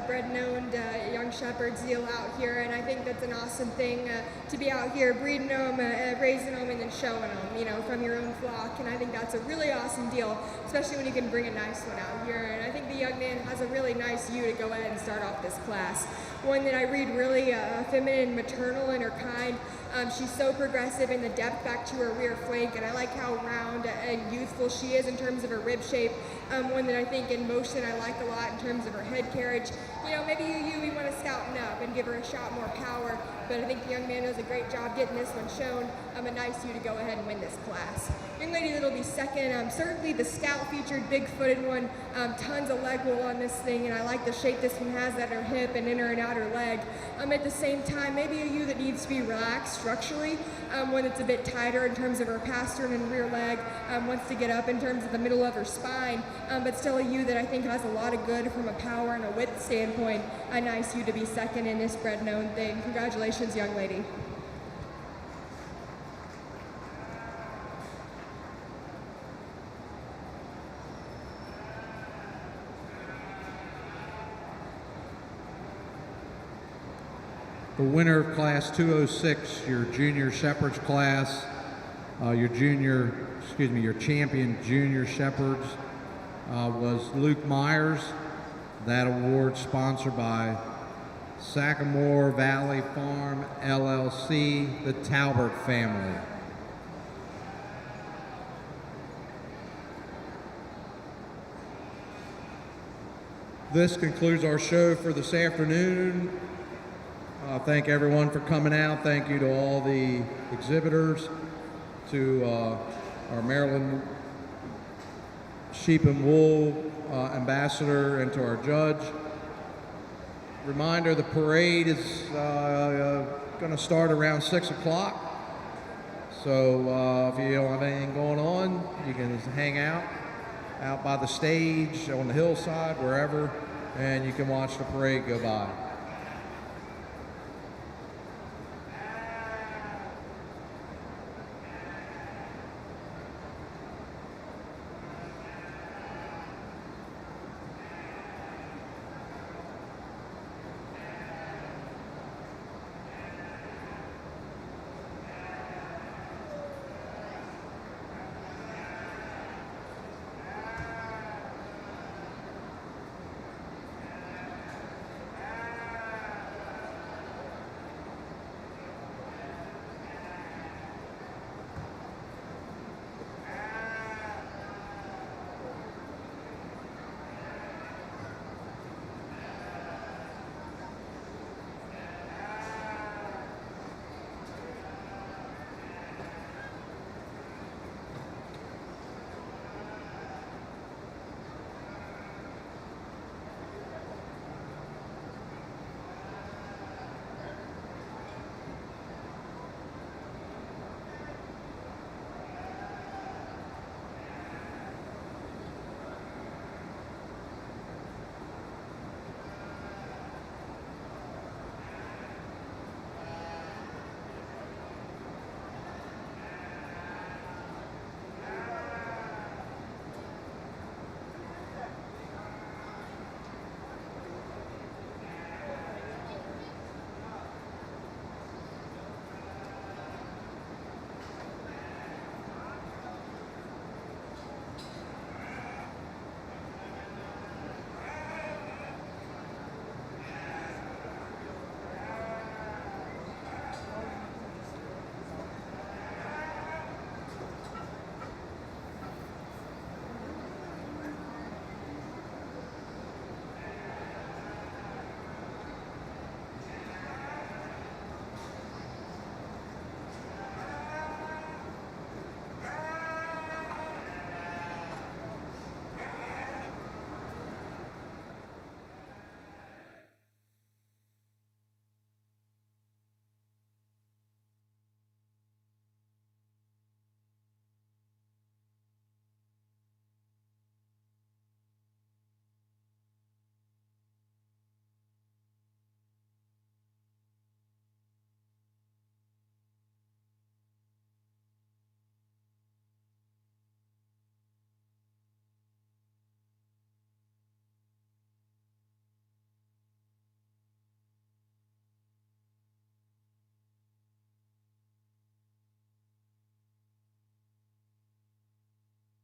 Bred and owned young shepherds deal out here, and I think that's an awesome thing to be out here breeding them, raising them, and then showing them, you know, from your own flock. And I think that's a really awesome deal, especially when you can bring a nice one out here. And I think the young man has a really nice ewe to go ahead and start off this class. One that I read really feminine, maternal in her kind. She's so progressive in the depth back to her rear flank, and I like how round and youthful she is in terms of her rib shape. one that I think in motion I like a lot in terms of her head carriage. You know, maybe we want to stouten up and give her a shot more power, but I think the young man does a great job getting this one shown. A nice you to go ahead and win this class. Young lady that'll be second, certainly the stout featured big-footed one, tons of leg roll on this thing, and I like the shape this one has at her hip and in her and outer leg. At the same time, maybe a ewe that needs to be relaxed structurally, one that's a bit tighter in terms of her pastern and rear leg, wants to get up in terms of the middle of her spine, but still a ewe that I think has a lot of good from a power and a width standpoint. A nice ewe to be second in this bred known thing. Congratulations, young lady. The winner of Class 206, your junior shepherds class, your champion junior shepherds was Luke Myers. That award sponsored by Sagamore Valley Farm LLC, the Talbert family. This concludes our show for this afternoon. Thank everyone for coming out. Thank you to all the exhibitors, to our Maryland Sheep and Wool ambassador, and to our judge. Reminder, the parade is going to start around 6 o'clock. So if you don't have anything going on, you can just hang out by the stage, on the hillside, wherever, and you can watch the parade go by.